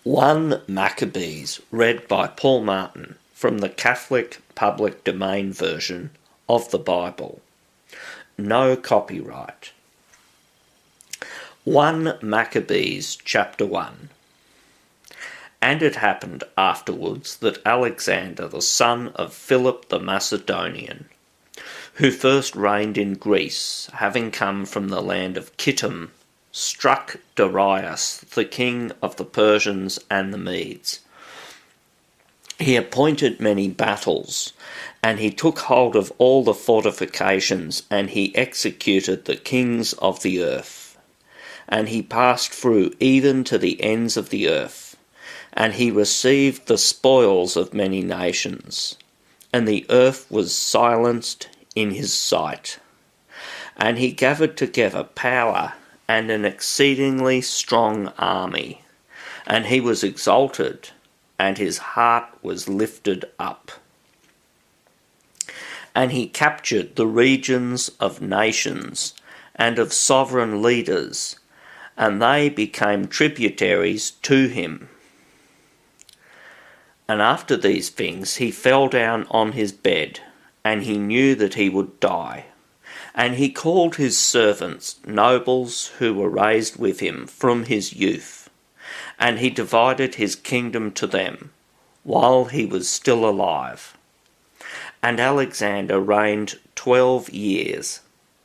1 Maccabees, read by Paul Martin from the Catholic Public Domain version of the Bible. No copyright. 1 Maccabees, chapter 1. And it happened afterwards that Alexander, the son of Philip the Macedonian, who first reigned in Greece, having come from the land of Kittim, struck Darius, the king of the Persians and the Medes. He appointed many battles, and he took hold of all the fortifications, and he executed the kings of the earth. And he passed through even to the ends of the earth, and he received the spoils of many nations, and the earth was silenced in his sight. And he gathered together power and an exceedingly strong army, and he was exalted, and his heart was lifted up. And he captured the regions of nations and of sovereign leaders, and they became tributaries to him. And after these things he fell down on his bed, and he knew that he would die. And he called his servants, nobles who were raised with him from his youth, and he divided his kingdom to them, while he was still alive. And Alexander reigned 12 years,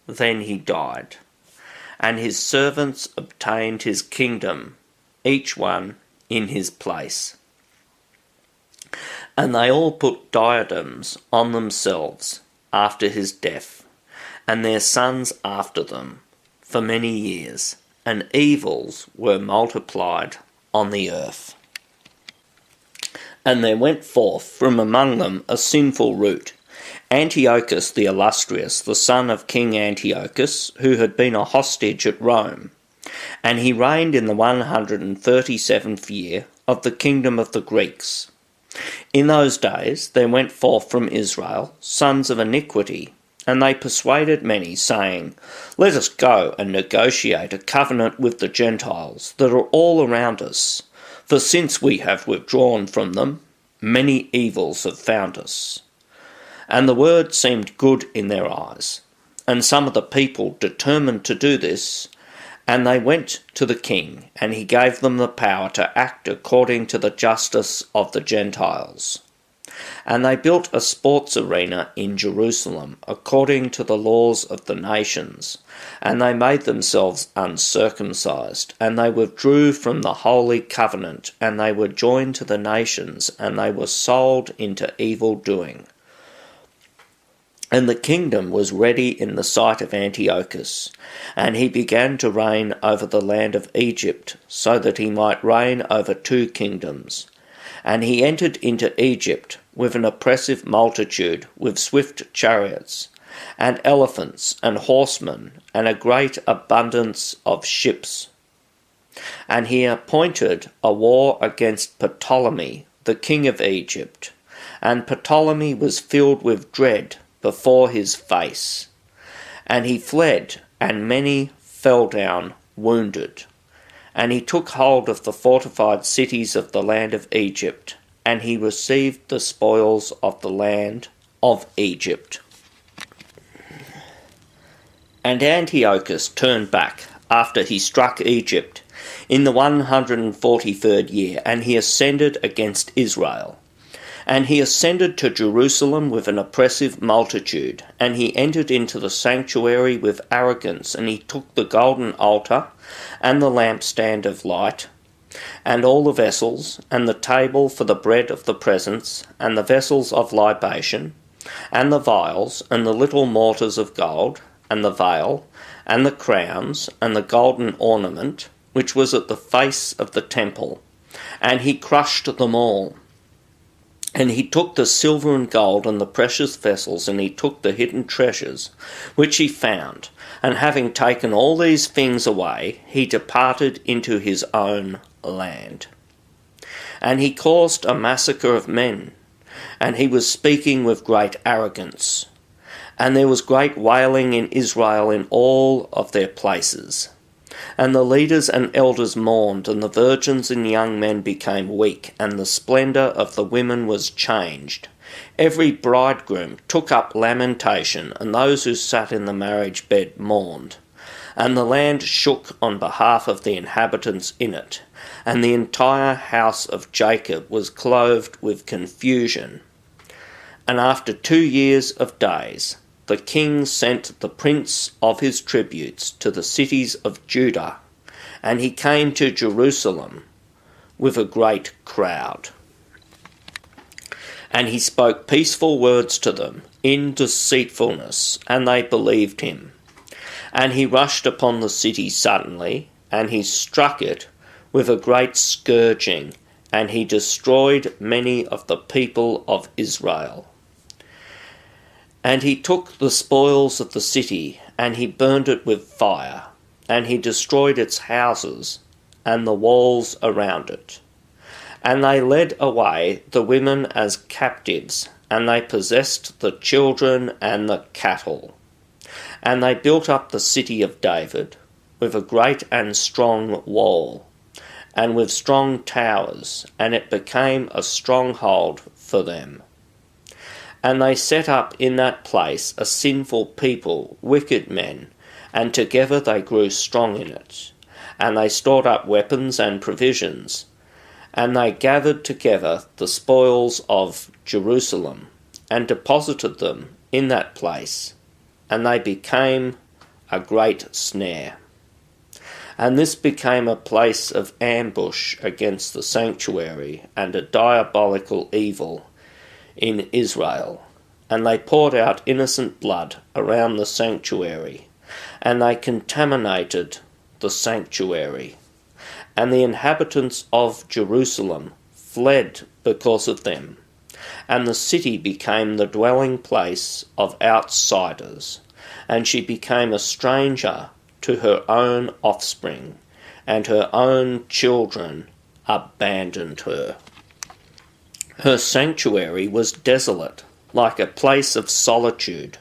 then he died, and his servants obtained his kingdom, each one in his place. And they all put diadems on themselves after his death, and their sons after them, for many years, and evils were multiplied on the earth. And there went forth from among them a sinful root, Antiochus the illustrious, the son of King Antiochus, who had been a hostage at Rome. And he reigned in the 137th year of the kingdom of the Greeks. In those days there went forth from Israel sons of iniquity, and they persuaded many, saying, Let us go and negotiate a covenant with the Gentiles that are all around us, for since we have withdrawn from them, many evils have found us. And the word seemed good in their eyes, and some of the people determined to do this, and they went to the king, and he gave them the power to act according to the justice of the Gentiles. And they built a sports arena in Jerusalem, according to the laws of the nations, and they made themselves uncircumcised, and they withdrew from the holy covenant, and they were joined to the nations, and they were sold into evil doing. And the kingdom was ready in the sight of Antiochus, and he began to reign over the land of Egypt, so that he might reign over 2 kingdoms. And he entered into Egypt with an oppressive multitude, with swift chariots, and elephants, and horsemen, and a great abundance of ships. And he appointed a war against Ptolemy, the king of Egypt, and Ptolemy was filled with dread before his face. And he fled, and many fell down wounded. And he took hold of the fortified cities of the land of Egypt, and he received the spoils of the land of Egypt. And Antiochus turned back after he struck Egypt in the 143rd year, and he ascended against Israel. And he ascended to Jerusalem with an oppressive multitude, and he entered into the sanctuary with arrogance, and he took the golden altar, and the lampstand of light, and all the vessels, and the table for the bread of the presence, and the vessels of libation, and the vials, and the little mortars of gold, and the veil, and the crowns, and the golden ornament, which was at the face of the temple, and he crushed them all. And he took the silver and gold and the precious vessels, and he took the hidden treasures which he found. And having taken all these things away, he departed into his own land. And he caused a massacre of men, and he was speaking with great arrogance. And there was great wailing in Israel in all of their places. And the leaders and elders mourned, and the virgins and young men became weak, and the splendour of the women was changed. Every bridegroom took up lamentation, and those who sat in the marriage bed mourned. And the land shook on behalf of the inhabitants in it, and the entire house of Jacob was clothed with confusion. And after 2 years of days, the king sent the prince of his tributes to the cities of Judah, and he came to Jerusalem with a great crowd. And he spoke peaceful words to them in deceitfulness, and they believed him. And he rushed upon the city suddenly, and he struck it with a great scourging, and he destroyed many of the people of Israel. And he took the spoils of the city, and he burned it with fire, and he destroyed its houses and the walls around it. And they led away the women as captives, and they possessed the children and the cattle. And they built up the city of David with a great and strong wall, and with strong towers, and it became a stronghold for them. And they set up in that place a sinful people, wicked men, and together they grew strong in it. And they stored up weapons and provisions, and they gathered together the spoils of Jerusalem, and deposited them in that place, and they became a great snare. And this became a place of ambush against the sanctuary, and a diabolical evil in Israel. And they poured out innocent blood around the sanctuary, and they contaminated the sanctuary. And the inhabitants of Jerusalem fled because of them, and the city became the dwelling place of outsiders, and she became a stranger to her own offspring, and her own children abandoned her. Her sanctuary was desolate, like a place of solitude.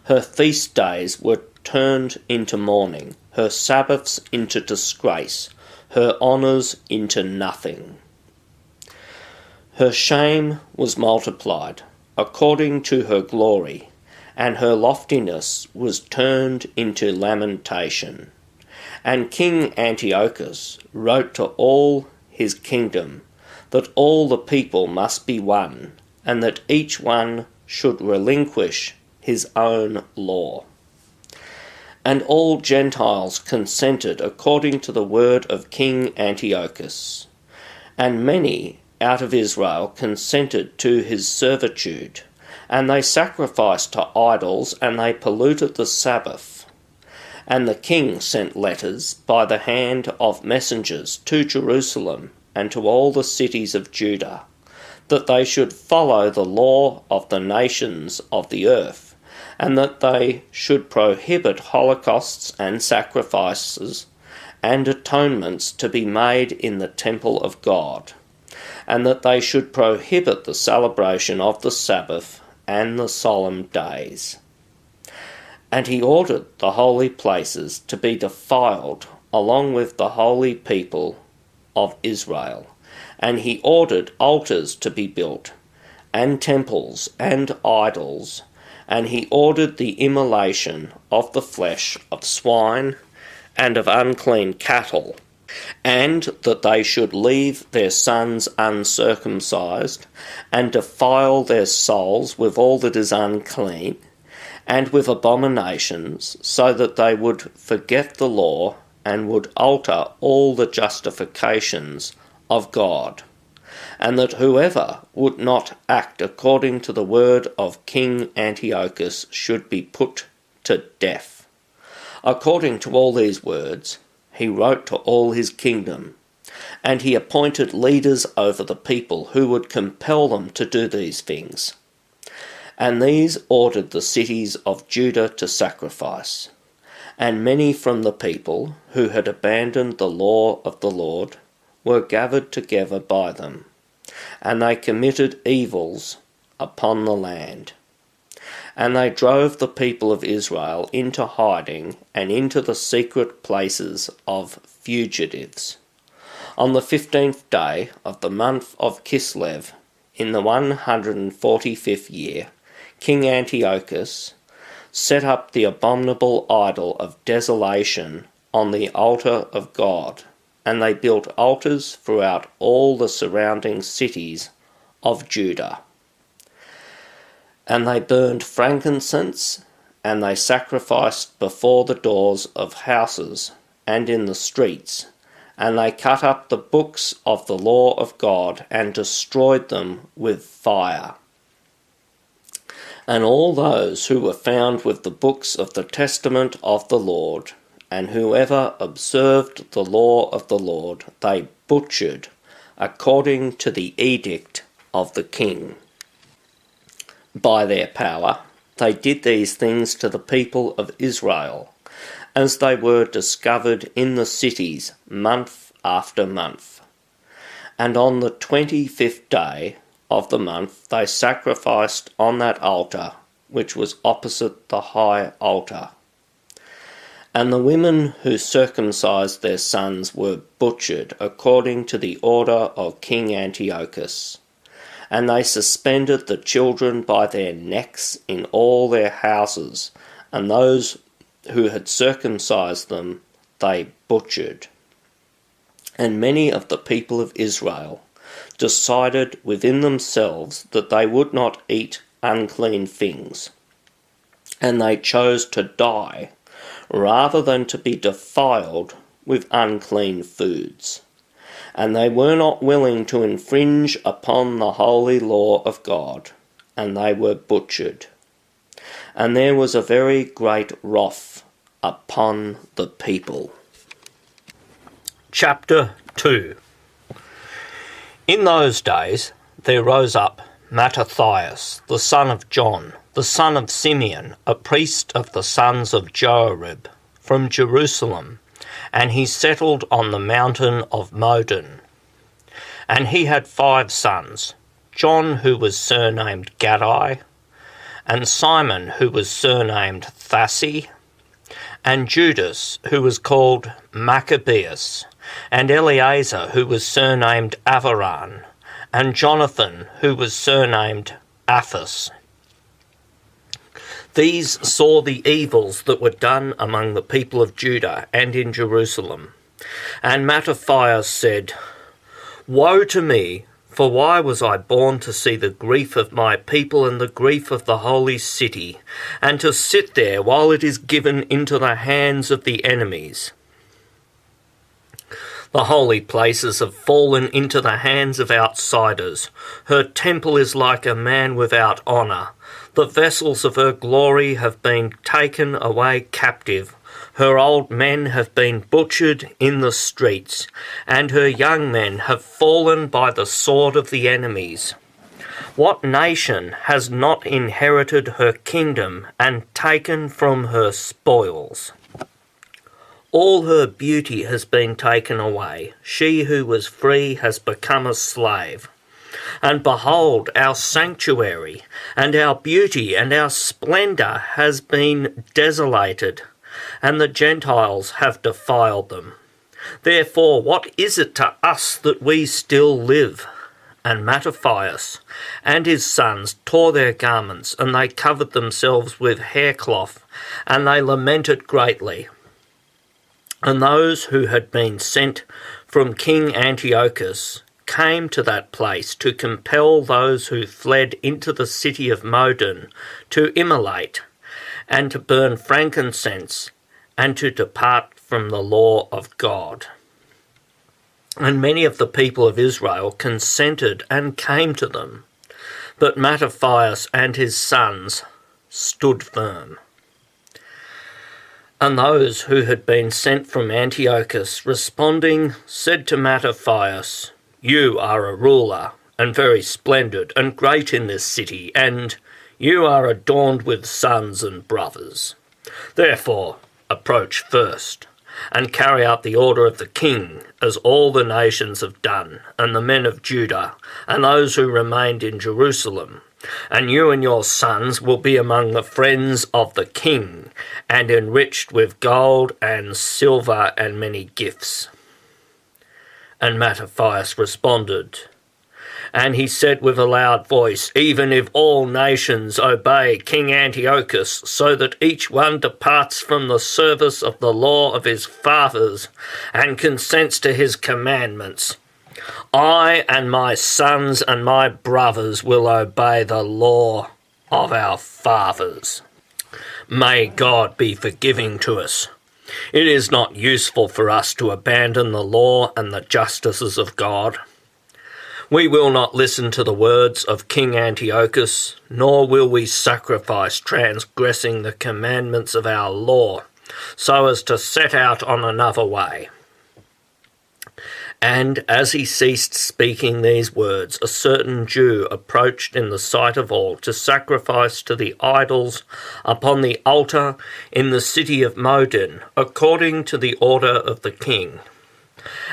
Her feast days were turned into mourning, her Sabbaths into disgrace, her honours into nothing. Her shame was multiplied, according to her glory, and her loftiness was turned into lamentation. And King Antiochus wrote to all his kingdom that all the people must be one, and that each one should relinquish his own law. And all Gentiles consented according to the word of King Antiochus. And many out of Israel consented to his servitude, and they sacrificed to idols, and they polluted the Sabbath. And the king sent letters by the hand of messengers to Jerusalem and to all the cities of Judah, that they should follow the law of the nations of the earth, and that they should prohibit holocausts and sacrifices and atonements to be made in the temple of God, and that they should prohibit the celebration of the Sabbath and the solemn days. And he ordered the holy places to be defiled along with the holy people of Israel, and he ordered altars to be built, and temples and idols, and he ordered the immolation of the flesh of swine and of unclean cattle, and that they should leave their sons uncircumcised, and defile their souls with all that is unclean, and with abominations, so that they would forget the law, and would alter all the justifications of God, and that whoever would not act according to the word of King Antiochus should be put to death. According to all these words, he wrote to all his kingdom, and he appointed leaders over the people who would compel them to do these things. And these ordered the cities of Judah to sacrifice. And many from the people who had abandoned the law of the Lord were gathered together by them, and they committed evils upon the land. And they drove the people of Israel into hiding and into the secret places of fugitives. On the 15th day of the month of Kislev, in the 145th year, King Antiochus set up the abominable idol of desolation on the altar of God, and they built altars throughout all the surrounding cities of Judah. And they burned frankincense, and they sacrificed before the doors of houses and in the streets, and they cut up the books of the law of God and destroyed them with fire. And all those who were found with the books of the testament of the Lord, and whoever observed the law of the Lord, they butchered according to the edict of the king. By their power they did these things to the people of Israel, as they were discovered in the cities month after month. And on the 25th day of the month they sacrificed on that altar, which was opposite the high altar. And the women who circumcised their sons were butchered according to the order of King Antiochus. And they suspended the children by their necks in all their houses, and those who had circumcised them they butchered. And many of the people of Israel decided within themselves that they would not eat unclean things, and they chose to die rather than to be defiled with unclean foods. And they were not willing to infringe upon the holy law of God, and they were butchered. And there was a very great wrath upon the people. Chapter 2. In those days there rose up Mattathias, the son of John, the son of Simeon, a priest of the sons of Joarib, from Jerusalem, and he settled on the mountain of Modin. And he had 5 sons, John, who was surnamed Gaddai, and Simon, who was surnamed Thassi, and Judas, who was called Maccabees, and Eleazar, who was surnamed Avaran, and Jonathan, who was surnamed Athas. These saw the evils that were done among the people of Judah and in Jerusalem. And Mattathias said, "Woe to me, for why was I born to see the grief of my people and the grief of the holy city, and to sit there while it is given into the hands of the enemies? The holy places have fallen into the hands of outsiders. Her temple is like a man without honour. The vessels of her glory have been taken away captive. Her old men have been butchered in the streets, and her young men have fallen by the sword of the enemies. What nation has not inherited her kingdom and taken from her spoils? All her beauty has been taken away. She who was free has become a slave. And behold, our sanctuary, and our beauty, and our splendour has been desolated, and the Gentiles have defiled them. Therefore, what is it to us that we still live?" And Mattathias and his sons tore their garments, and they covered themselves with haircloth, and they lamented greatly. And those who had been sent from King Antiochus came to that place to compel those who fled into the city of Modin to immolate and to burn frankincense and to depart from the law of God. And many of the people of Israel consented and came to them, but Mattathias and his sons stood firm. And those who had been sent from Antiochus, responding, said to Mattathias, "You are a ruler, and very splendid, and great in this city, and you are adorned with sons and brothers. Therefore, approach first, and carry out the order of the king, as all the nations have done, and the men of Judah, and those who remained in Jerusalem, And you and your sons will be among the friends of the king, and enriched with gold and silver and many gifts. And Maccabees responded, and he said with a loud voice, even if all nations obey King Antiochus, so that each one departs from the service of the law of his fathers and consents to his commandments, I and my sons and my brothers will obey the law of our fathers. May God be forgiving to us. It is not useful for us to abandon the law and the justices of God. We will not listen to the words of King Antiochus, nor will we sacrifice transgressing the commandments of our law, so as to set out on another way. And as he ceased speaking these words, a certain Jew approached in the sight of all to sacrifice to the idols upon the altar in the city of Modin, according to the order of the king.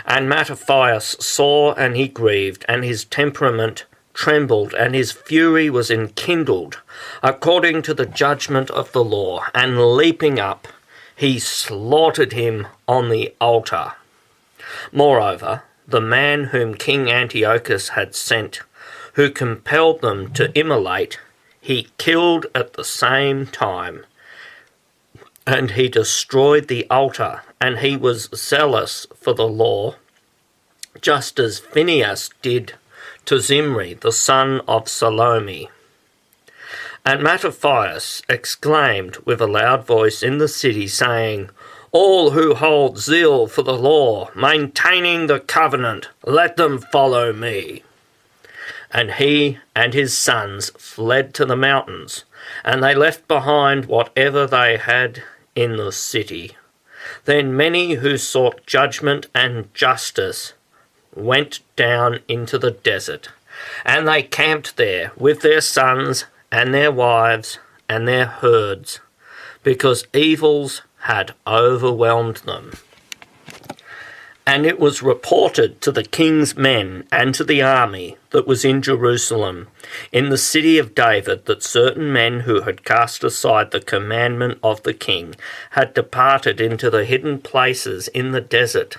And Maccabees saw, and he grieved, and his temperament trembled, and his fury was enkindled, according to the judgment of the law, and leaping up, he slaughtered him on the altar. Moreover, the man whom King Antiochus had sent, who compelled them to immolate, he killed at the same time, and he destroyed the altar, and he was zealous for the law, just as Phinehas did to Zimri, the son of Salome. And Maccabees exclaimed with a loud voice in the city, saying, all who hold zeal for the law, maintaining the covenant, let them follow me. And he and his sons fled to the mountains, and they left behind whatever they had in the city. Then many who sought judgment and justice went down into the desert, and they camped there with their sons and their wives and their herds, because evils had overwhelmed them. And it was reported to the king's men and to the army that was in Jerusalem, in the city of David, that certain men who had cast aside the commandment of the king had departed into the hidden places in the desert,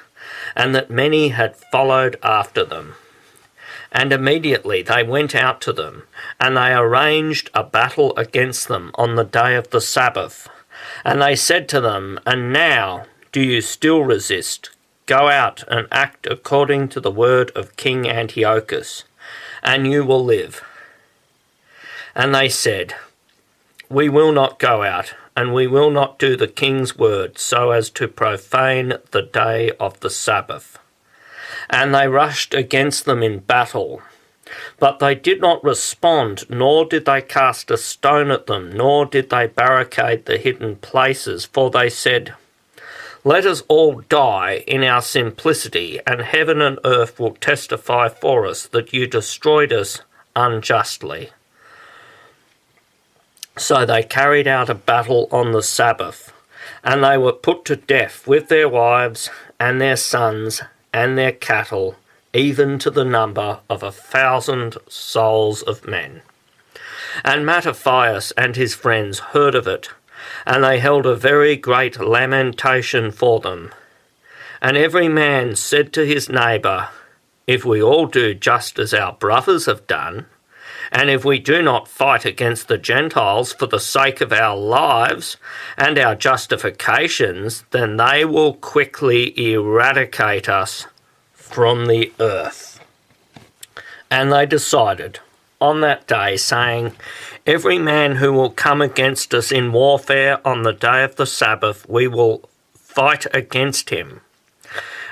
and that many had followed after them. And immediately they went out to them, and they arranged a battle against them on the day of the Sabbath. And they said to them, and now do you still resist? Go out and act according to the word of King Antiochus, and you will live. And they said, we will not go out, and we will not do the king's word, so as to profane the day of the Sabbath. And they rushed against them in battle. But they did not respond, nor did they cast a stone at them, nor did they barricade the hidden places, for they said, let us all die in our simplicity, and heaven and earth will testify for us that you destroyed us unjustly. So they carried out a battle on the Sabbath, and they were put to death with their wives and their sons and their cattle, even to the number of 1,000 souls of men. And Maccabees and his friends heard of it, and they held a very great lamentation for them. And every man said to his neighbour, if we all do just as our brothers have done, and if we do not fight against the Gentiles for the sake of our lives and our justifications, then they will quickly eradicate us from the earth. And they decided on that day, saying, every man who will come against us in warfare on the day of the Sabbath, we will fight against him.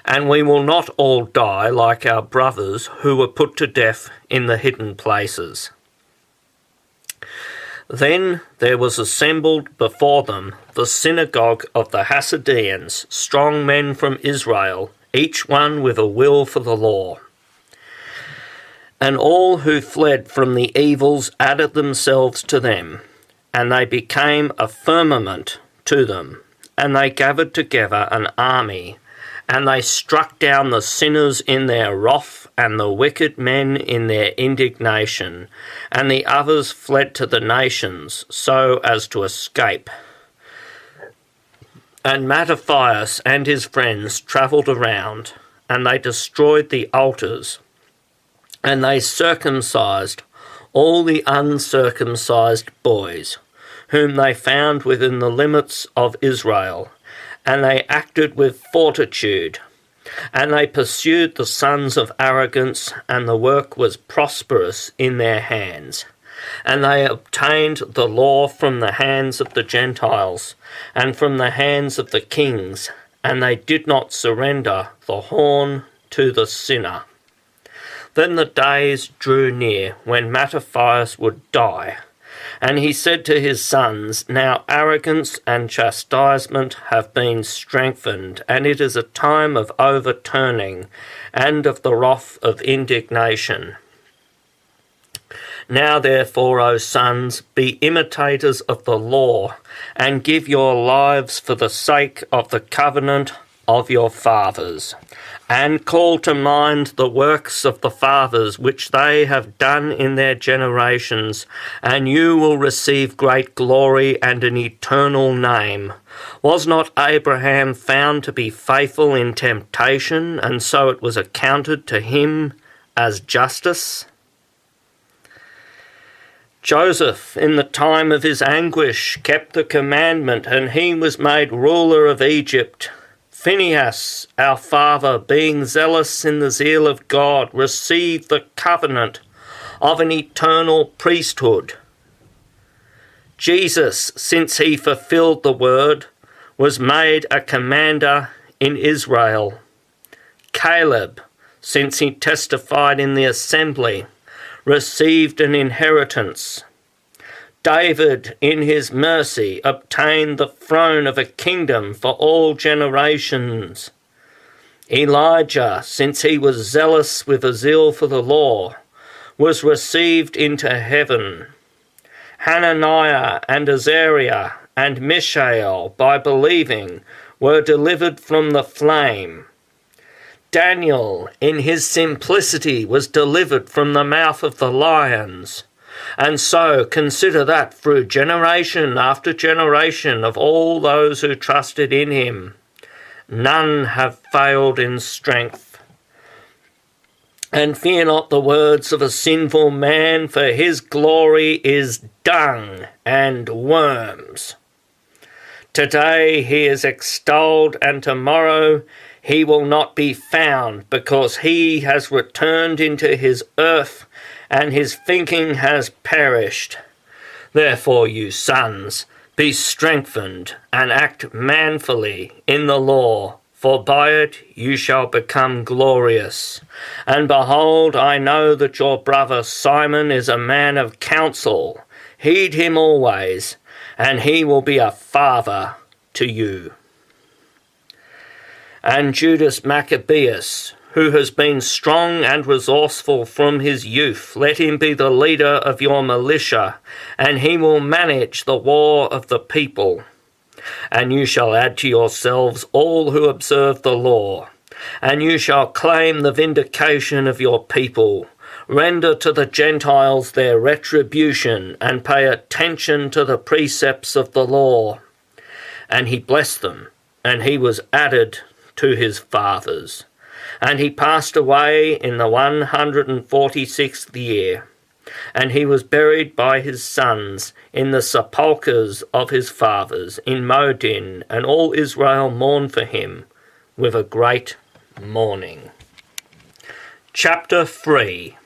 And we will not all die like our brothers who were put to death in the hidden places. Then there was assembled before them the synagogue of the Hasideans, strong men from Israel, each one with a will for the law. And all who fled from the evils added themselves to them, and they became a firmament to them, and they gathered together an army, and they struck down the sinners in their wrath, and the wicked men in their indignation, and the others fled to the nations so as to escape. And Maccabees and his friends travelled around, and they destroyed the altars, and they circumcised all the uncircumcised boys, whom they found within the limits of Israel, and they acted with fortitude, and they pursued the sons of arrogance, and the work was prosperous in their hands. And they obtained the law from the hands of the Gentiles, and from the hands of the kings, and they did not surrender the horn to the sinner. Then the days drew near when Maccabees would die, and he said to his sons, "Now arrogance and chastisement have been strengthened, and it is a time of overturning, and of the wrath of indignation. Now therefore, O sons, be imitators of the law, and give your lives for the sake of the covenant of your fathers, and call to mind the works of the fathers which they have done in their generations, and you will receive great glory and an eternal name. Was not Abraham found to be faithful in temptation, and so it was accounted to him as justice? Joseph, in the time of his anguish, kept the commandment, and he was made ruler of Egypt. Phinehas, our father, being zealous in the zeal of God, received the covenant of an eternal priesthood. Jesus, since he fulfilled the word, was made a commander in Israel. Caleb, since he testified in the assembly, received an inheritance. David, in his mercy, obtained the throne of a kingdom for all generations. Elijah, since he was zealous with a zeal for the law, was received into heaven. Hananiah and Azariah and Mishael, by believing, were delivered from the flame. Daniel, in his simplicity, was delivered from the mouth of the lions. And so consider that through generation after generation of all those who trusted in him, none have failed in strength. And fear not the words of a sinful man, for his glory is dung and worms. Today he is extolled, and tomorrow he will not be found, because he has returned into his earth, and his thinking has perished. Therefore, you sons, be strengthened, and act manfully in the law, for by it you shall become glorious. And behold, I know that your brother Simon is a man of counsel. Heed him always, and he will be a father to you. And Judas Maccabeus, who has been strong and resourceful from his youth, let him be the leader of your militia, and he will manage the war of the people. And you shall add to yourselves all who observe the law, and you shall claim the vindication of your people. Render to the Gentiles their retribution, and pay attention to the precepts of the law. And he blessed them, and he was added to his fathers. And he passed away in the 146th year, and he was buried by his sons in the sepulchres of his fathers in Modin, and all Israel mourned for him with a great mourning. Chapter 3.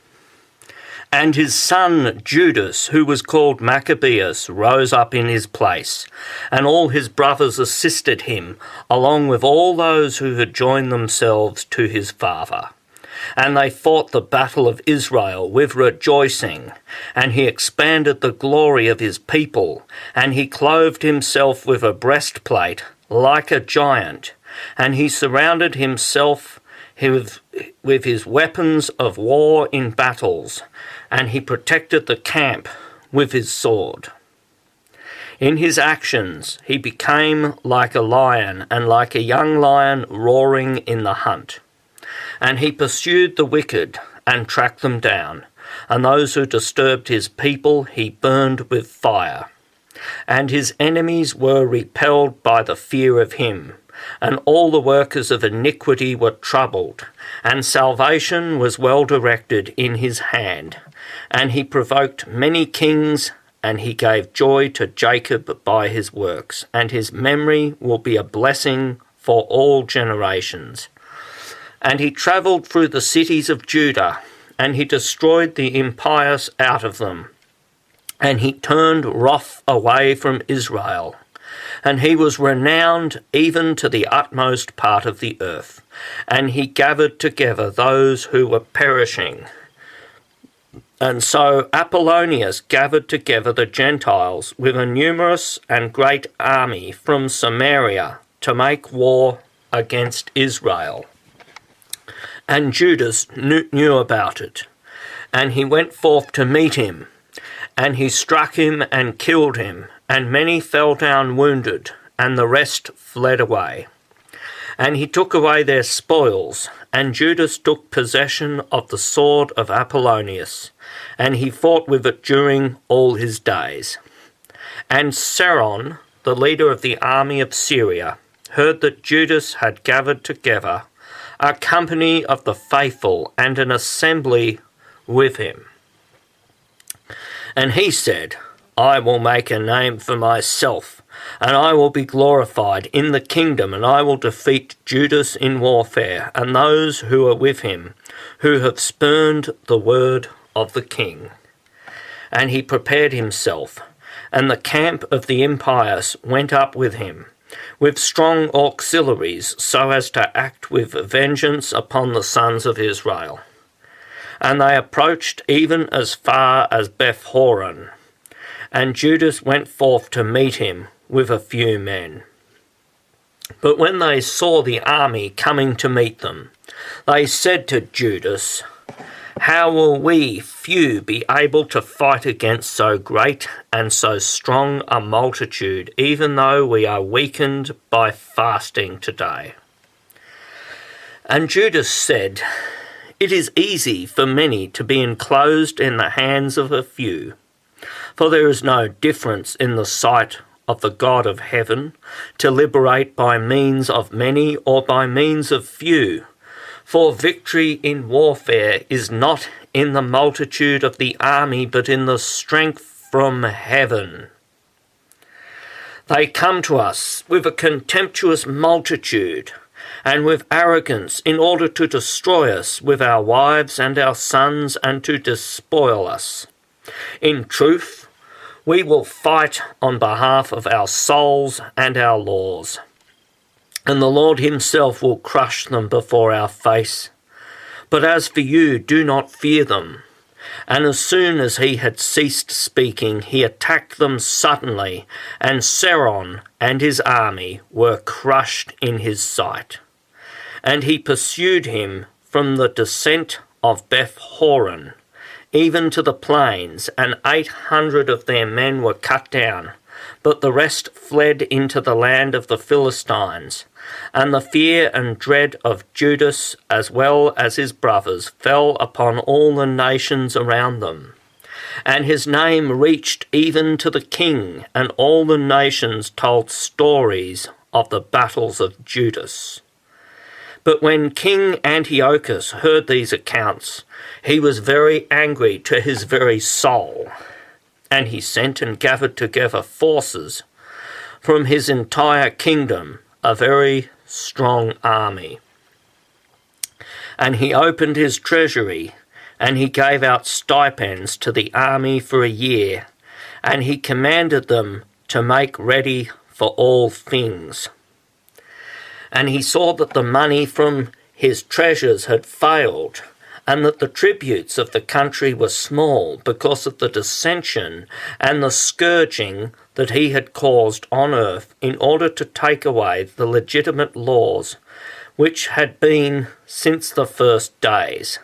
And his son Judas, who was called Maccabeus, rose up in his place, and all his brothers assisted him, along with all those who had joined themselves to his father. And they fought the battle of Israel with rejoicing, and he expanded the glory of his people, and he clothed himself with a breastplate like a giant, and he surrounded himself with his weapons of war in battles, and he protected the camp with his sword. In his actions he became like a lion, and like a young lion roaring in the hunt. And he pursued the wicked and tracked them down, and those who disturbed his people he burned with fire. And his enemies were repelled by the fear of him, and all the workers of iniquity were troubled, and salvation was well directed in his hand. And he provoked many kings, and he gave joy to Jacob by his works, and his memory will be a blessing for all generations. And he travelled through the cities of Judah, and he destroyed the impious out of them. And he turned wrath away from Israel. And he was renowned even to the utmost part of the earth. And he gathered together those who were perishing. And so Apollonius gathered together the Gentiles with a numerous and great army from Samaria to make war against Israel. And Judas knew about it, and he went forth to meet him, and he struck him and killed him, and many fell down wounded, and the rest fled away. And he took away their spoils, and Judas took possession of the sword of Apollonius, and he fought with it during all his days. And Seron, the leader of the army of Syria, heard that Judas had gathered together a company of the faithful and an assembly with him. And he said, I will make a name for myself, and I will be glorified in the kingdom, and I will defeat Judas in warfare, and those who are with him, who have spurned the word of the king. And he prepared himself, and the camp of the impious went up with him, with strong auxiliaries, so as to act with vengeance upon the sons of Israel. And they approached even as far as Beth-horon. And Judas went forth to meet him with a few men. But when they saw the army coming to meet them, they said to Judas, How will we few be able to fight against so great and so strong a multitude, even though we are weakened by fasting today? And Judas said, It is easy for many to be enclosed in the hands of a few, for there is no difference in the sight of the God of heaven to liberate by means of many or by means of few. For victory in warfare is not in the multitude of the army, but in the strength from heaven. They come to us with a contemptuous multitude and with arrogance in order to destroy us with our wives and our sons and to despoil us. In truth, we will fight on behalf of our souls and our laws, and the Lord himself will crush them before our face. But as for you, do not fear them. And as soon as he had ceased speaking, he attacked them suddenly, and Seron and his army were crushed in his sight. And he pursued him from the descent of Beth-horon, even to the plains, and 800 of their men were cut down, but the rest fled into the land of the Philistines. And the fear and dread of Judas, as well as his brothers, fell upon all the nations around them. And his name reached even to the king, and all the nations told stories of the battles of Judas. But when King Antiochus heard these accounts, he was very angry to his very soul, and he sent and gathered together forces from his entire kingdom, a very strong army. And he opened his treasury, and he gave out stipends to the army for a year, and he commanded them to make ready for all things. And he saw that the money from his treasures had failed, and that the tributes of the country were small because of the dissension and the scourging that he had caused on earth in order to take away the legitimate laws which had been since the first days.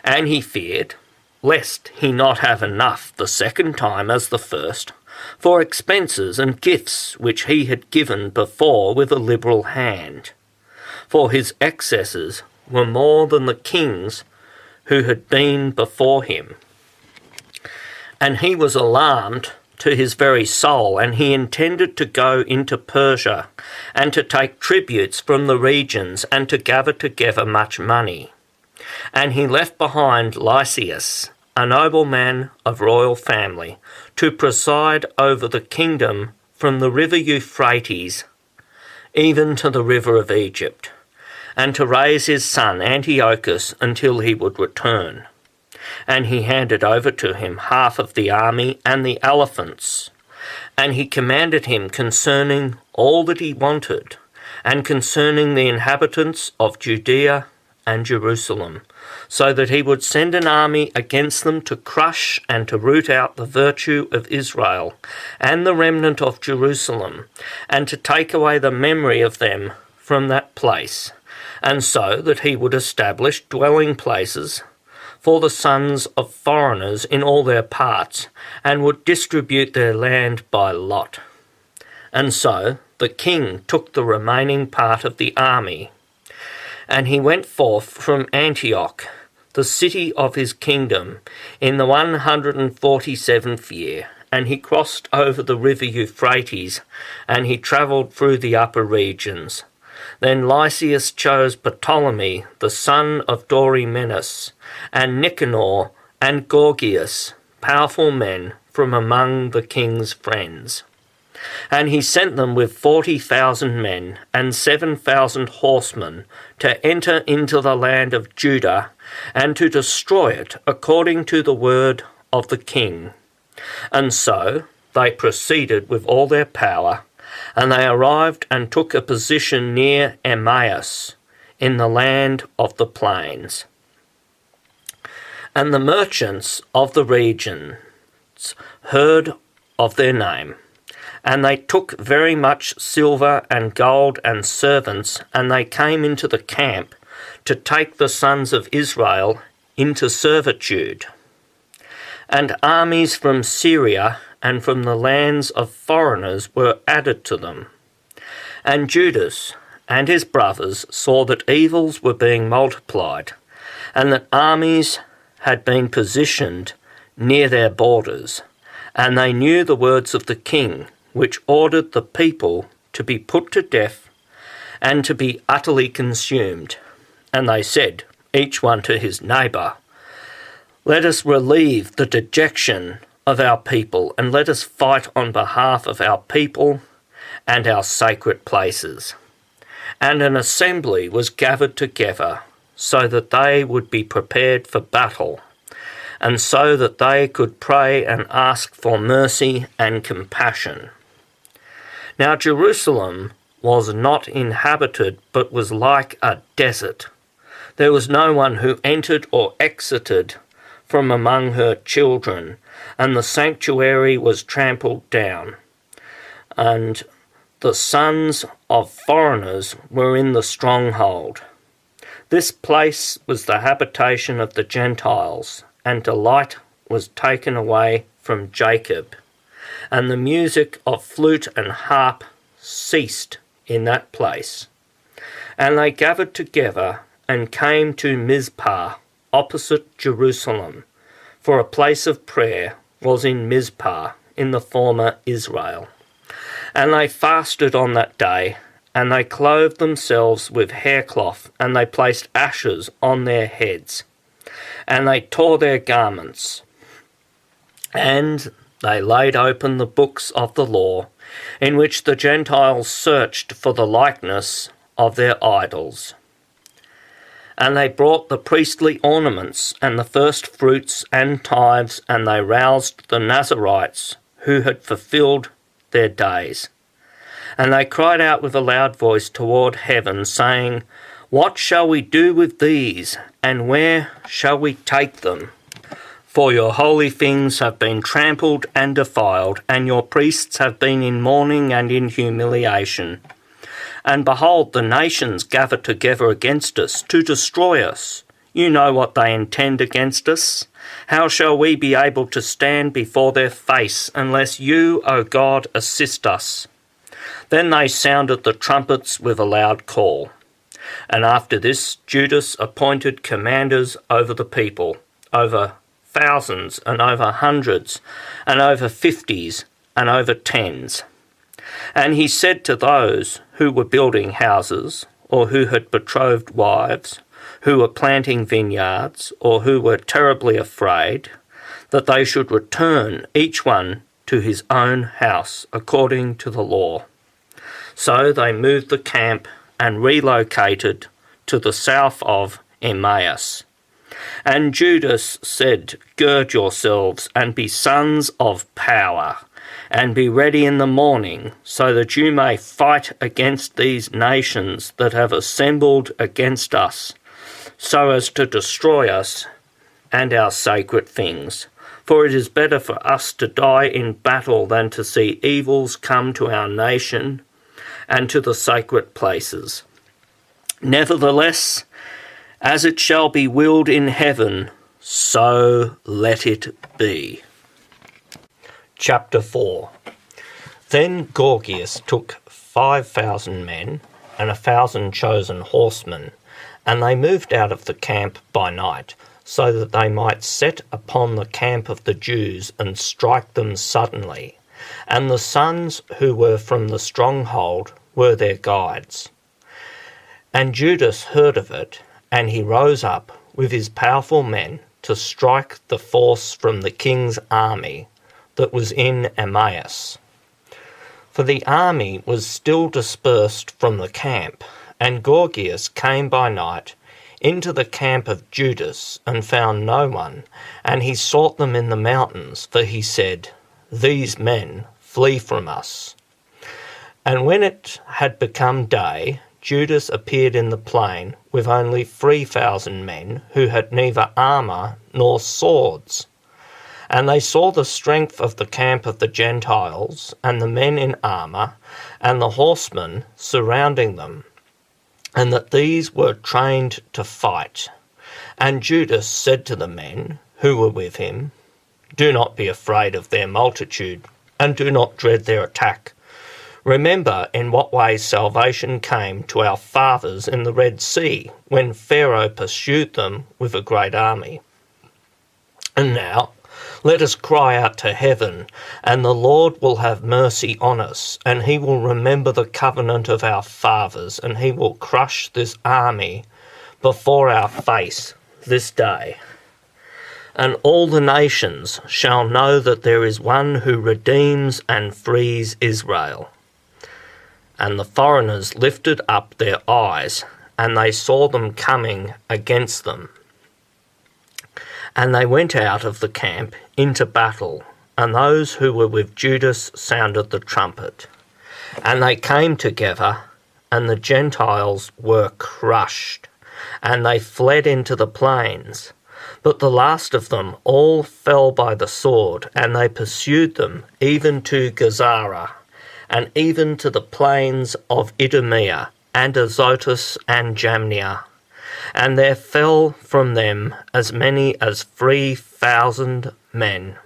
And he feared, lest he not have enough the second time as the first, for expenses and gifts which he had given before with a liberal hand. For his excesses were more than the kings who had been before him. And he was alarmed to his very soul, and he intended to go into Persia, and to take tributes from the regions, and to gather together much money. And he left behind Lysias, a nobleman of royal family, to preside over the kingdom from the river Euphrates even to the river of Egypt, and to raise his son Antiochus until he would return. And he handed over to him half of the army and the elephants. And he commanded him concerning all that he wanted, and concerning the inhabitants of Judea and Jerusalem, so that he would send an army against them to crush and to root out the virtue of Israel and the remnant of Jerusalem, and to take away the memory of them from that place, and so that he would establish dwelling places for the sons of foreigners in all their parts, and would distribute their land by lot. And so the king took the remaining part of the army, and he went forth from Antioch, the city of his kingdom, in the 147th year, and he crossed over the river Euphrates, and he travelled through the upper regions. Then Lysias chose Ptolemy, the son of Dorymenes, and Nicanor and Gorgias, powerful men from among the king's friends. And he sent them with 40,000 men and 7,000 horsemen to enter into the land of Judah and to destroy it according to the word of the king. And so they proceeded with all their power, and they arrived and took a position near Emmaus in the land of the plains. And the merchants of the regions heard of their name, and they took very much silver and gold and servants, and they came into the camp to take the sons of Israel into servitude. And armies from Syria and from the lands of foreigners were added to them. And Judas and his brothers saw that evils were being multiplied, and that armies had been positioned near their borders, and they knew the words of the king, which ordered the people to be put to death and to be utterly consumed. And they said, each one to his neighbour, "Let us relieve the dejection of our people, and let us fight on behalf of our people and our sacred places." And an assembly was gathered together, so that they would be prepared for battle, and so that they could pray and ask for mercy and compassion. Now Jerusalem was not inhabited, but was like a desert. There was no one who entered or exited from among her children, and the sanctuary was trampled down, and the sons of foreigners were in the stronghold. This place was the habitation of the Gentiles, and delight was taken away from Jacob, and the music of flute and harp ceased in that place. And they gathered together and came to Mizpah, opposite Jerusalem, for a place of prayer was in Mizpah in the former Israel. And they fasted on that day, and they clothed themselves with haircloth, and they placed ashes on their heads, and they tore their garments, and they laid open the books of the law, in which the Gentiles searched for the likeness of their idols. And they brought the priestly ornaments and the first fruits and tithes, and they roused the Nazarites who had fulfilled their days. And they cried out with a loud voice toward heaven, saying, "What shall we do with these, and where shall we take them? For your holy things have been trampled and defiled, and your priests have been in mourning and in humiliation. And behold, the nations gather together against us to destroy us. You know what they intend against us. How shall we be able to stand before their face unless you, O God, assist us?" Then they sounded the trumpets with a loud call. And after this, Judas appointed commanders over the people, over thousands and over hundreds and over 50s and over 10s. And he said to those who were building houses, or who had betrothed wives, who were planting vineyards, or who were terribly afraid, that they should return each one to his own house according to the law. So they moved the camp and relocated to the south of Emmaus. And Judas said, "Gird yourselves and be sons of power, and be ready in the morning, so that you may fight against these nations that have assembled against us, so as to destroy us and our sacred things. For it is better for us to die in battle than to see evils come to our nation and to the sacred places. Nevertheless, as it shall be willed in heaven, so let it be." Chapter 4. Then Gorgias took 5,000 men and 1,000 chosen horsemen, and they moved out of the camp by night, so that they might set upon the camp of the Jews and strike them suddenly. And the sons who were from the stronghold were their guides. And Judas heard of it, and he rose up with his powerful men to strike the force from the king's army that was in Emmaus. For the army was still dispersed from the camp, and Gorgias came by night into the camp of Judas and found no one, and he sought them in the mountains, for he said, "These men flee from us." And when it had become day, Judas appeared in the plain with only 3,000 men who had neither armour nor swords. And they saw the strength of the camp of the Gentiles, and the men in armour, and the horsemen surrounding them, and that these were trained to fight. And Judas said to the men who were with him, "Do not be afraid of their multitude, and do not dread their attack. Remember in what way salvation came to our fathers in the Red Sea, when Pharaoh pursued them with a great army. And now let us cry out to heaven, and the Lord will have mercy on us, and he will remember the covenant of our fathers, and he will crush this army before our face this day. And all the nations shall know that there is one who redeems and frees Israel." And the foreigners lifted up their eyes, and they saw them coming against them. And they went out of the camp into battle, and those who were with Judas sounded the trumpet. And they came together, and the Gentiles were crushed, and they fled into the plains. But the last of them all fell by the sword, and they pursued them even to Gazara, and even to the plains of Idumea, and Azotus and Jamnia. And there fell from them as many as 3,000 men.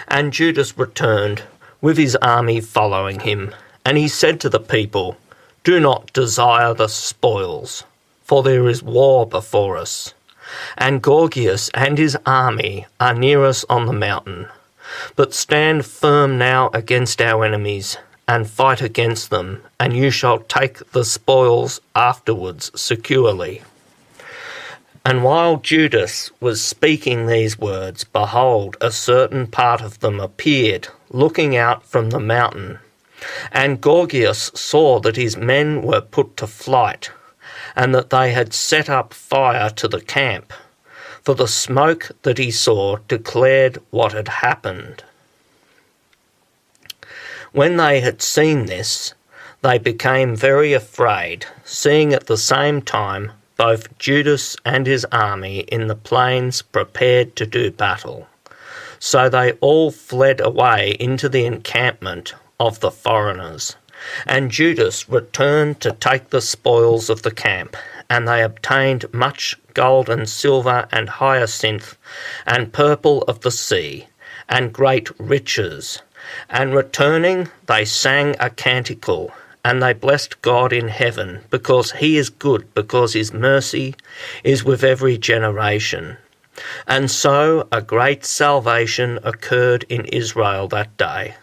And Judas returned, with his army following him, and he said to the people, "Do not desire the spoils, for there is war before us. And Gorgias and his army are near us on the mountain. But stand firm now against our enemies, and fight against them, and you shall take the spoils afterwards securely." And while Judas was speaking these words, behold, a certain part of them appeared, looking out from the mountain. And Gorgias saw that his men were put to flight, and that they had set up fire to the camp, for the smoke that he saw declared what had happened. When they had seen this, they became very afraid, seeing at the same time both Judas and his army in the plains prepared to do battle. So they all fled away into the encampment of the foreigners. And Judas returned to take the spoils of the camp, and they obtained much gold and silver and hyacinth and purple of the sea, and great riches. And returning, they sang a canticle, and they blessed God in heaven, because he is good, because his mercy is with every generation. And so a great salvation occurred in Israel that day.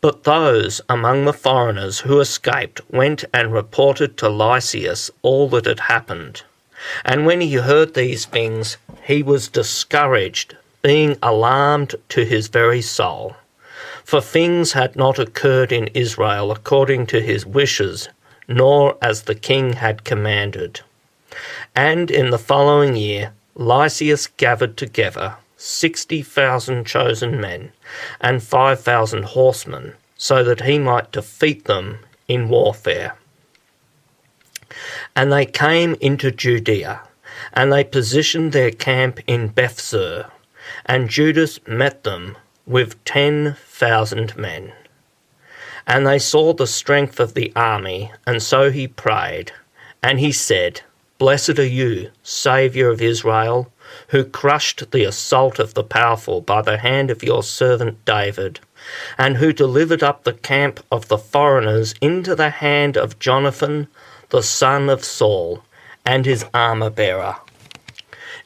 But those among the foreigners who escaped went and reported to Lysias all that had happened. And when he heard these things, he was discouraged, being alarmed to his very soul. For things had not occurred in Israel according to his wishes, nor as the king had commanded. And in the following year Lysias gathered together 60,000 chosen men and 5,000 horsemen, so that he might defeat them in warfare. And they came into Judea, and they positioned their camp in Bethzur, and Judas met them with 10,000 men. And they saw the strength of the army, and so he prayed, and he said, Blessed are you, Saviour of Israel, who crushed the assault of the powerful by the hand of your servant David, and who delivered up the camp of the foreigners into the hand of Jonathan, the son of Saul, and his armour-bearer.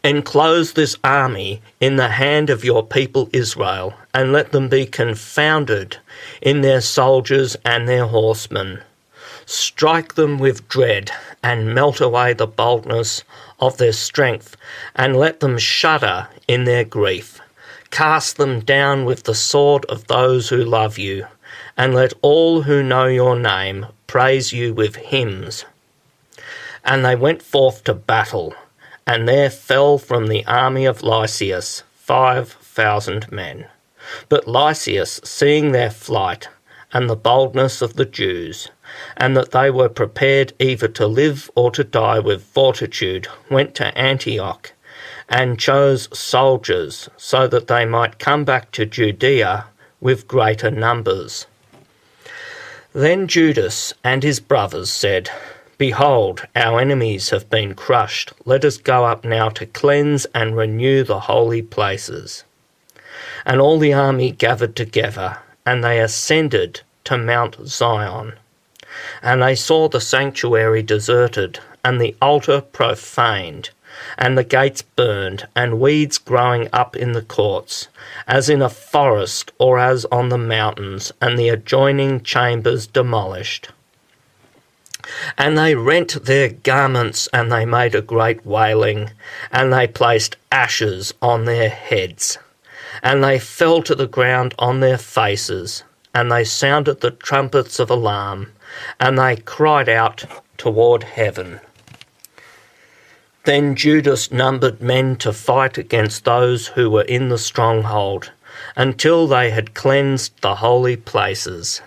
Enclose this army in the hand of your people Israel, and let them be confounded in their soldiers and their horsemen. Strike them with dread, and melt away the boldness of their strength, and let them shudder in their grief. Cast them down with the sword of those who love you, and let all who know your name praise you with hymns. And they went forth to battle, and there fell from the army of Lysias 5,000 men. But Lysias, seeing their flight, and the boldness of the Jews, and that they were prepared either to live or to die with fortitude, went to Antioch, and chose soldiers, so that they might come back to Judea with greater numbers. Then Judas and his brothers said, Behold, our enemies have been crushed. Let us go up now to cleanse and renew the holy places. And all the army gathered together, and they ascended to Mount Zion. And they saw the sanctuary deserted, and the altar profaned, and the gates burned, and weeds growing up in the courts, as in a forest or as on the mountains, and the adjoining chambers demolished. And they rent their garments, and they made a great wailing, and they placed ashes on their heads. And they fell to the ground on their faces, and they sounded the trumpets of alarm, and they cried out toward heaven. Then Judas numbered men to fight against those who were in the stronghold, until they had cleansed the holy places.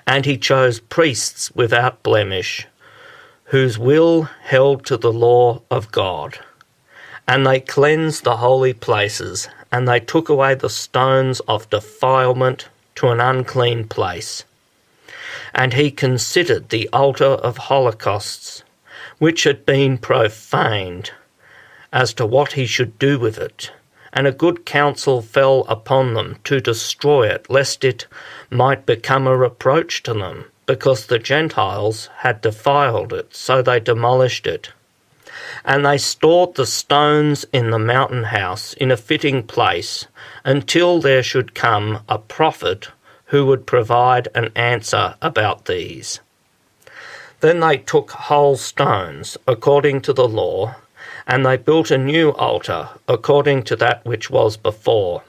And he chose priests without blemish, whose will held to the law of God. And they cleansed the holy places, and they took away the stones of defilement to an unclean place. And he considered the altar of holocausts, which had been profaned, as to what he should do with it. And a good counsel fell upon them to destroy it, lest it might become a reproach to them, because the Gentiles had defiled it, so they demolished it. And they stored the stones in the mountain house in a fitting place, until there should come a prophet who would provide an answer about these. Then they took whole stones, according to the law, and they built a new altar, according to that which was before.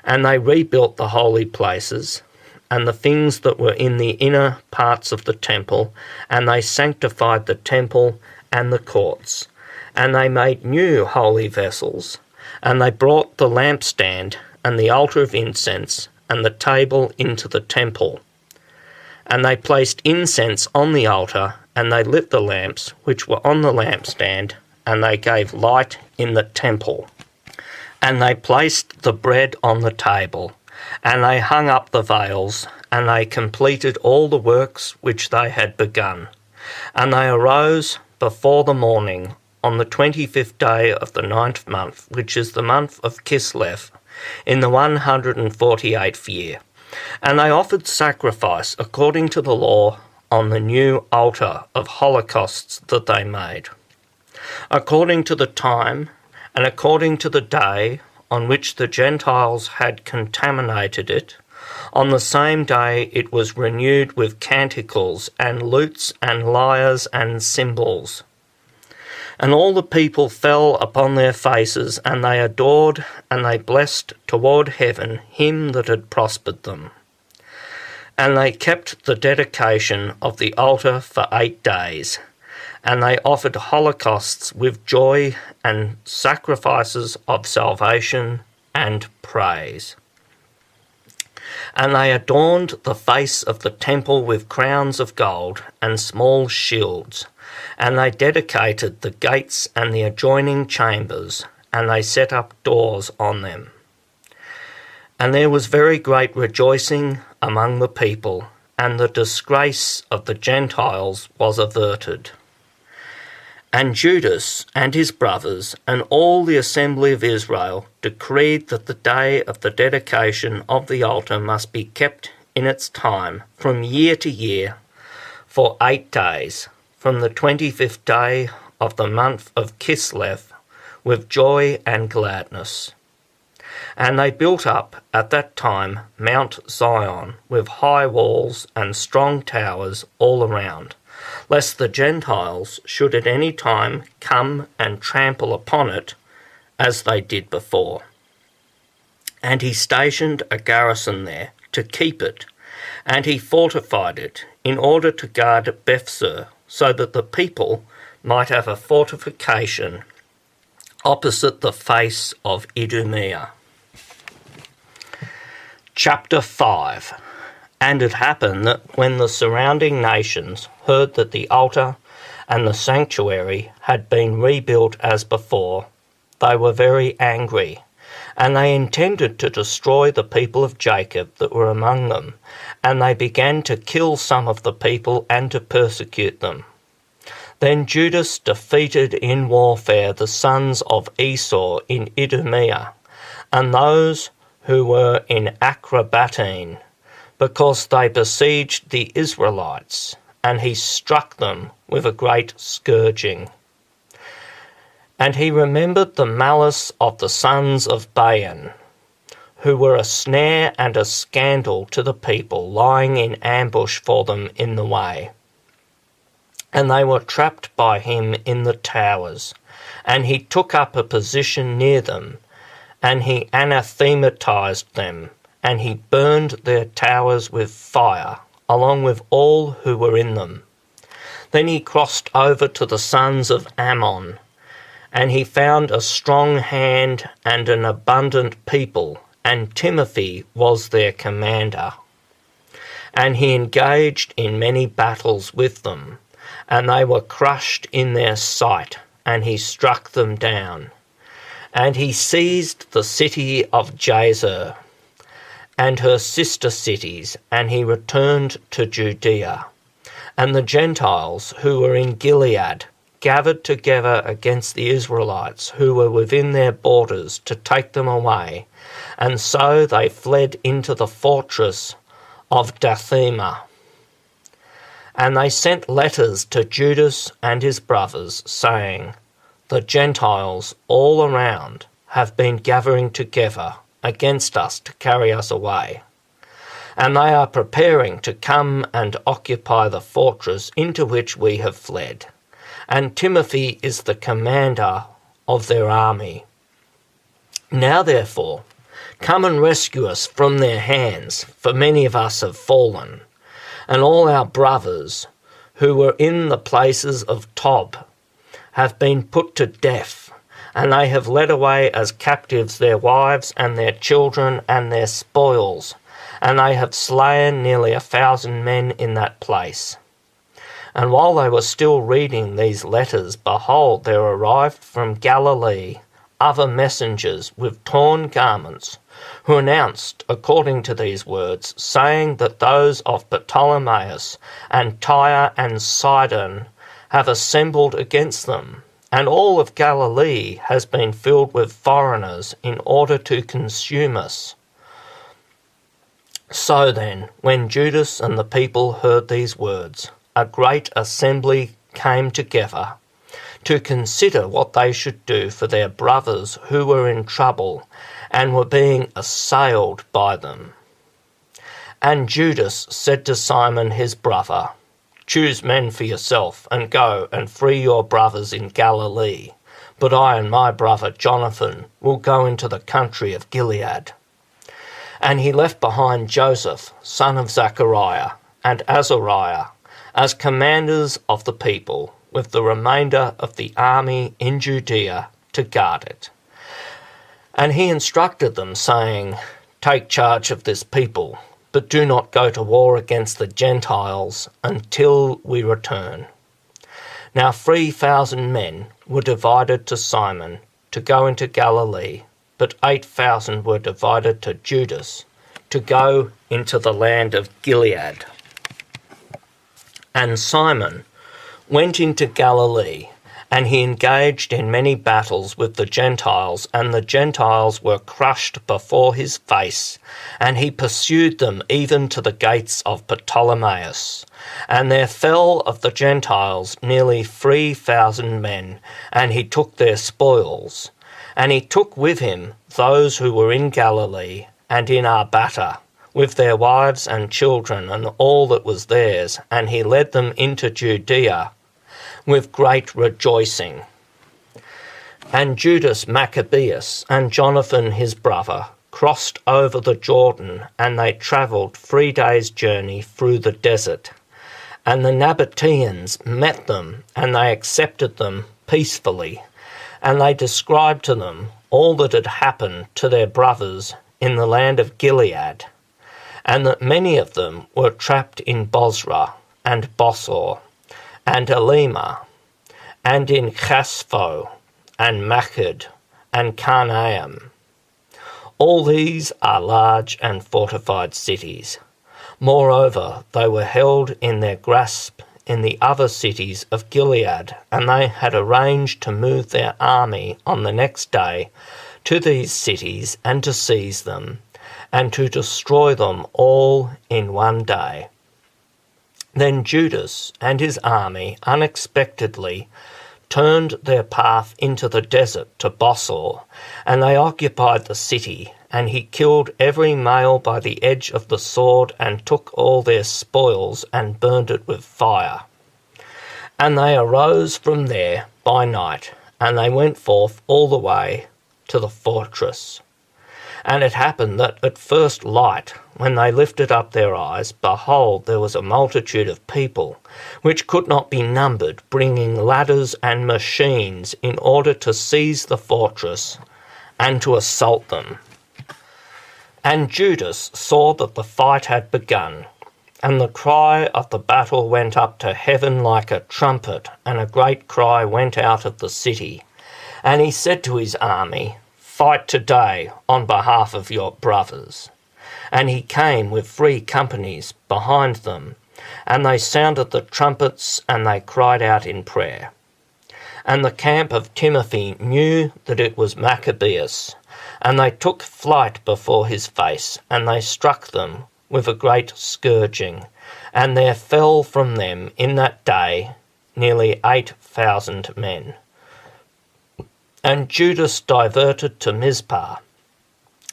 And they rebuilt the holy places, and the things that were in the inner parts of the temple, and they sanctified the temple and the courts. And they made new holy vessels, and they brought the lampstand, and the altar of incense, and the table into the temple. And they placed incense on the altar, and they lit the lamps which were on the lampstand, and they gave light in the temple. And they placed the bread on the table, and they hung up the veils, and they completed all the works which they had begun. And they arose before the morning on the 25th day of the 9th month, which is the month of Kislev, in the 148th year. And they offered sacrifice according to the law on the new altar of holocausts that they made, according to the time and according to the day on which the Gentiles had contaminated it. On the same day it was renewed with canticles and lutes and lyres and cymbals. And all the people fell upon their faces, and they adored and they blessed toward heaven him that had prospered them. And they kept the dedication of the altar for 8 days, and they offered holocausts with joy and sacrifices of salvation and praise. And they adorned the face of the temple with crowns of gold and small shields, and they dedicated the gates and the adjoining chambers, and they set up doors on them. And there was very great rejoicing among the people, and the disgrace of the Gentiles was averted. And Judas and his brothers and all the assembly of Israel decreed that the day of the dedication of the altar must be kept in its time from year to year for 8 days, from the 25th day of the month of Kislev, with joy and gladness. And they built up at that time Mount Zion with high walls and strong towers all around, lest the Gentiles should at any time come and trample upon it, as they did before. And he stationed a garrison there to keep it, and he fortified it in order to guard Bethsur, so that the people might have a fortification opposite the face of Idumea. Chapter 5. And it happened that when the surrounding nations heard that the altar and the sanctuary had been rebuilt as before, they were very angry, and they intended to destroy the people of Jacob that were among them, and they began to kill some of the people and to persecute them. Then Judas defeated in warfare the sons of Esau in Idumea, and those who were in Acrabattene, because they besieged the Israelites, and he struck them with a great scourging. And he remembered the malice of the sons of Baan, who were a snare and a scandal to the people, lying in ambush for them in the way. And they were trapped by him in the towers, and he took up a position near them, and he anathematized them, and he burned their towers with fire, along with all who were in them. Then he crossed over to the sons of Ammon, and he found a strong hand and an abundant people, and Timothy was their commander. And he engaged in many battles with them, and they were crushed in their sight, and he struck them down. And he seized the city of Jazer, and her sister cities, and he returned to Judea. And the Gentiles who were in Gilead gathered together against the Israelites who were within their borders to take them away, and so they fled into the fortress of Dathema. And they sent letters to Judas and his brothers, saying, "The Gentiles all around have been gathering together against us to carry us away, and they are preparing to come and occupy the fortress into which we have fled. And Timothy is the commander of their army. Now therefore, come and rescue us from their hands, for many of us have fallen, and all our brothers who were in the places of Tob have been put to death, and they have led away as captives their wives and their children and their spoils, and they have slain nearly 1,000 men in that place." And while they were still reading these letters, behold, there arrived from Galilee other messengers with torn garments, who announced according to these words, saying that those of Ptolemais and Tyre and Sidon have assembled against them, and all of Galilee has been filled with foreigners in order to consume us. So then, when Judas and the people heard these words, a great assembly came together to consider what they should do for their brothers who were in trouble and were being assailed by them. And Judas said to Simon his brother, "Choose men for yourself, and go and free your brothers in Galilee. But I and my brother Jonathan will go into the country of Gilead." And he left behind Joseph, son of Zachariah, and Azariah, as commanders of the people, with the remainder of the army in Judea to guard it. And he instructed them, saying, "Take charge of this people, but do not go to war against the Gentiles until we return." Now 3,000 men were divided to Simon to go into Galilee, but 8,000 were divided to Judas to go into the land of Gilead. And Simon went into Galilee, and he engaged in many battles with the Gentiles, and the Gentiles were crushed before his face, and he pursued them even to the gates of Ptolemais. And there fell of the Gentiles nearly 3,000 men, and he took their spoils. And he took with him those who were in Galilee and in Arbata, with their wives and children and all that was theirs, and he led them into Judea with great rejoicing. And Judas Maccabees and Jonathan his brother crossed over the Jordan, and they travelled 3 days' journey through the desert. And the Nabateans met them, and they accepted them peacefully. And they described to them all that had happened to their brothers in the land of Gilead, and that many of them were trapped in Bozrah and Bosor and Elima, and in Chaspho and Machad and Carnaim. All these are large and fortified cities. Moreover, they were held in their grasp in the other cities of Gilead, and they had arranged to move their army on the next day to these cities and to seize them, and to destroy them all in one day. Then Judas and his army unexpectedly turned their path into the desert to Bosor, and they occupied the city, and he killed every male by the edge of the sword, and took all their spoils, and burned it with fire. And they arose from there by night, and they went forth all the way to the fortress. And it happened that at first light, when they lifted up their eyes, behold, there was a multitude of people, which could not be numbered, bringing ladders and machines in order to seize the fortress and to assault them. And Judas saw that the fight had begun, and the cry of the battle went up to heaven like a trumpet, and a great cry went out of the city. And he said to his army, "Fight today on behalf of your brothers." And he came with 3 companies behind them, and they sounded the trumpets, and they cried out in prayer. And the camp of Timothy knew that it was Maccabees, and they took flight before his face, and they struck them with a great scourging, and there fell from them in that day nearly 8,000 men. And Judas diverted to Mizpah,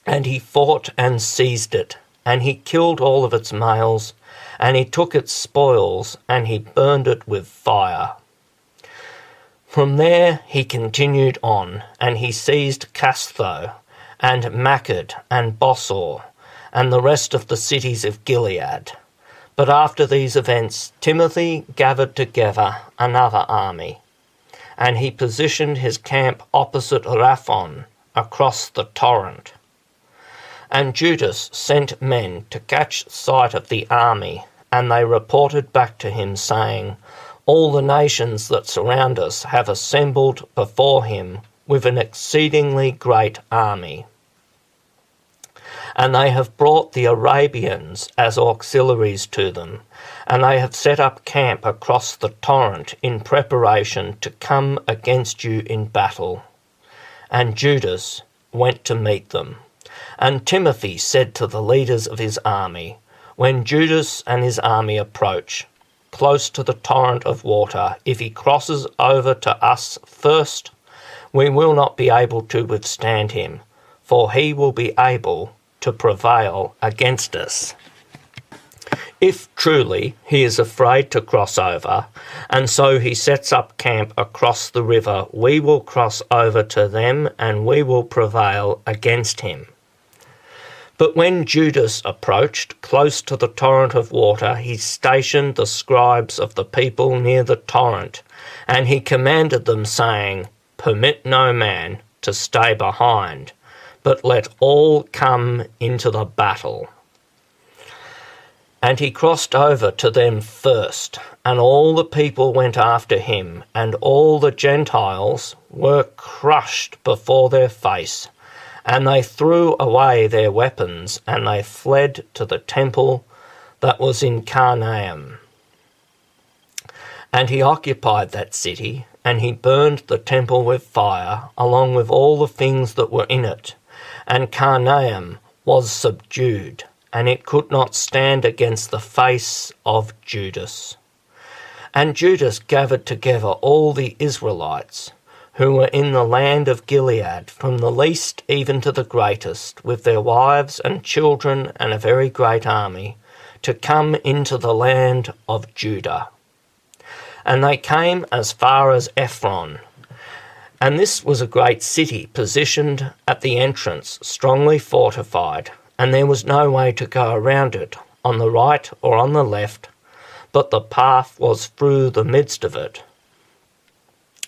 and he fought and seized it, and he killed all of its males, and he took its spoils, and he burned it with fire. From there he continued on, and he seized Castho, and Machad, and Bosor, and the rest of the cities of Gilead. But after these events, Timothy gathered together another army, and he positioned his camp opposite Raphon, across the torrent. And Judas sent men to catch sight of the army, and they reported back to him, saying, "All the nations that surround us have assembled before him with an exceedingly great army. And they have brought the Arabians as auxiliaries to them, and they have set up camp across the torrent in preparation to come against you in battle." And Judas went to meet them. And Timothy said to the leaders of his army, when Judas and his army approach close to the torrent of water, if he crosses over to us first, we will not be able to withstand him, for he will be able to prevail against us. If truly he is afraid to cross over, and so he sets up camp across the river, we will cross over to them and we will prevail against him. But when Judas approached close to the torrent of water, he stationed the scribes of the people near the torrent, and he commanded them, saying, Permit no man to stay behind, but let all come into the battle. And he crossed over to them first, and all the people went after him, and all the Gentiles were crushed before their face. And they threw away their weapons, and they fled to the temple that was in Carnaim. And he occupied that city, and he burned the temple with fire, along with all the things that were in it. And Carnaim was subdued, and it could not stand against the face of Judas. And Judas gathered together all the Israelites, who were in the land of Gilead, from the least even to the greatest, with their wives and children and a very great army, to come into the land of Judah. And they came as far as Ephron. And this was a great city, positioned at the entrance, strongly fortified, and there was no way to go around it, on the right or on the left, but the path was through the midst of it.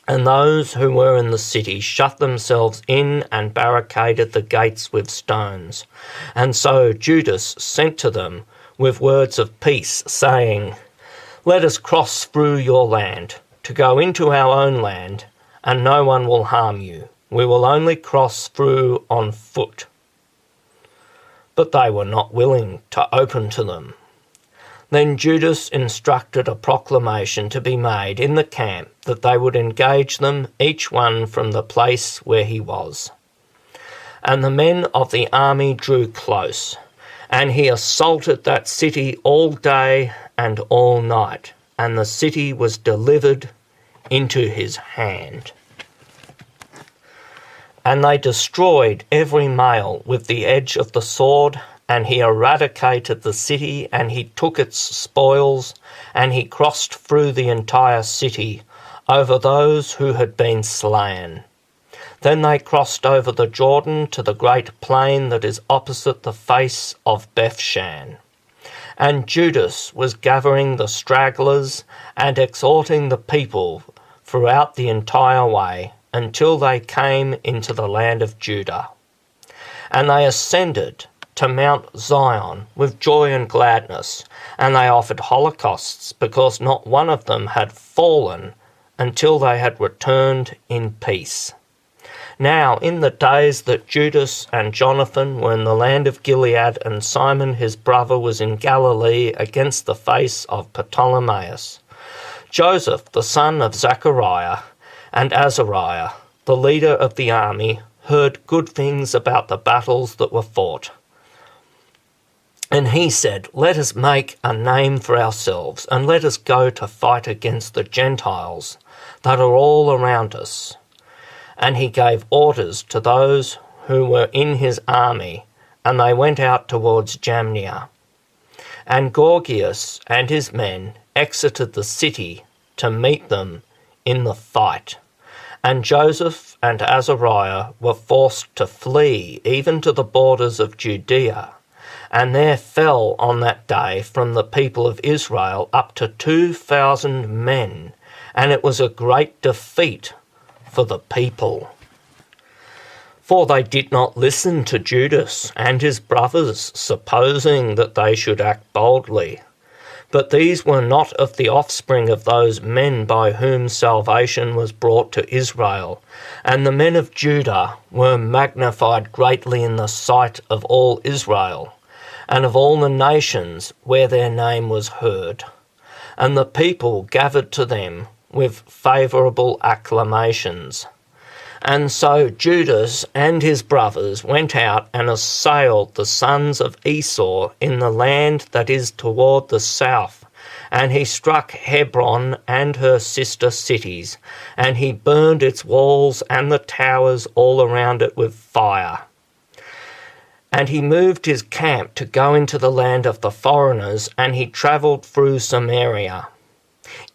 And those who were in the city shut themselves in and barricaded the gates with stones. And so Judas sent to them with words of peace, saying, Let us cross through your land, to go into our own land, and no one will harm you. We will only cross through on foot. But they were not willing to open to them. Then Judas instructed a proclamation to be made in the camp that they would engage them, each one from the place where he was. And the men of the army drew close, and he assaulted that city all day and all night, and the city was delivered into his hand. And they destroyed every male with the edge of the sword, and he eradicated the city, and he took its spoils, and he crossed through the entire city over those who had been slain. Then they crossed over the Jordan to the great plain that is opposite the face of Bethshan. And Judas was gathering the stragglers and exhorting the people throughout the entire way until they came into the land of Judah. And they ascended to Mount Zion with joy and gladness, and they offered holocausts, because not one of them had fallen until they had returned in peace. Now, in the days that Judas and Jonathan were in the land of Gilead, and Simon his brother was in Galilee against the face of Ptolemaeus, Joseph the son of Zechariah and Azariah, the leader of the army, heard good things about the battles that were fought. And he said, Let us make a name for ourselves, and let us go to fight against the Gentiles that are all around us. And he gave orders to those who were in his army, and they went out towards Jamnia. And Gorgias and his men exited the city to meet them in the fight. And Joseph and Azariah were forced to flee even to the borders of Judea. And there fell on that day from the people of Israel up to 2,000 men, and it was a great defeat for the people. For they did not listen to Judas and his brothers, supposing that they should act boldly. But these were not of the offspring of those men by whom salvation was brought to Israel. And the men of Judah were magnified greatly in the sight of all Israel, and of all the nations where their name was heard. And the people gathered to them with favourable acclamations. And so Judas and his brothers went out and assailed the sons of Esau in the land that is toward the south. And he struck Hebron and her sister cities, and he burned its walls and the towers all around it with fire. And he moved his camp to go into the land of the foreigners, and he travelled through Samaria.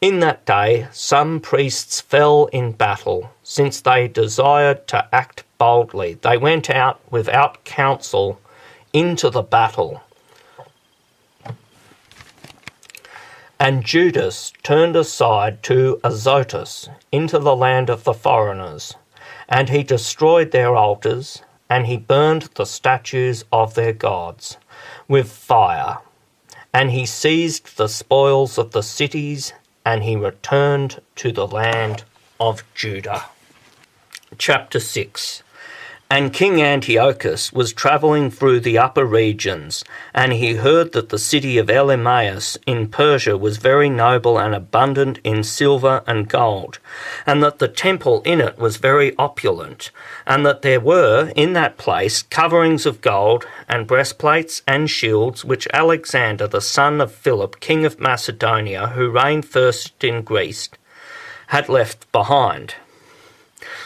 In that day some priests fell in battle, since they desired to act boldly. They went out without counsel into the battle. And Judas turned aside to Azotus, into the land of the foreigners, and he destroyed their altars, and he burned the statues of their gods with fire. And he seized the spoils of the cities, and he returned to the land of Judah. Chapter 6. And King Antiochus was travelling through the upper regions, and he heard that the city of Elymais in Persia was very noble and abundant in silver and gold, and that the temple in it was very opulent, and that there were in that place coverings of gold, and breastplates and shields, which Alexander the son of Philip, king of Macedonia, who reigned first in Greece, had left behind.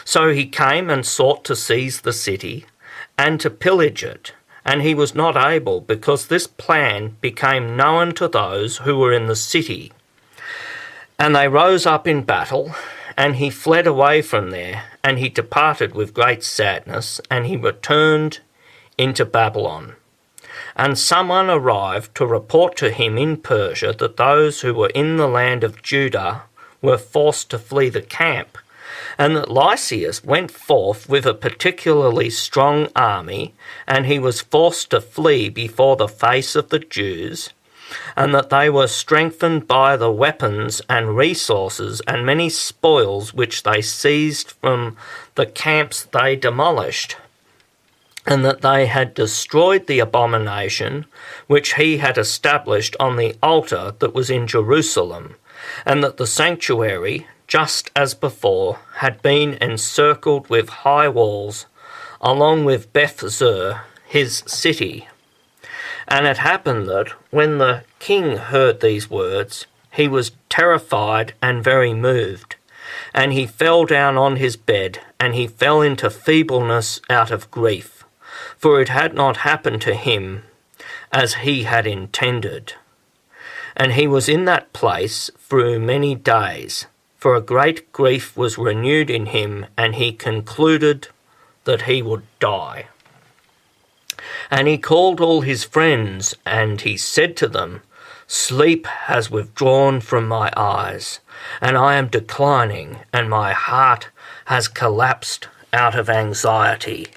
So he came and sought to seize the city and to pillage it, and he was not able, because this plan became known to those who were in the city. And they rose up in battle, and he fled away from there, and he departed with great sadness, and he returned into Babylon. And someone arrived to report to him in Persia that those who were in the land of Judah were forced to flee the camp, and that Lysias went forth with a particularly strong army, and he was forced to flee before the face of the Jews, and that they were strengthened by the weapons and resources and many spoils which they seized from the camps they demolished, and that they had destroyed the abomination which he had established on the altar that was in Jerusalem, and that the sanctuary, just as before, had been encircled with high walls, along with Beth-zur, his city. And it happened that, when the king heard these words, he was terrified and very moved, and he fell down on his bed, and he fell into feebleness out of grief, for it had not happened to him as he had intended. And he was in that place through many days, for a great grief was renewed in him, and he concluded that he would die. And he called all his friends, and he said to them, "Sleep has withdrawn from my eyes, and I am declining, and my heart has collapsed out of anxiety.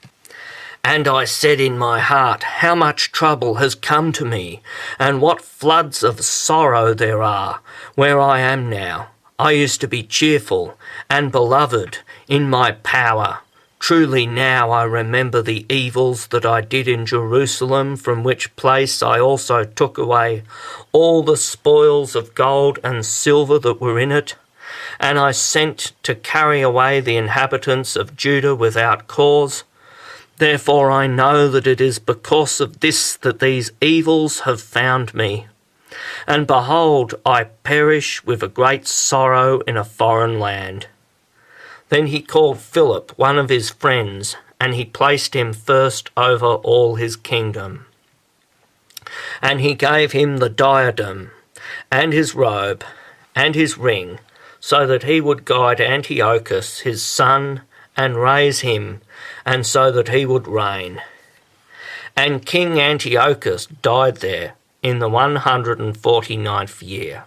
And I said in my heart, how much trouble has come to me, and what floods of sorrow there are, where I am now. I used to be cheerful and beloved in my power. Truly now I remember the evils that I did in Jerusalem, from which place I also took away all the spoils of gold and silver that were in it. And I sent to carry away the inhabitants of Judah without cause. Therefore I know that it is because of this that these evils have found me. And behold, I perish with a great sorrow in a foreign land." Then he called Philip, one of his friends, and he placed him first over all his kingdom. And he gave him the diadem, and his robe, and his ring, so that he would guide Antiochus his son, and raise him, and so that he would reign. And King Antiochus died there, in the 149th year.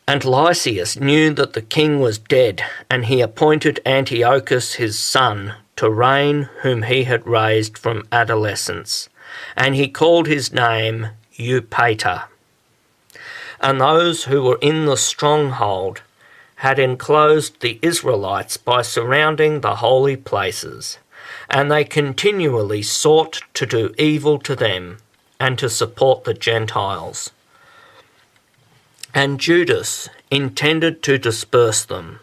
And Lysias knew that the king was dead, and he appointed Antiochus his son to reign, whom he had raised from adolescence, and he called his name Eupator. And those who were in the stronghold had enclosed the Israelites by surrounding the holy places, and they continually sought to do evil to them, and to support the Gentiles. And Judas intended to disperse them,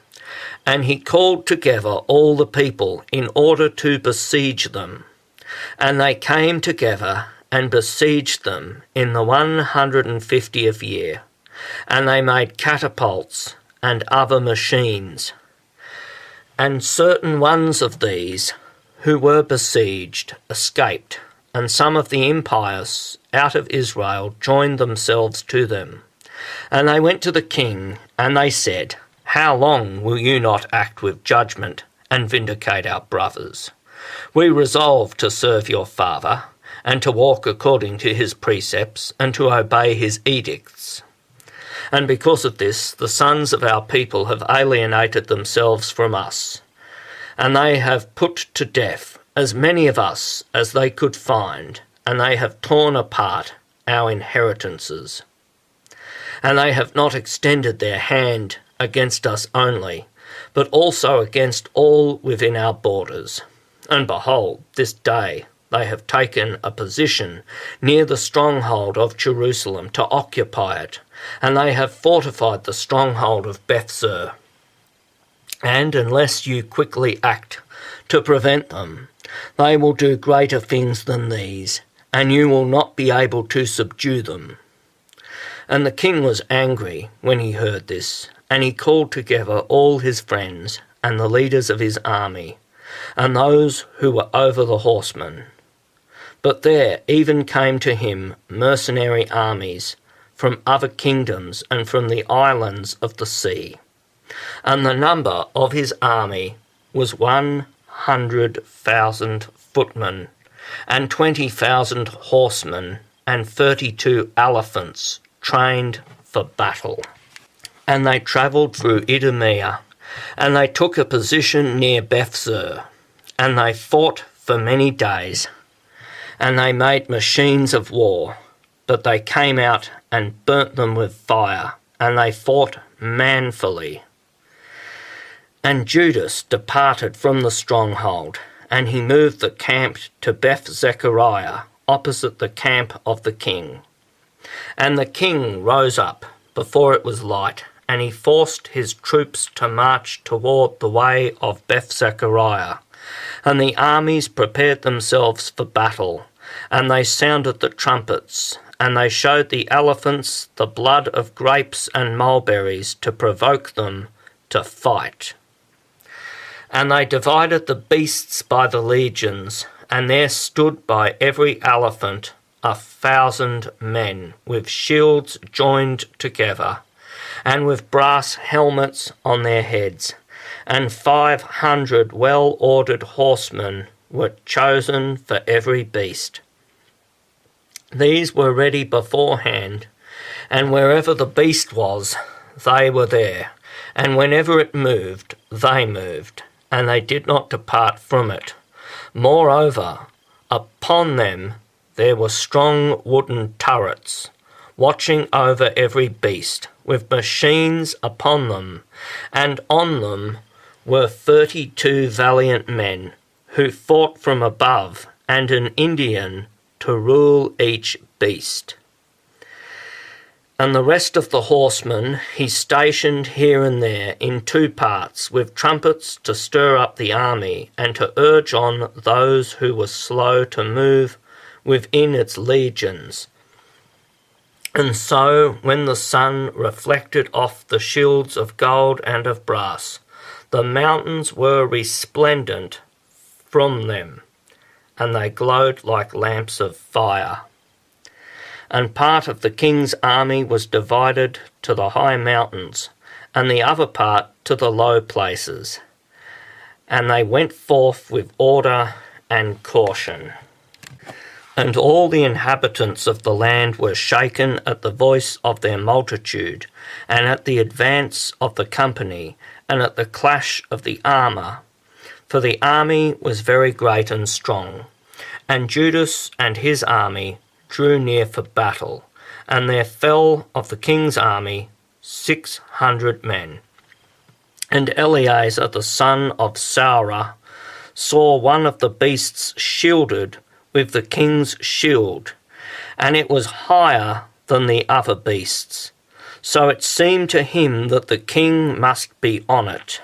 And he called together all the people in order to besiege them. And they came together and besieged them in the 150th year. And they made catapults and other machines. And certain ones of these who were besieged escaped, and some of the impious out of Israel joined themselves to them. And they went to the king, and they said, "How long will you not act with judgment and vindicate our brothers? We resolve to serve your father, and to walk according to his precepts, and to obey his edicts. And because of this, the sons of our people have alienated themselves from us, and they have put to death as many of us as they could find, and they have torn apart our inheritances. And they have not extended their hand against us only, but also against all within our borders. And behold, this day they have taken a position near the stronghold of Jerusalem to occupy it, and they have fortified the stronghold of Bethsur. And unless you quickly act to prevent them, they will do greater things than these, and you will not be able to subdue them." And the king was angry when he heard this, and he called together all his friends and the leaders of his army, and those who were over the horsemen. But there even came to him mercenary armies from other kingdoms and from the islands of the sea. And the number of his army was 100,000 footmen, and 20,000 horsemen, and 32 elephants trained for battle. And they travelled through Idumea, and they took a position near Bethsur, and they fought for many days. And they made machines of war, but they came out and burnt them with fire, and they fought manfully. And Judas departed from the stronghold, and he moved the camp to Beth Zechariah, opposite the camp of the king. And the king rose up before it was light, and he forced his troops to march toward the way of Beth Zechariah. And the armies prepared themselves for battle, and they sounded the trumpets, and they showed the elephants the blood of grapes and mulberries to provoke them to fight. And they divided the beasts by the legions, and there stood by every elephant 1,000 men, with shields joined together, and with brass helmets on their heads, and 500 well-ordered horsemen were chosen for every beast. These were ready beforehand, and wherever the beast was, they were there, and whenever it moved, they moved, and they did not depart from it. Moreover, upon them there were strong wooden turrets, watching over every beast, with machines upon them, and on them were 32 valiant men, who fought from above, and an Indian to rule each beast. And the rest of the horsemen he stationed here and there in 2 parts, with trumpets to stir up the army, and to urge on those who were slow to move within its legions. And so, when the sun reflected off the shields of gold and of brass, the mountains were resplendent from them, and they glowed like lamps of fire. And part of the king's army was divided to the high mountains, and the other part to the low places. And they went forth with order and caution. And all the inhabitants of the land were shaken at the voice of their multitude, and at the advance of the company, and at the clash of the armour. For the army was very great and strong. And Judas and his army drew near for battle, and there fell of the king's army 600 men. And Eleazar the son of Saurah saw one of the beasts shielded with the king's shield, and it was higher than the other beasts. So it seemed to him that the king must be on it.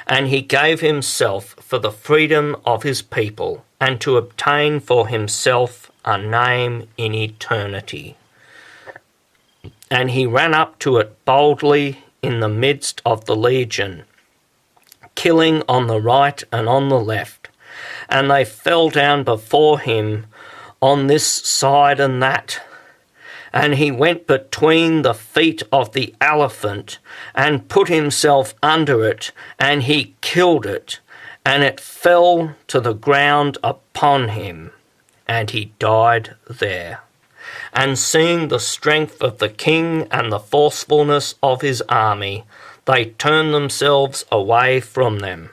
and he gave himself for the freedom of his people, and to obtain for himself a name in eternity. And he ran up to it boldly in the midst of the legion, killing on the right and on the left. And they fell down before him on this side and that. And he went between the feet of the elephant and put himself under it, and he killed it, and it fell to the ground upon him, and he died there. And seeing the strength of the king and the forcefulness of his army, they turned themselves away from them.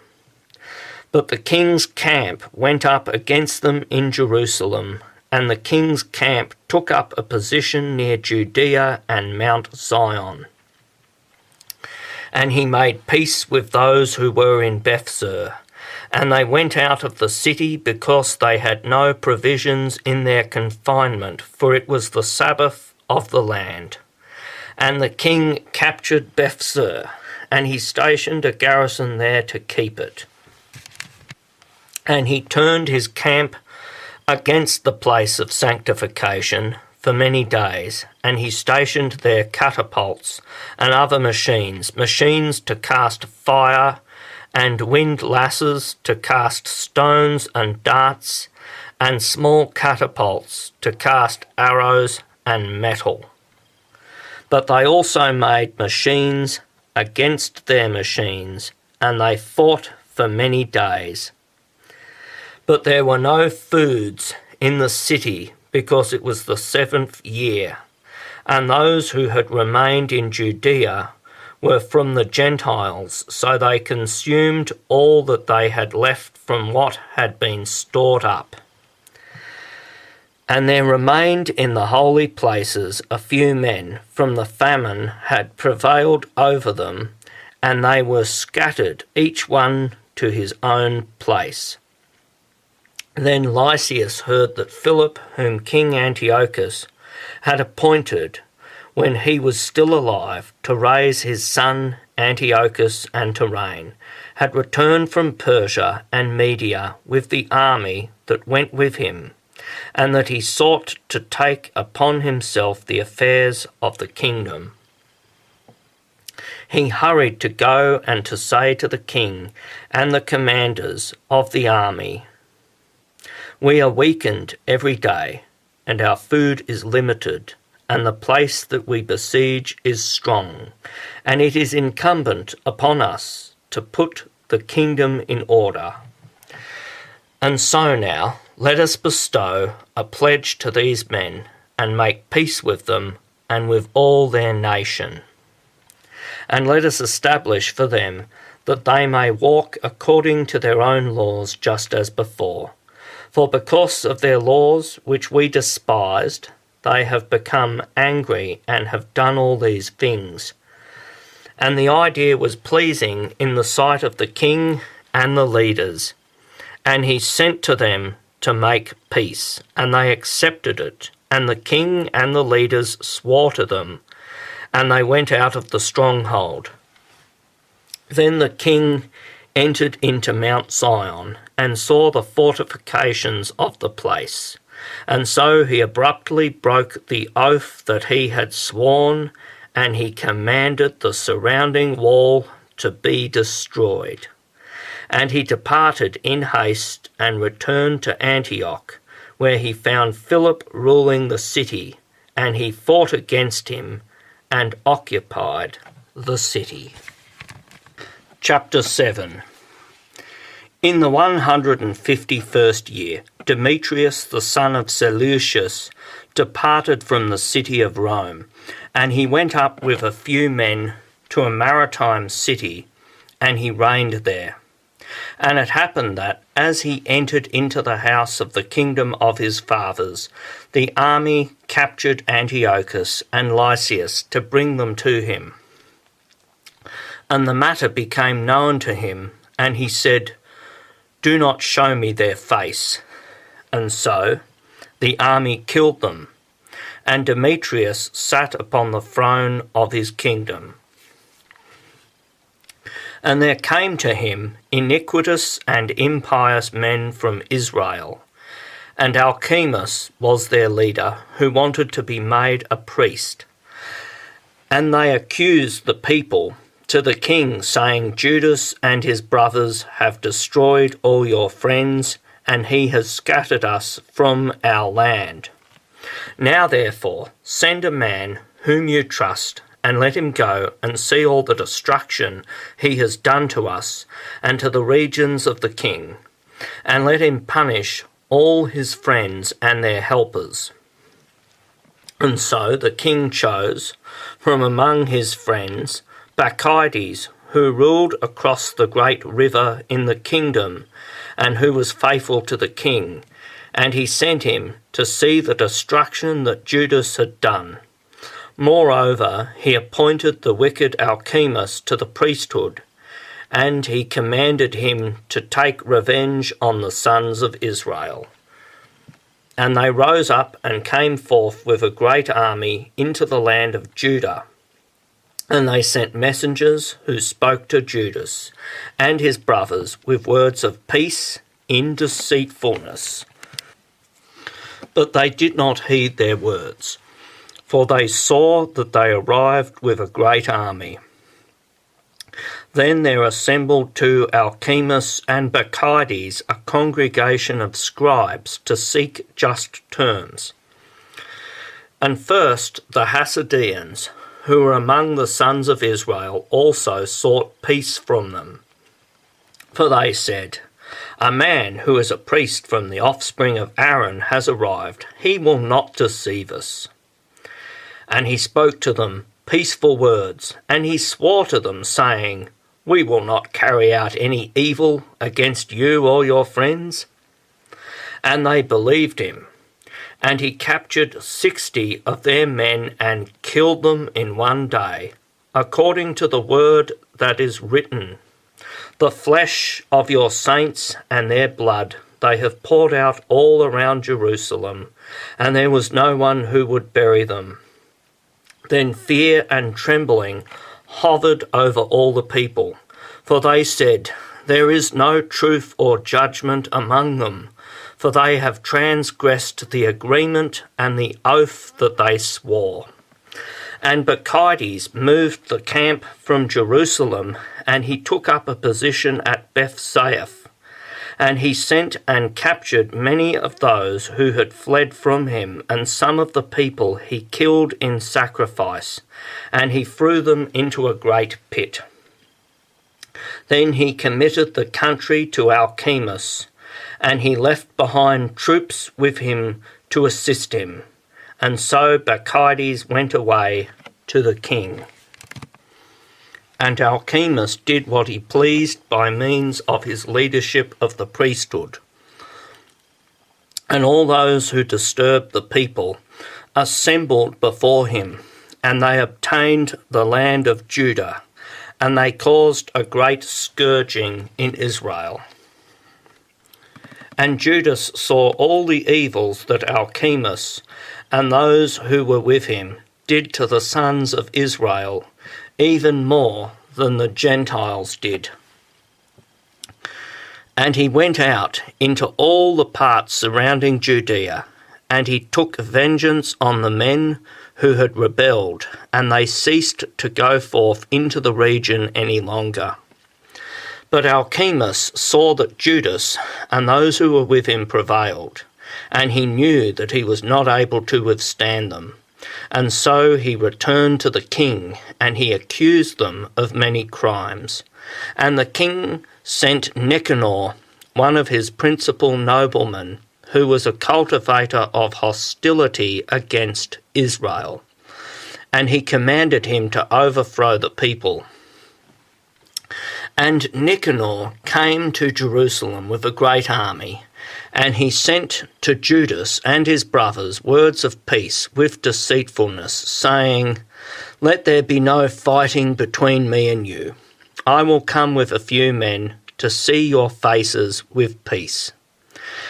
But the king's camp went up against them in Jerusalem, and the king's camp took up a position near Judea and Mount Zion. And he made peace with those who were in Bethsur, and they went out of the city because they had no provisions in their confinement, for it was the Sabbath of the land. And the king captured Bethsur, and he stationed a garrison there to keep it. And he turned his camp against the place of sanctification for many days, and he stationed there catapults and other machines to cast fire, and windlasses to cast stones and darts, and small catapults to cast arrows and metal. But they also made machines against their machines, and they fought for many days. But there were no foods in the city, because it was the 7th year, and those who had remained in Judea were from the Gentiles, so they consumed all that they had left from what had been stored up. And there remained in the holy places a few men, from the famine had prevailed over them, and they were scattered, each one to his own place. Then Lysias heard that Philip, whom King Antiochus had appointed when he was still alive to raise his son Antiochus and to reign, had returned from Persia and Media with the army that went with him, and that he sought to take upon himself the affairs of the kingdom. He hurried to go and to say to the king and the commanders of the army, "We are weakened every day, and our food is limited, and the place that we besiege is strong, and it is incumbent upon us to put the kingdom in order. And so now let us bestow a pledge to these men, and make peace with them and with all their nation. And let us establish for them that they may walk according to their own laws just as before. For because of their laws, which we despised, they have become angry and have done all these things." And the idea was pleasing in the sight of the king and the leaders. And he sent to them to make peace, and they accepted it. And the king and the leaders swore to them, and they went out of the stronghold. Then the king entered into Mount Zion, and saw the fortifications of the place. And so he abruptly broke the oath that he had sworn, and he commanded the surrounding wall to be destroyed. And he departed in haste and returned to Antioch, where he found Philip ruling the city, and he fought against him and occupied the city. Chapter 7. In the 151st year, Demetrius the son of Seleucus departed from the city of Rome, and he went up with a few men to a maritime city, and he reigned there. And it happened that, as he entered into the house of the kingdom of his fathers, the army captured Antiochus and Lysias to bring them to him. And the matter became known to him, and he said, "Do not show me their face." And so the army killed them, and Demetrius sat upon the throne of his kingdom. And there came to him iniquitous and impious men from Israel, and Alchemus was their leader, who wanted to be made a priest. And they accused the people to the king, saying, Judas and his brothers have destroyed all your friends, and he has scattered us from our land. Now therefore send a man whom you trust, and let him go and see all the destruction he has done to us and to the regions of the king, and let him punish all his friends and their helpers. And so the king chose from among his friends Maccabees, who ruled across the great river in the kingdom, and who was faithful to the king, and he sent him to see the destruction that Judas had done. Moreover, he appointed the wicked Alchemus to the priesthood, and he commanded him to take revenge on the sons of Israel. And they rose up and came forth with a great army into the land of Judah. And they sent messengers who spoke to Judas and his brothers with words of peace in deceitfulness. But they did not heed their words, for they saw that they arrived with a great army. Then there assembled to Alchemus and Maccabees a congregation of scribes to seek just terms. And first the Hasideans, who were among the sons of Israel, also sought peace from them. For they said, A man who is a priest from the offspring of Aaron has arrived. He will not deceive us. And he spoke to them peaceful words, and he swore to them, saying, We will not carry out any evil against you or your friends. And they believed him. And he captured 60 of their men and killed them in one day, according to the word that is written. The flesh of your saints and their blood they have poured out all around Jerusalem, and there was no one who would bury them. Then fear and trembling hovered over all the people, for they said, There is no truth or judgment among them, for they have transgressed the agreement and the oath that they swore. And Maccabees moved the camp from Jerusalem, and he took up a position at Bethsaaph. And he sent and captured many of those who had fled from him, and some of the people he killed in sacrifice, and he threw them into a great pit. Then he committed the country to Alchemus, and he left behind troops with him to assist him. And so Maccabees went away to the king. And Alchemus did what he pleased by means of his leadership of the priesthood. And all those who disturbed the people assembled before him, and they obtained the land of Judah, and they caused a great scourging in Israel. And Judas saw all the evils that Alchemus and those who were with him did to the sons of Israel, even more than the Gentiles did. And he went out into all the parts surrounding Judea, and he took vengeance on the men who had rebelled, and they ceased to go forth into the region any longer. But Alchemus saw that Judas and those who were with him prevailed, and he knew that he was not able to withstand them. And so he returned to the king, and he accused them of many crimes. And the king sent Nicanor, one of his principal noblemen, who was a cultivator of hostility against Israel. And he commanded him to overthrow the people. And Nicanor came to Jerusalem with a great army, and he sent to Judas and his brothers words of peace with deceitfulness, saying, Let there be no fighting between me and you. I will come with a few men to see your faces with peace.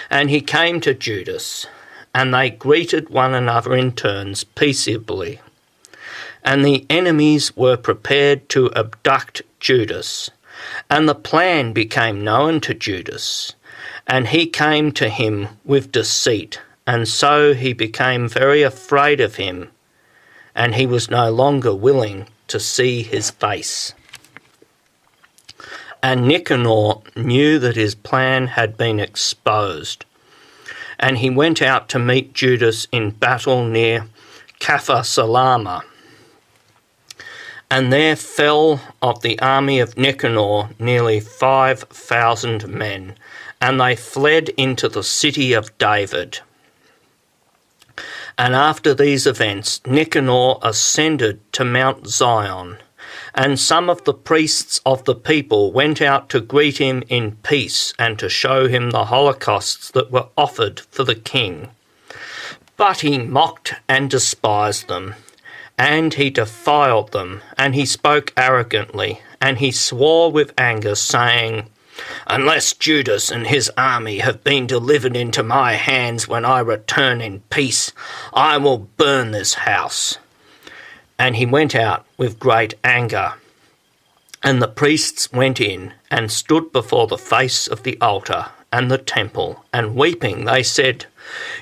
And he came to Judas, and they greeted one another in turns peaceably. And the enemies were prepared to abduct Judas, And the plan became known to Judas, and he came to him with deceit, and so he became very afraid of him, and he was no longer willing to see his face. And Nicanor knew that his plan had been exposed, and he went out to meet Judas in battle near Capha-Salama. And there fell of the army of Nicanor nearly 5,000 men, and they fled into the city of David. And after these events, Nicanor ascended to Mount Zion, and some of the priests of the people went out to greet him in peace and to show him the holocausts that were offered for the king. But he mocked and despised them, and he defiled them, and he spoke arrogantly, and he swore with anger, saying, "Unless Judas and his army have been delivered into my hands when I return in peace, I will burn this house." And he went out with great anger. And the priests went in and stood before the face of the altar and the temple, and weeping they said,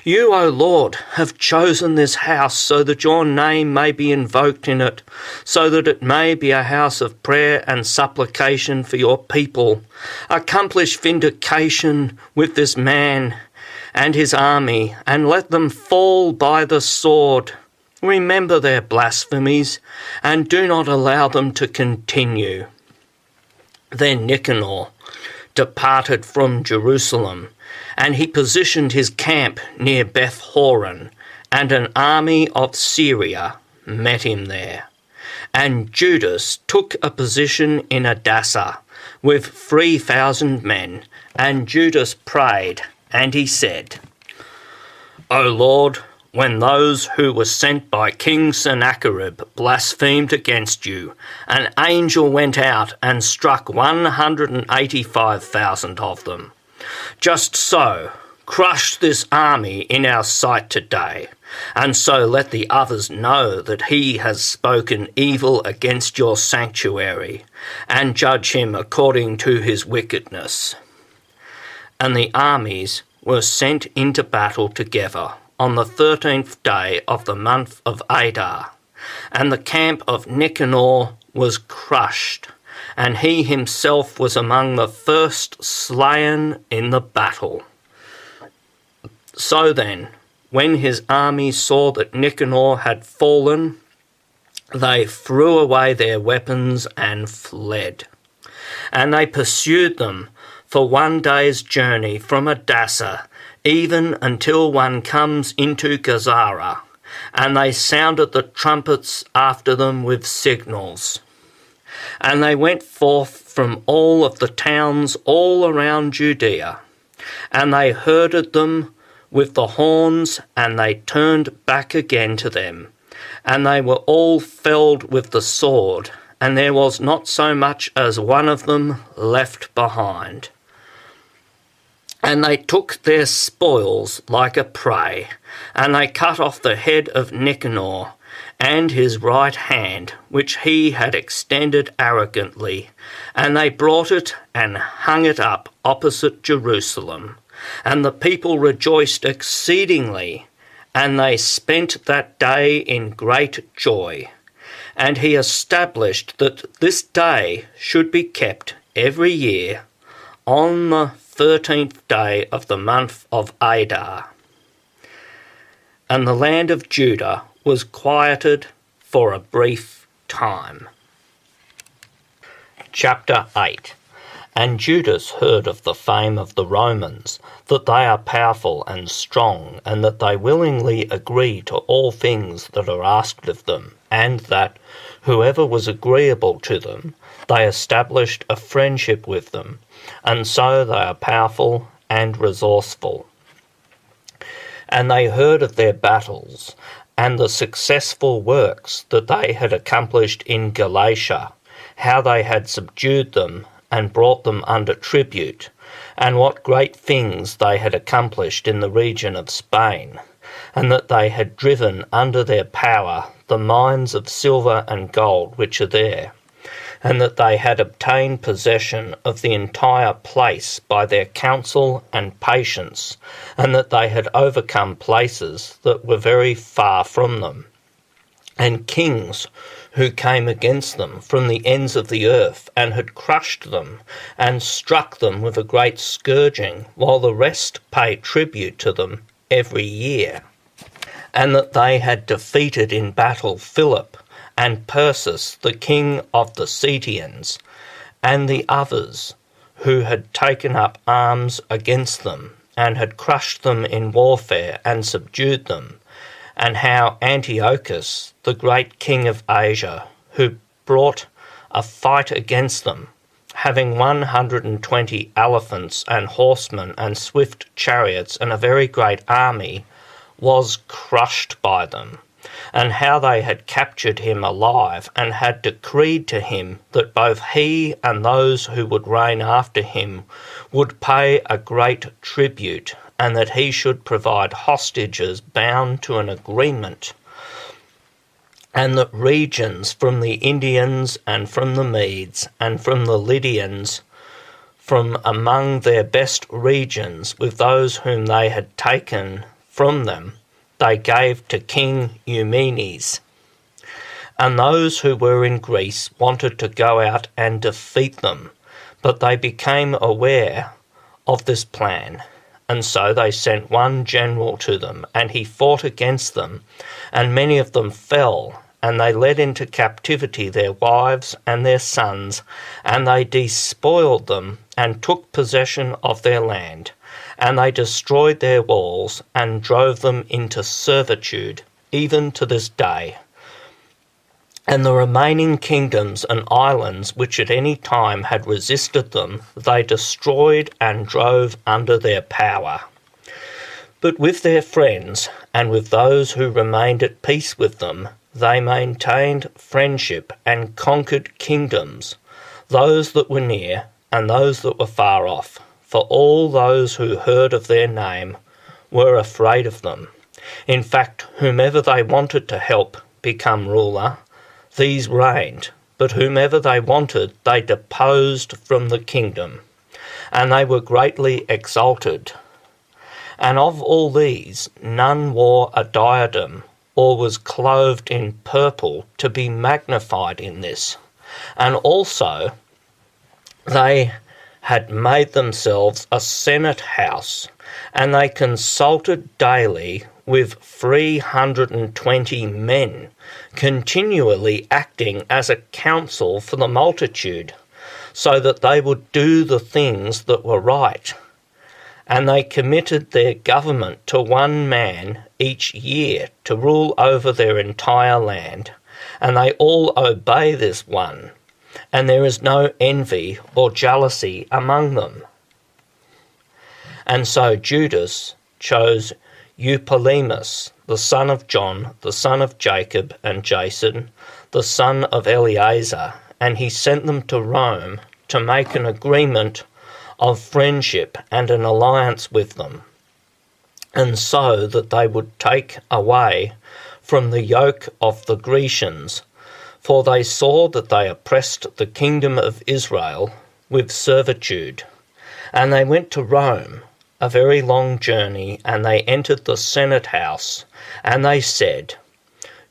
"You, O Lord, have chosen this house so that your name may be invoked in it, so that it may be a house of prayer and supplication for your people. Accomplish vindication with this man and his army, and let them fall by the sword. Remember their blasphemies, and do not allow them to continue." Then Nicanor departed from Jerusalem, and he positioned his camp near Beth-horon, and an army of Syria met him there. And Judas took a position in Adassa with 3,000 men, and Judas prayed, and he said, "O Lord, when those who were sent by King Sennacherib blasphemed against you, an angel went out and struck 185,000 of them. Just so, crush this army in our sight today, and so let the others know that he has spoken evil against your sanctuary, and judge him according to his wickedness." And the armies were sent into battle together on the 13th day of the month of Adar, and the camp of Nicanor was crushed, and he himself was among the first slain in the battle. So then, when his army saw that Nicanor had fallen, they threw away their weapons and fled. And they pursued them for 1 day's journey from Adassa, even until one comes into Gazara, and they sounded the trumpets after them with signals. And they went forth from all of the towns all around Judea, and they herded them with the horns, and they turned back again to them, and they were all felled with the sword, and there was not so much as one of them left behind. And they took their spoils like a prey, and they cut off the head of Nicanor and his right hand, which he had extended arrogantly, and they brought it and hung it up opposite Jerusalem. And the people rejoiced exceedingly, and they spent that day in great joy. And he established that this day should be kept every year on the 13th day of the month of Adar. And the land of Judah was quieted for a brief time. Chapter 8. And Judas heard of the fame of the Romans, that they are powerful and strong, and that they willingly agree to all things that are asked of them, and that, whoever was agreeable to them, they established a friendship with them, and so they are powerful and resourceful. And they heard of their battles, and the successful works that they had accomplished in Galatia, how they had subdued them and brought them under tribute, and what great things they had accomplished in the region of Spain, and that they had driven under their power the mines of silver and gold which are there, and that they had obtained possession of the entire place by their counsel and patience, and that they had overcome places that were very far from them, and kings who came against them from the ends of the earth, and had crushed them, and struck them with a great scourging, while the rest paid tribute to them every year. And that they had defeated in battle Philip, and Persis, the king of the Cetians, and the others who had taken up arms against them, and had crushed them in warfare and subdued them, and how Antiochus, the great king of Asia, who brought a fight against them, having 120 elephants and horsemen and swift chariots and a very great army, was crushed by them, and how they had captured him alive, and had decreed to him that both he and those who would reign after him would pay a great tribute, and that he should provide hostages bound to an agreement, and that regions from the Indians and from the Medes and from the Lydians, from among their best regions, with those whom they had taken from them, they gave to King Eumenes. And those who were in Greece wanted to go out and defeat them, but they became aware of this plan, and so they sent one general to them, and he fought against them, and many of them fell, and they led into captivity their wives and their sons, and they despoiled them, and took possession of their land, and they destroyed their walls, and drove them into servitude, even to this day. And the remaining kingdoms and islands which at any time had resisted them, they destroyed and drove under their power. But with their friends, and with those who remained at peace with them, they maintained friendship and conquered kingdoms, those that were near and those that were far off. For all those who heard of their name were afraid of them. In fact, whomever they wanted to help become ruler, these reigned, but whomever they wanted they deposed from the kingdom, and they were greatly exalted. And of all these none wore a diadem, or was clothed in purple to be magnified in this. And also they had made themselves a senate house, and they consulted daily with 320 men, continually acting as a council for the multitude, so that they would do the things that were right. And they committed their government to one man each year to rule over their entire land, and they all obey this one, and there is no envy or jealousy among them. And so Judas chose Eupolemus, the son of John, the son of Jacob, and Jason, the son of Eleazar, and he sent them to Rome to make an agreement of friendship and an alliance with them, and so that they would take away from the yoke of the Grecians, for they saw that they oppressed the kingdom of Israel with servitude. And they went to Rome, a very long journey, and they entered the Senate house, and they said,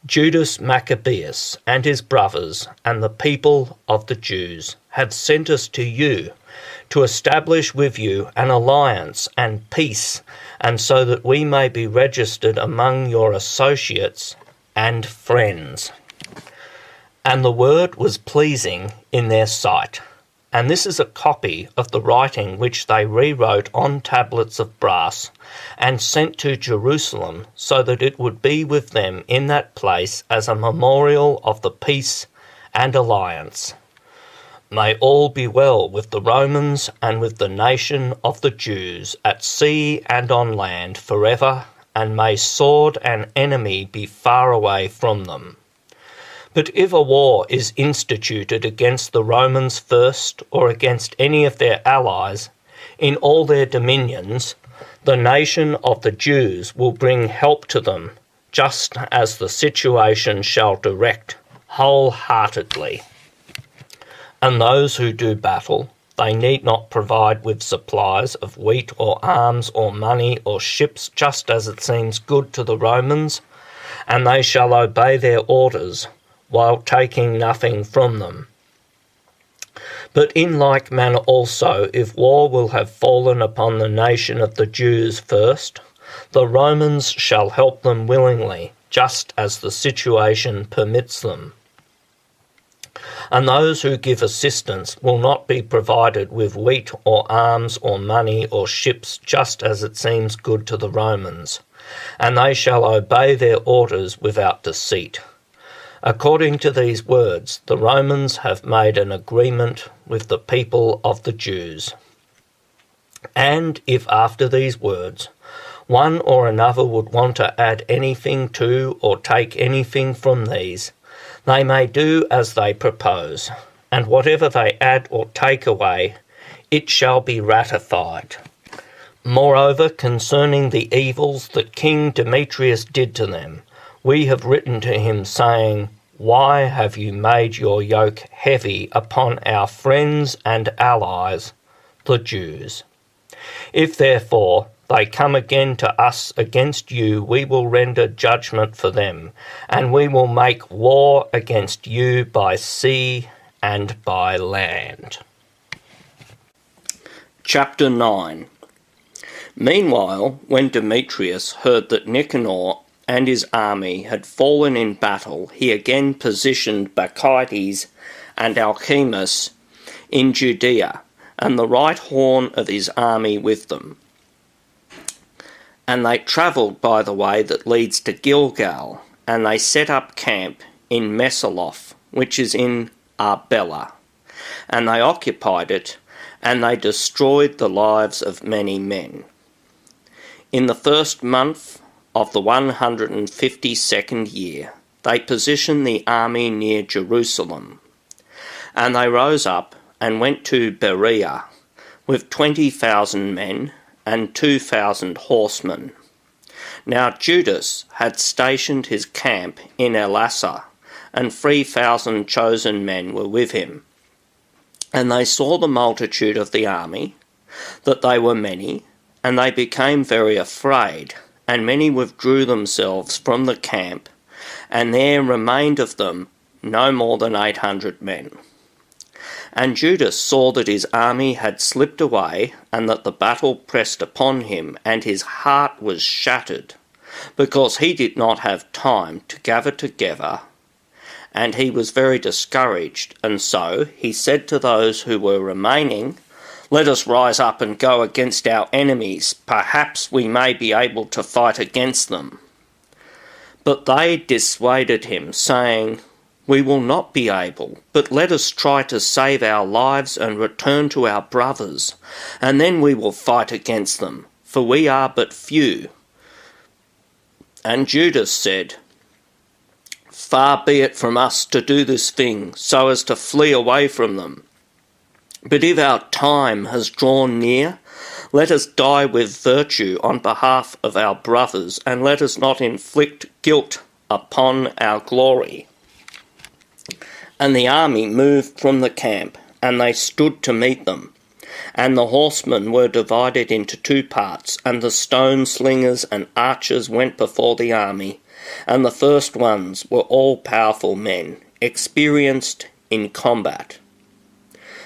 Judas Maccabeus and his brothers and the people of the Jews have sent us to you to establish with you an alliance and peace, and so that we may be registered among your associates and friends. And the word was pleasing in their sight. And this is a copy of the writing which they rewrote on tablets of brass and sent to Jerusalem, so that it would be with them in that place as a memorial of the peace and alliance. May all be well with the Romans and with the nation of the Jews at sea and on land forever, and may sword and enemy be far away from them. But if a war is instituted against the Romans first, or against any of their allies, in all their dominions, the nation of the Jews will bring help to them, just as the situation shall direct, wholeheartedly. And those who do battle, they need not provide with supplies of wheat or arms or money or ships, just as it seems good to the Romans, and they shall obey their orders, while taking nothing from them. But in like manner also, if war will have fallen upon the nation of the Jews first, the Romans shall help them willingly, just as the situation permits them. And those who give assistance will not be provided with wheat or arms or money or ships, just as it seems good to the Romans, and they shall obey their orders without deceit. According to these words, the Romans have made an agreement with the people of the Jews. And if after these words one or another would want to add anything to or take anything from these, they may do as they propose, and whatever they add or take away, it shall be ratified. Moreover, concerning the evils that King Demetrius did to them, we have written to him, saying, Why have you made your yoke heavy upon our friends and allies, the Jews? If therefore they come again to us against you, we will render judgment for them, and we will make war against you by sea and by land. Chapter 9. Meanwhile, when Demetrius heard that Nicanor and his army had fallen in battle, he again positioned Bacchides and Alchemus in Judea, and the right horn of his army with them. And they travelled by the way that leads to Gilgal, and they set up camp in Mesaloth, which is in Arbela. And they occupied it, and they destroyed the lives of many men. In the first month of the 152nd year, they positioned the army near Jerusalem. And they rose up and went to Berea with 20,000 men, and 2,000 horsemen. Now Judas had stationed his camp in Elasah, and 3,000 chosen men were with him. And they saw the multitude of the army, that they were many, and they became very afraid, and many withdrew themselves from the camp, and there remained of them no more than 800 men. And Judas saw that his army had slipped away, and that the battle pressed upon him, and his heart was shattered, because he did not have time to gather together, and he was very discouraged. And so he said to those who were remaining, Let us rise up and go against our enemies. Perhaps we may be able to fight against them. But they dissuaded him, saying, We will not be able, but let us try to save our lives and return to our brothers, and then we will fight against them, for we are but few. And Judas said, Far be it from us to do this thing, so as to flee away from them. But if our time has drawn near, let us die with virtue on behalf of our brothers, and let us not inflict guilt upon our glory. And the army moved from the camp, and they stood to meet them. And the horsemen were divided into two parts, and the stone slingers and archers went before the army. And the first ones were all powerful men, experienced in combat.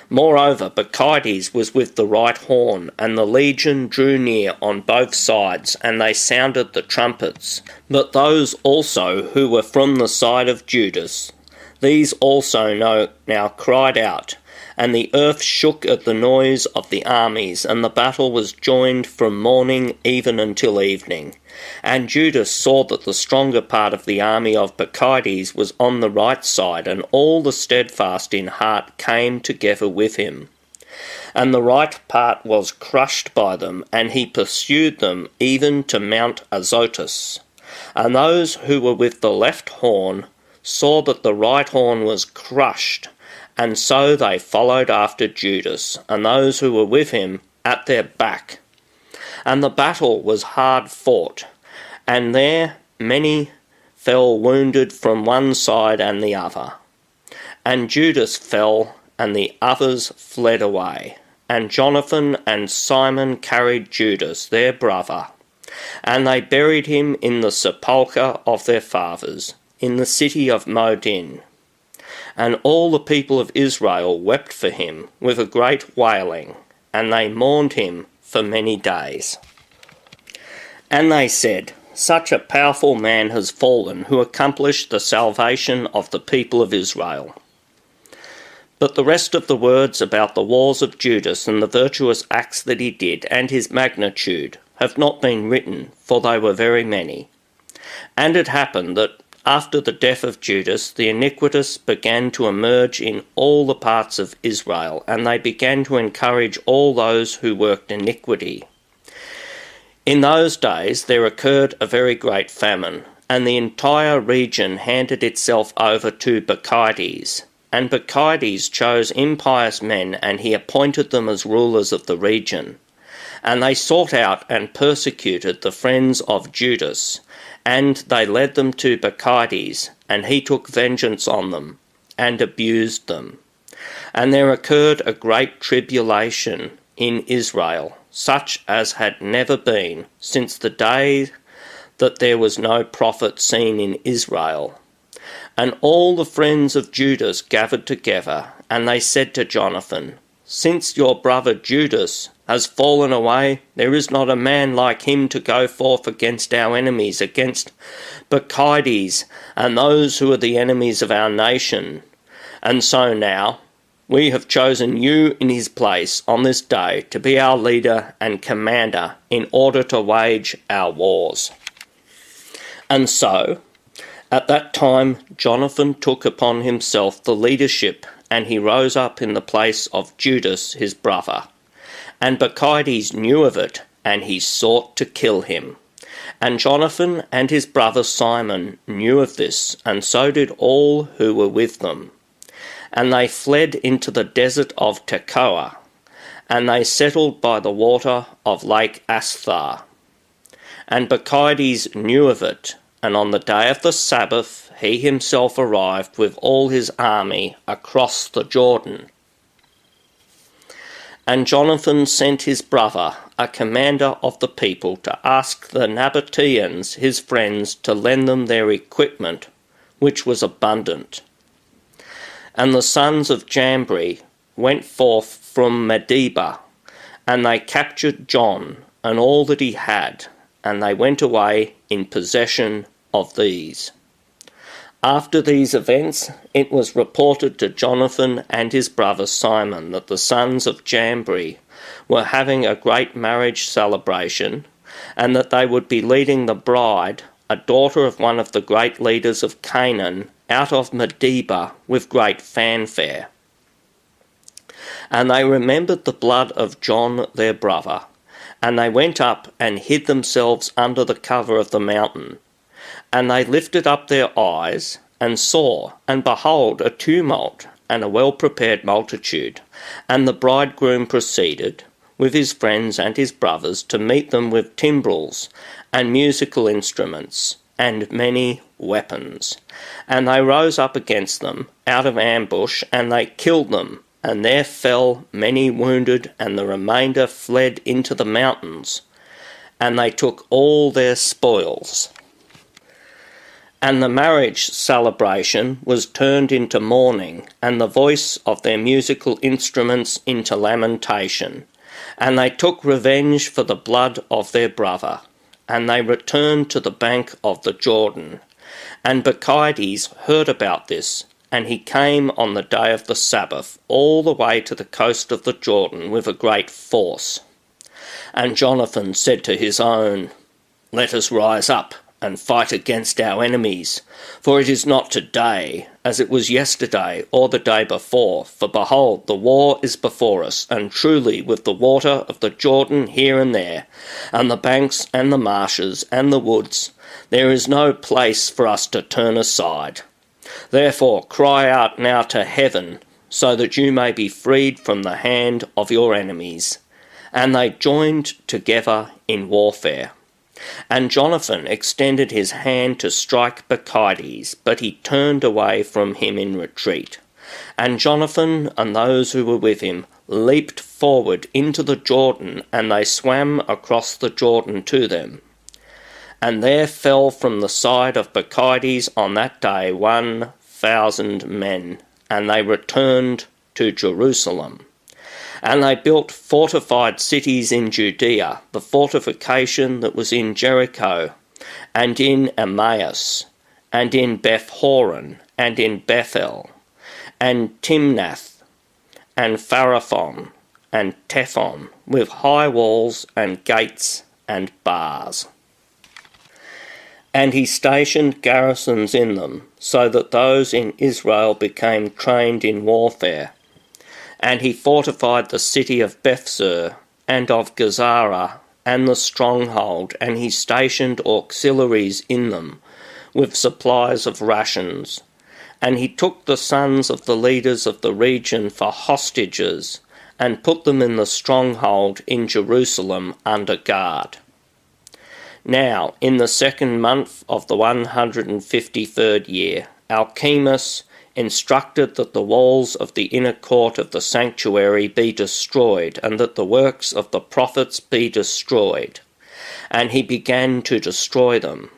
Moreover, Bacchides was with the right horn, and the legion drew near on both sides, and they sounded the trumpets. But those also who were from the side of Judas, these also now cried out, and the earth shook at the noise of the armies, and the battle was joined from morning even until evening. And Judas saw that the stronger part of the army of Bacchides was on the right side, and all the steadfast in heart came together with him. And the right part was crushed by them, and he pursued them even to Mount Azotus. And those who were with the left horn saw that the right horn was crushed, and so they followed after Judas, and those who were with him at their back. And the battle was hard fought, and there many fell wounded from one side and the other. And Judas fell and the others fled away. And Jonathan and Simon carried Judas, their brother, and they buried him in the sepulchre of their fathers, in the city of Modin. And all the people of Israel wept for him with a great wailing, and they mourned him for many days. And they said, Such a powerful man has fallen, who accomplished the salvation of the people of Israel. But the rest of the words about the wars of Judas and the virtuous acts that he did, and his magnitude, have not been written, for they were very many. And it happened that after the death of Judas, the iniquitous began to emerge in all the parts of Israel, and they began to encourage all those who worked iniquity. In those days there occurred a very great famine, and the entire region handed itself over to Maccabees. And Maccabees chose impious men, and he appointed them as rulers of the region. And they sought out and persecuted the friends of Judas, and they led them to Maccabees, and he took vengeance on them, and abused them. And there occurred a great tribulation in Israel, such as had never been since the day that there was no prophet seen in Israel. And all the friends of Judas gathered together, and they said to Jonathan, Since your brother Judas has fallen away, there is not a man like him to go forth against our enemies, against Maccabees and those who are the enemies of our nation. And so now we have chosen you in his place on this day to be our leader and commander in order to wage our wars. And so, at that time, Jonathan took upon himself the leadership, and he rose up in the place of Judas his brother. And Maccabees knew of it, and he sought to kill him. And Jonathan and his brother Simon knew of this, and so did all who were with them. And they fled into the desert of Tekoa, and they settled by the water of Lake Asthar. And Maccabees knew of it, and on the day of the Sabbath he himself arrived with all his army across the Jordan. And Jonathan sent his brother, a commander of the people, to ask the Nabateans, his friends, to lend them their equipment, which was abundant. And the sons of Jambri went forth from Medeba, and they captured John and all that he had, and they went away in possession of these. After these events, it was reported to Jonathan and his brother Simon that the sons of Jambri were having a great marriage celebration, and that they would be leading the bride, a daughter of one of the great leaders of Canaan, out of Medeba with great fanfare. And they remembered the blood of John their brother, and they went up and hid themselves under the cover of the mountain. And they lifted up their eyes, and saw, and behold, a tumult, and a well-prepared multitude. And the bridegroom proceeded, with his friends and his brothers, to meet them with timbrels, and musical instruments, and many weapons. And they rose up against them, out of ambush, and they killed them. And there fell many wounded, and the remainder fled into the mountains. And they took all their spoils. And the marriage celebration was turned into mourning, and the voice of their musical instruments into lamentation. And they took revenge for the blood of their brother. And they returned to the bank of the Jordan. And Maccabees heard about this, and he came on the day of the Sabbath all the way to the coast of the Jordan with a great force. And Jonathan said to his own, Let us rise up and fight against our enemies, for it is not today, as it was yesterday or the day before, for behold, the war is before us, and truly with the water of the Jordan here and there, and the banks and the marshes and the woods, there is no place for us to turn aside. Therefore cry out now to heaven, so that you may be freed from the hand of your enemies. And they joined together in warfare. And Jonathan extended his hand to strike Maccabees, but he turned away from him in retreat. And Jonathan and those who were with him leaped forward into the Jordan, and they swam across the Jordan to them. And there fell from the side of Maccabees on that day 1,000 men, and they returned to Jerusalem. And they built fortified cities in Judea, the fortification that was in Jericho, and in Emmaus, and in Beth-horon, and in Bethel, and Timnath, and Pharaphon, and Tephon, with high walls and gates and bars. And he stationed garrisons in them, so that those in Israel became trained in warfare. And he fortified the city of Bethsur, and of Gazara, and the stronghold, and he stationed auxiliaries in them, with supplies of rations. And he took the sons of the leaders of the region for hostages, and put them in the stronghold in Jerusalem under guard. Now, in the 2nd month of the 153rd year, Alchemus instructed that the walls of the inner court of the sanctuary be destroyed, and that the works of the prophets be destroyed. And he began to destroy them.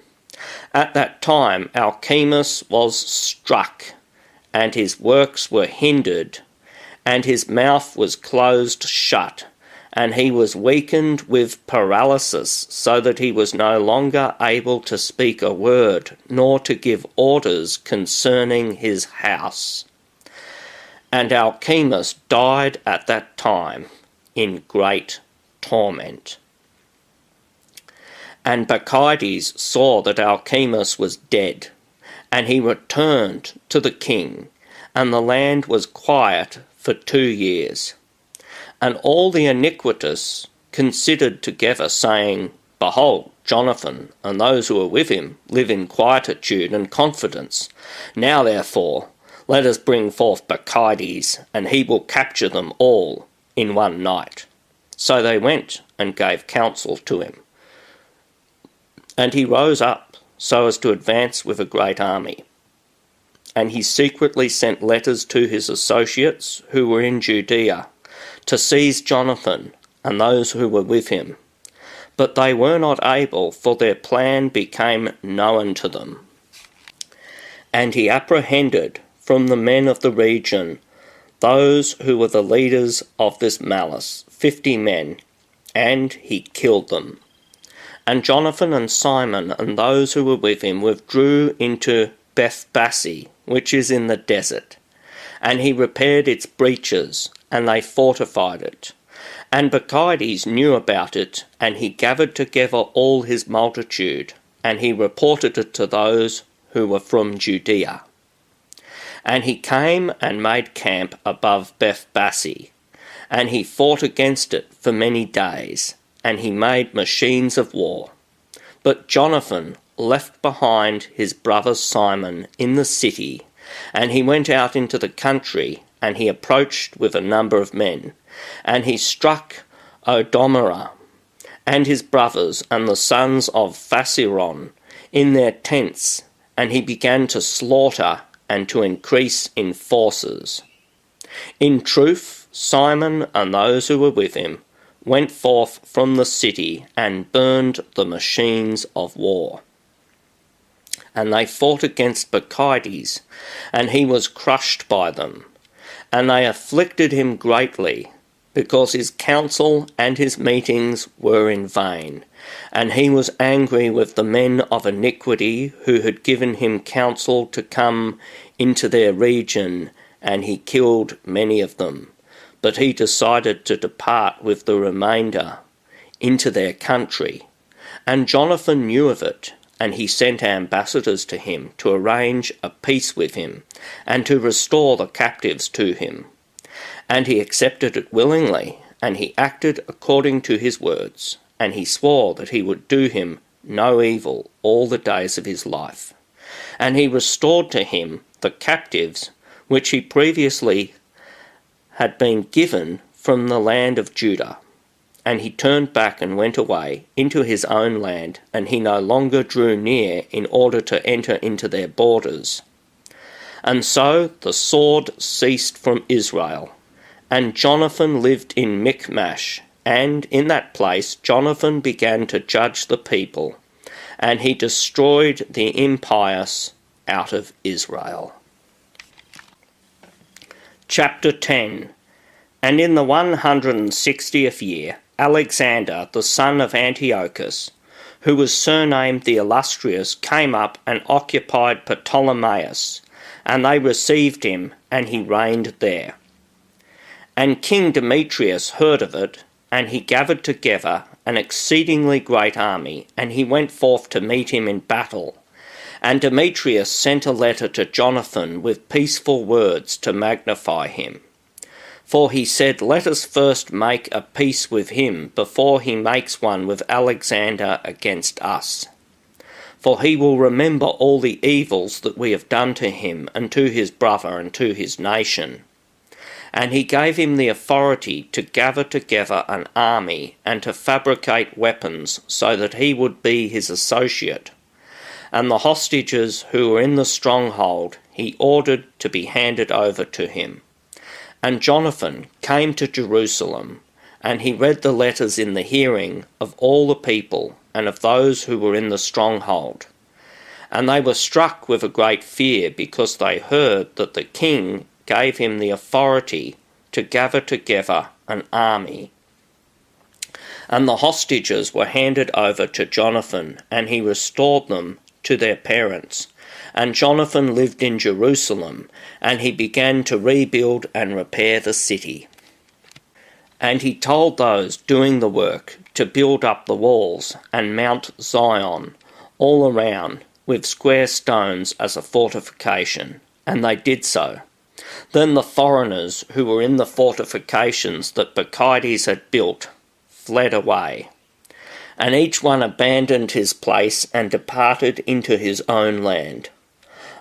At that time Alchemus was struck, and his works were hindered, and his mouth was closed shut, and he was weakened with paralysis, so that he was no longer able to speak a word, nor to give orders concerning his house. And Alchemus died at that time in great torment. And Maccabees saw that Alchemus was dead, and he returned to the king, and the land was quiet for 2 years. And all the iniquitous considered together, saying, Behold, Jonathan and those who are with him live in quietude and confidence. Now therefore let us bring forth Maccabees, and he will capture them all in one night. So they went and gave counsel to him. And he rose up so as to advance with a great army. And he secretly sent letters to his associates who were in Judea, to seize Jonathan and those who were with him. But they were not able, for their plan became known to them. And he apprehended from the men of the region those who were the leaders of this malice, 50 men, and he killed them. And Jonathan and Simon and those who were with him withdrew into Bethbassi, which is in the desert. And he repaired its breaches, and they fortified it. And Maccabees knew about it, and he gathered together all his multitude, and he reported it to those who were from Judea. And he came and made camp above Bethbassi, and he fought against it for many days, and he made machines of war. But Jonathan left behind his brother Simon in the city, and he went out into the country, and he approached with a number of men, and he struck Odomara and his brothers and the sons of Phasiron in their tents, and he began to slaughter and to increase in forces. In truth, Simon and those who were with him went forth from the city and burned the machines of war. And they fought against Maccabees, and he was crushed by them. And they afflicted him greatly, because his counsel and his meetings were in vain. And he was angry with the men of iniquity who had given him counsel to come into their region, and he killed many of them. But he decided to depart with the remainder into their country. And Jonathan knew of it, and he sent ambassadors to him to arrange a peace with him, and to restore the captives to him. And he accepted it willingly, and he acted according to his words, and he swore that he would do him no evil all the days of his life. And he restored to him the captives which he previously had been given from the land of Judah. And he turned back and went away into his own land, and he no longer drew near in order to enter into their borders. And so the sword ceased from Israel. And Jonathan lived in Michmash, and in that place Jonathan began to judge the people, and he destroyed the impious out of Israel. Chapter 10. And in the 160th year, Alexander, the son of Antiochus, who was surnamed the Illustrious, came up and occupied Ptolemais, and they received him, and he reigned there. And King Demetrius heard of it, and he gathered together an exceedingly great army, and he went forth to meet him in battle. And Demetrius sent a letter to Jonathan with peaceful words to magnify him. For he said, "Let us first make a peace with him before he makes one with Alexander against us. For he will remember all the evils that we have done to him and to his brother and to his nation." And he gave him the authority to gather together an army and to fabricate weapons, so that he would be his associate. And the hostages who were in the stronghold he ordered to be handed over to him. And Jonathan came to Jerusalem, and he read the letters in the hearing of all the people and of those who were in the stronghold. And they were struck with a great fear, because they heard that the king gave him the authority to gather together an army. And the hostages were handed over to Jonathan, and he restored them to their parents. And Jonathan lived in Jerusalem, and he began to rebuild and repair the city. And he told those doing the work to build up the walls and Mount Zion all around with square stones as a fortification, and they did so. Then the foreigners who were in the fortifications that Bacchides had built fled away, and each one abandoned his place and departed into his own land.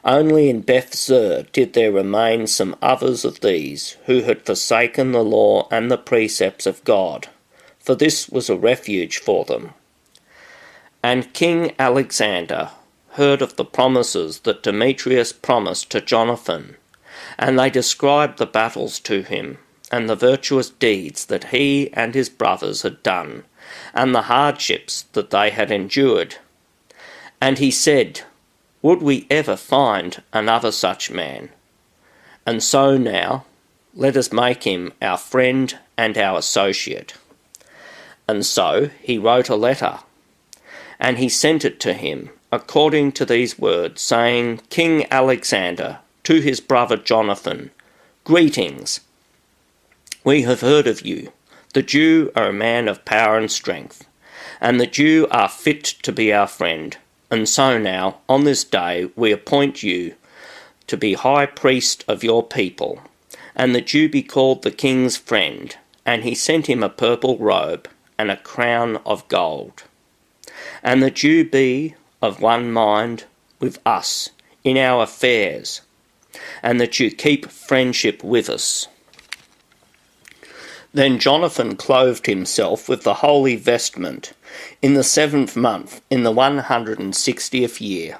Only in Beth-zur did there remain some others of these who had forsaken the law and the precepts of God, for this was a refuge for them. And King Alexander heard of the promises that Demetrius promised to Jonathan, and they described the battles to him, and the virtuous deeds that he and his brothers had done, and the hardships that they had endured. And he said, "Would we ever find another such man? And so now, let us make him our friend and our associate." And so he wrote a letter, and he sent it to him, according to these words, saying, "King Alexander, to his brother Jonathan, greetings. We have heard of you. The Jew are a man of power and strength, and the Jew are fit to be our friend. And so now, on this day, we appoint you to be high priest of your people, and that you be called the king's friend." And he sent him a purple robe and a crown of gold. "And that you be of one mind with us in our affairs, and that you keep friendship with us." Then Jonathan clothed himself with the holy vestment in the 7th month, in the 160th year,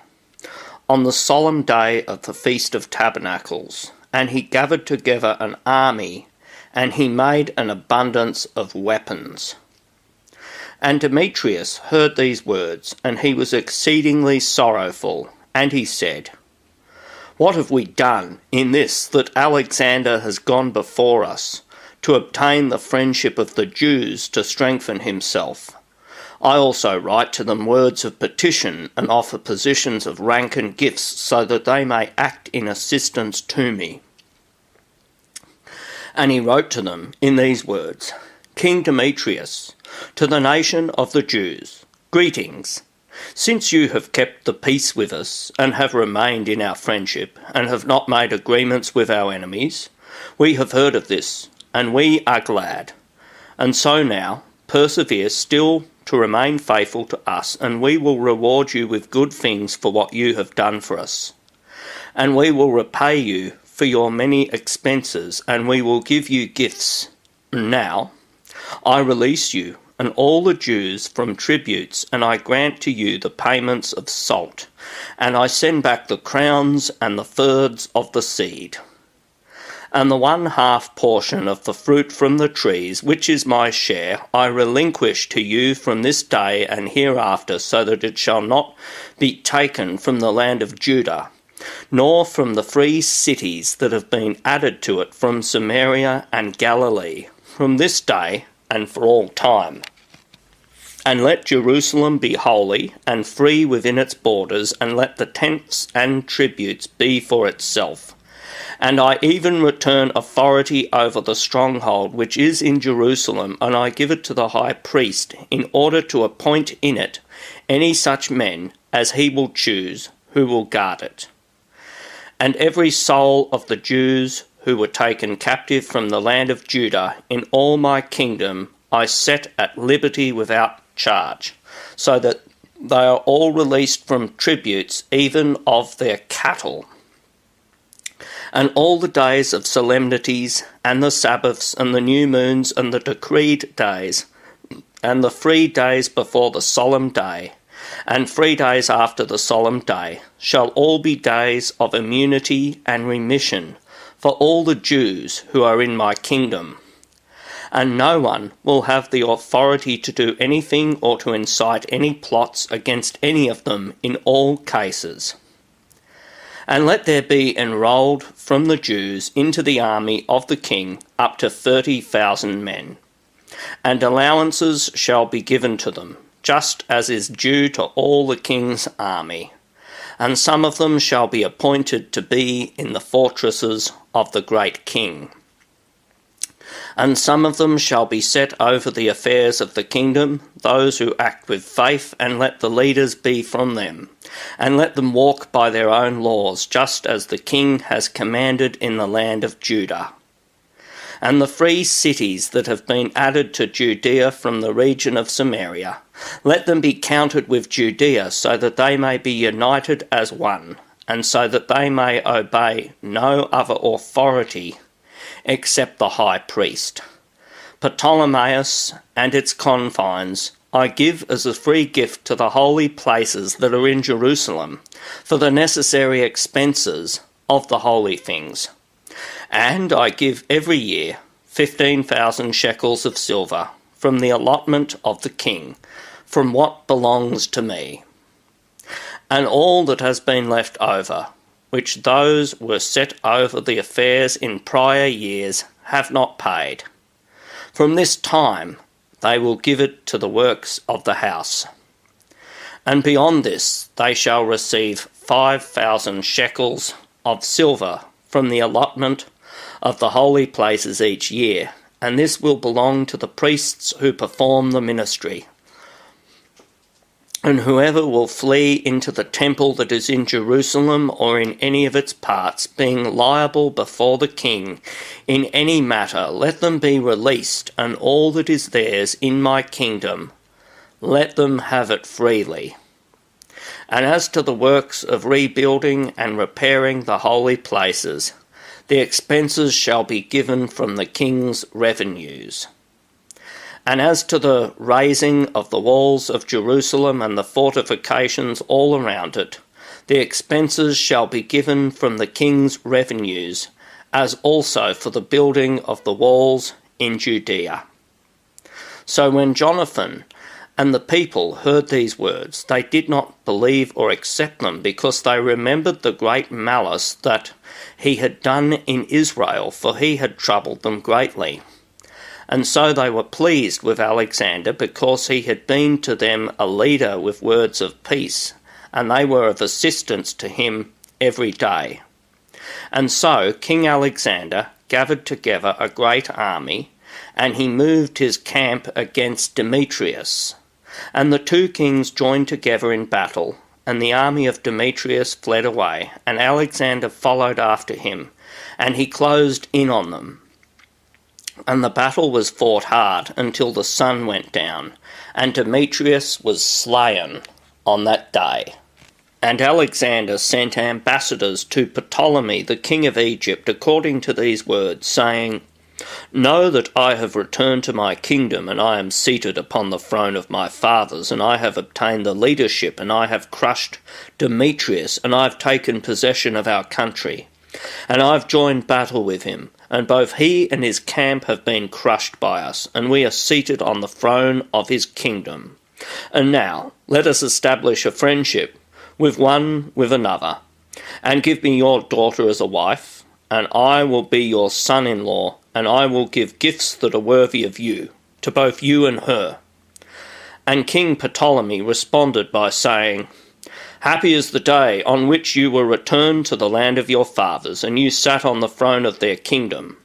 on the solemn day of the Feast of Tabernacles, and he gathered together an army, and he made an abundance of weapons. And Demetrius heard these words, and he was exceedingly sorrowful, and he said, "What have we done in this, that Alexander has gone before us, to obtain the friendship of the Jews to strengthen himself? I also write to them words of petition and offer positions of rank and gifts, so that they may act in assistance to me." And he wrote to them in these words, "King Demetrius, to the nation of the Jews, greetings. Since you have kept the peace with us, and have remained in our friendship, and have not made agreements with our enemies, we have heard of this, and we are glad. And so now, persevere still to remain faithful to us, and we will reward you with good things for what you have done for us. And we will repay you for your many expenses, and we will give you gifts. Now, I release you, and all the Jews from tributes, and I grant to you the payments of salt, and I send back the crowns and the thirds of the seed. And the 1/2 portion of the fruit from the trees, which is my share, I relinquish to you from this day and hereafter, so that it shall not be taken from the land of Judah, nor from the free cities that have been added to it from Samaria and Galilee, from this day and for all time. And let Jerusalem be holy and free within its borders, and let the tents and tributes be for itself. And I even return authority over the stronghold which is in Jerusalem, and I give it to the high priest, in order to appoint in it any such men as he will choose, who will guard it. And every soul of the Jews who were taken captive from the land of Judah in all my kingdom I set at liberty without charge, so that they are all released from tributes, even of their cattle. And all the days of solemnities, and the Sabbaths, and the new moons, and the decreed days, and the 3 days before the solemn day, and 3 days after the solemn day, shall all be days of immunity and remission for all the Jews who are in my kingdom. And no one will have the authority to do anything or to incite any plots against any of them in all cases. And let there be enrolled from the Jews into the army of the king up to 30,000 men. And allowances shall be given to them, just as is due to all the king's army. And some of them shall be appointed to be in the fortresses of the great king. And some of them shall be set over the affairs of the kingdom, those who act with faith, and let the leaders be from them, and let them walk by their own laws, just as the king has commanded in the land of Judah. And the free cities that have been added to Judea from the region of Samaria, let them be counted with Judea, so that they may be united as one, and so that they may obey no other authority except the high priest. Ptolemais and its confines I give as a free gift to the holy places that are in Jerusalem, for the necessary expenses of the holy things. And I give every year 15,000 shekels of silver from the allotment of the king, from what belongs to me. And all that has been left over, which those were set over the affairs in prior years have not paid. From this time they will give it to the works of the house. And beyond this they shall receive 5,000 shekels of silver from the allotment of the holy places each year, and this will belong to the priests who perform the ministry. And whoever will flee into the temple that is in Jerusalem or in any of its parts, being liable before the king in any matter, let them be released, and all that is theirs in my kingdom, let them have it freely. And as to the works of rebuilding and repairing the holy places, the expenses shall be given from the king's revenues. And as to the raising of the walls of Jerusalem and the fortifications all around it, the expenses shall be given from the king's revenues, as also for the building of the walls in Judea. So when Jonathan and the people heard these words, they did not believe or accept them, because they remembered the great malice that he had done in Israel, for he had troubled them greatly. And so they were pleased with Alexander, because he had been to them a leader with words of peace, and they were of assistance to him every day. And so King Alexander gathered together a great army, and he moved his camp against Demetrius. And the two kings joined together in battle, and the army of Demetrius fled away, and Alexander followed after him, and he closed in on them. And the battle was fought hard until the sun went down, and Demetrius was slain on that day. And Alexander sent ambassadors to Ptolemy, the king of Egypt, according to these words, saying, Know that I have returned to my kingdom, and I am seated upon the throne of my fathers, and I have obtained the leadership, and I have crushed Demetrius, and I have taken possession of our country. And I have joined battle with him, and both he and his camp have been crushed by us, and we are seated on the throne of his kingdom. And now let us establish a friendship with one with another, and give me your daughter as a wife, and I will be your son-in-law, and I will give gifts that are worthy of you, to both you and her. And King Ptolemy responded by saying, Happy is the day on which you were returned to the land of your fathers, and you sat on the throne of their kingdom.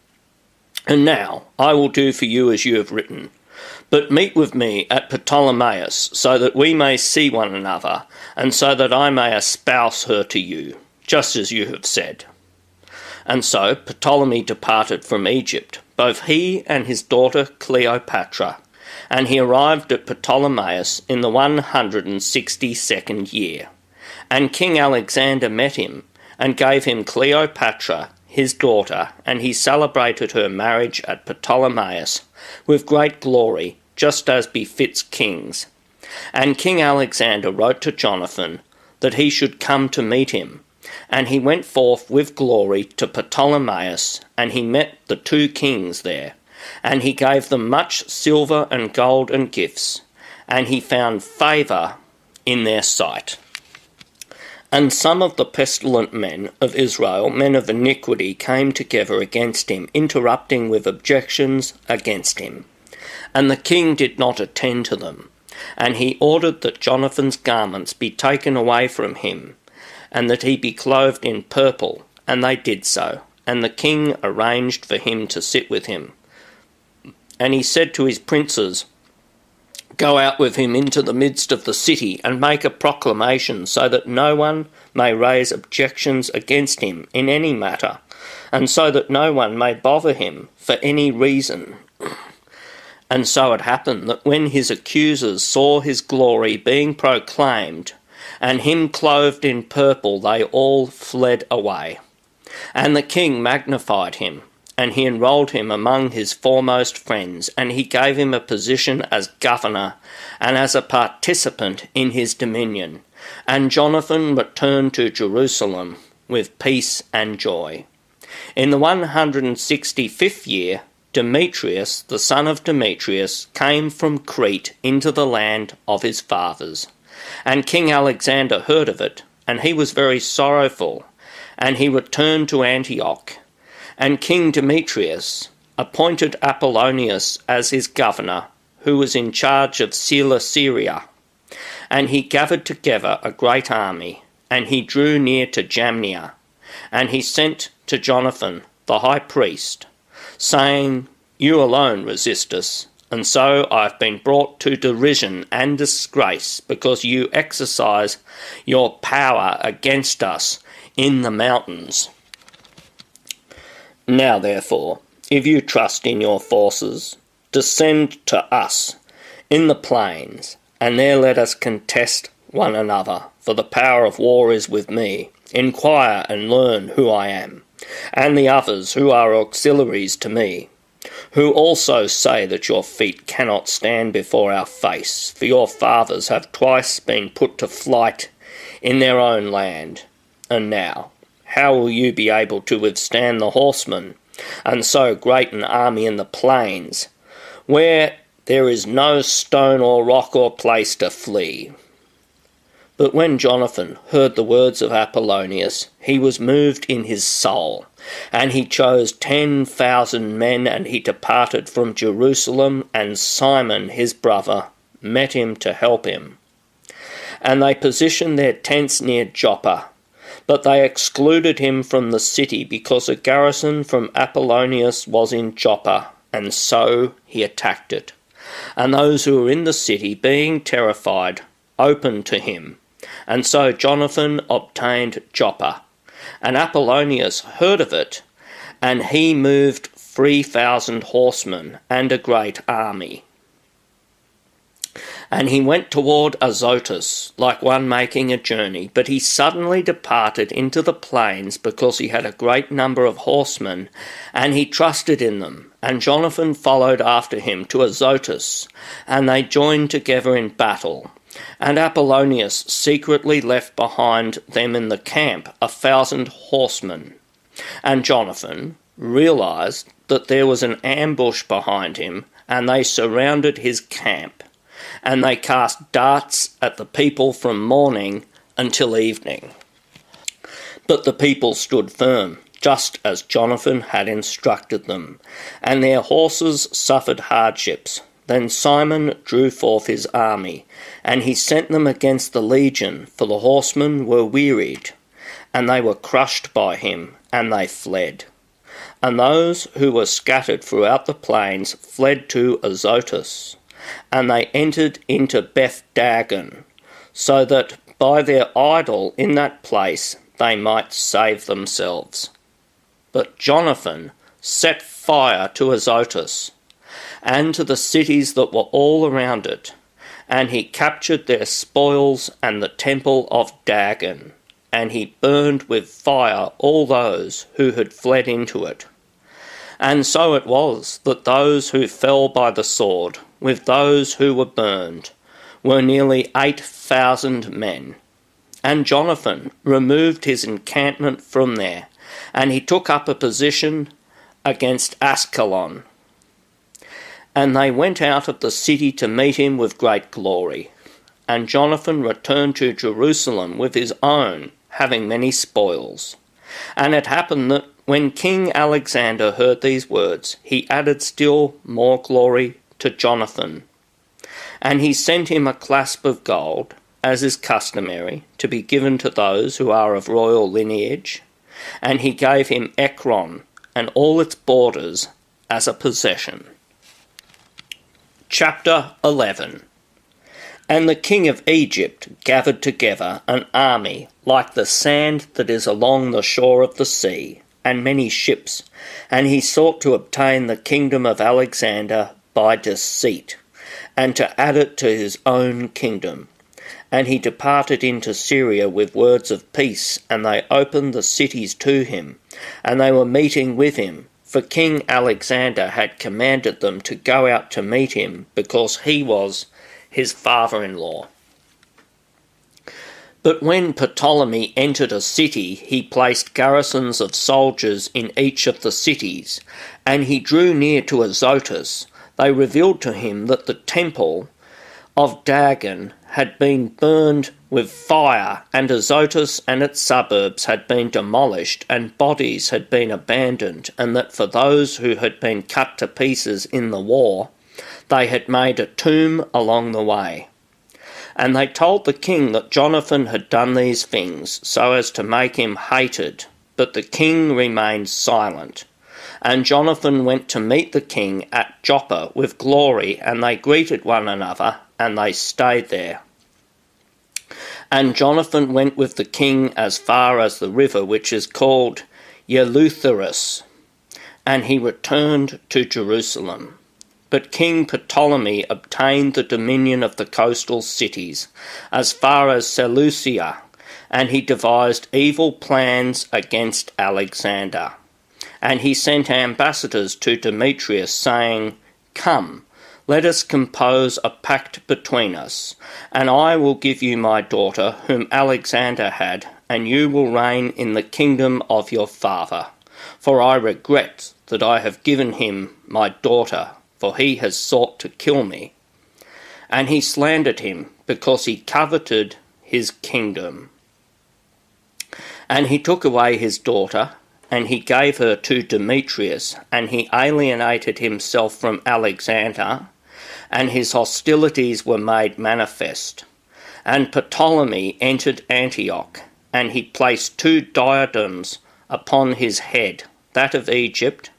And now I will do for you as you have written. But meet with me at Ptolemais, so that we may see one another, and so that I may espouse her to you, just as you have said. And so Ptolemy departed from Egypt, both he and his daughter Cleopatra, and he arrived at Ptolemais in the 162nd year. And King Alexander met him, and gave him Cleopatra, his daughter, and he celebrated her marriage at Ptolemais with great glory, just as befits kings. And King Alexander wrote to Jonathan that he should come to meet him. And he went forth with glory to Ptolemais, and he met the two kings there. And he gave them much silver and gold and gifts, and he found favour in their sight. And some of the pestilent men of Israel, men of iniquity, came together against him, interrupting with objections against him. And the king did not attend to them. And he ordered that Jonathan's garments be taken away from him, and that he be clothed in purple, and they did so. And the king arranged for him to sit with him. And he said to his princes, Go out with him into the midst of the city, and make a proclamation, so that no one may raise objections against him in any matter, and so that no one may bother him for any reason. And so it happened that when his accusers saw his glory being proclaimed, and him clothed in purple, they all fled away. And the king magnified him, and he enrolled him among his foremost friends, and he gave him a position as governor, and as a participant in his dominion. And Jonathan returned to Jerusalem with peace and joy. In the 165th year, Demetrius, the son of Demetrius, came from Crete into the land of his fathers. And King Alexander heard of it, and he was very sorrowful, and he returned to Antioch. And King Demetrius appointed Apollonius as his governor, who was in charge of Cilicia. And he gathered together a great army, and he drew near to Jamnia. And he sent to Jonathan, the high priest, saying, You alone resist us, and so I have been brought to derision and disgrace, because you exercise your power against us in the mountains. Now therefore, if you trust in your forces, descend to us in the plains, and there let us contest one another, for the power of war is with me. Inquire and learn who I am, and the others who are auxiliaries to me, who also say that your feet cannot stand before our face, for your fathers have twice been put to flight in their own land. And now, how will you be able to withstand the horsemen, and so great an army in the plains, where there is no stone or rock or place to flee? But when Jonathan heard the words of Apollonius, he was moved in his soul, and he chose 10,000 men, and he departed from Jerusalem, and Simon his brother met him to help him. And they positioned their tents near Joppa, but they excluded him from the city, because a garrison from Apollonius was in Joppa, and so he attacked it. And those who were in the city, being terrified, opened to him. And so Jonathan obtained Joppa. And Apollonius heard of it, and he moved 3,000 horsemen and a great army. And he went toward Azotus, like one making a journey, but he suddenly departed into the plains because he had a great number of horsemen, and he trusted in them. And Jonathan followed after him to Azotus, and they joined together in battle. And Apollonius secretly left behind them in the camp 1,000 horsemen. And Jonathan realized that there was an ambush behind him, and they surrounded his camp. And they cast darts at the people from morning until evening. But the people stood firm, just as Jonathan had instructed them, and their horses suffered hardships. Then Simon drew forth his army, and he sent them against the legion, for the horsemen were wearied, and they were crushed by him, and they fled. And those who were scattered throughout the plains fled to Azotus, and they entered into Beth-dagon, so that by their idol in that place they might save themselves. But Jonathan set fire to Azotus, and to the cities that were all around it, and he captured their spoils and the temple of Dagon, and he burned with fire all those who had fled into it. And so it was that those who fell by the sword, with those who were burned, were nearly 8,000 men. And Jonathan removed his encampment from there, and he took up a position against Ascalon. And they went out of the city to meet him with great glory. And Jonathan returned to Jerusalem with his own, having many spoils. And it happened that when King Alexander heard these words, he added still more glory to Jonathan. And he sent him a clasp of gold, as is customary, to be given to those who are of royal lineage. And he gave him Ekron and all its borders as a possession. Chapter 11. And the king of Egypt gathered together an army like the sand that is along the shore of the sea, and many ships, and he sought to obtain the kingdom of Alexander by deceit, and to add it to his own kingdom. And he departed into Syria with words of peace, and they opened the cities to him, and they were meeting with him. For King Alexander had commanded them to go out to meet him, because he was his father-in-law. But when Ptolemy entered a city, he placed garrisons of soldiers in each of the cities, and he drew near to Azotus. They revealed to him that the temple of Dagon had been burned with fire, and Azotus and its suburbs had been demolished, and bodies had been abandoned, and that for those who had been cut to pieces in the war, they had made a tomb along the way. And they told the king that Jonathan had done these things, so as to make him hated, but the king remained silent. And Jonathan went to meet the king at Joppa with glory, and they greeted one another, and they stayed there. And Jonathan went with the king as far as the river which is called Eleutherus, and he returned to Jerusalem. But King Ptolemy obtained the dominion of the coastal cities, as far as Seleucia, and he devised evil plans against Alexander. And he sent ambassadors to Demetrius, saying, "Come, let us compose a pact between us, and I will give you my daughter, whom Alexander had, and you will reign in the kingdom of your father. For I regret that I have given him my daughter, for he has sought to kill me." And he slandered him, because he coveted his kingdom. And he took away his daughter, and he gave her to Demetrius, and he alienated himself from Alexander, and his hostilities were made manifest. And Ptolemy entered Antioch, and he placed 2 diadems upon his head, that of Egypt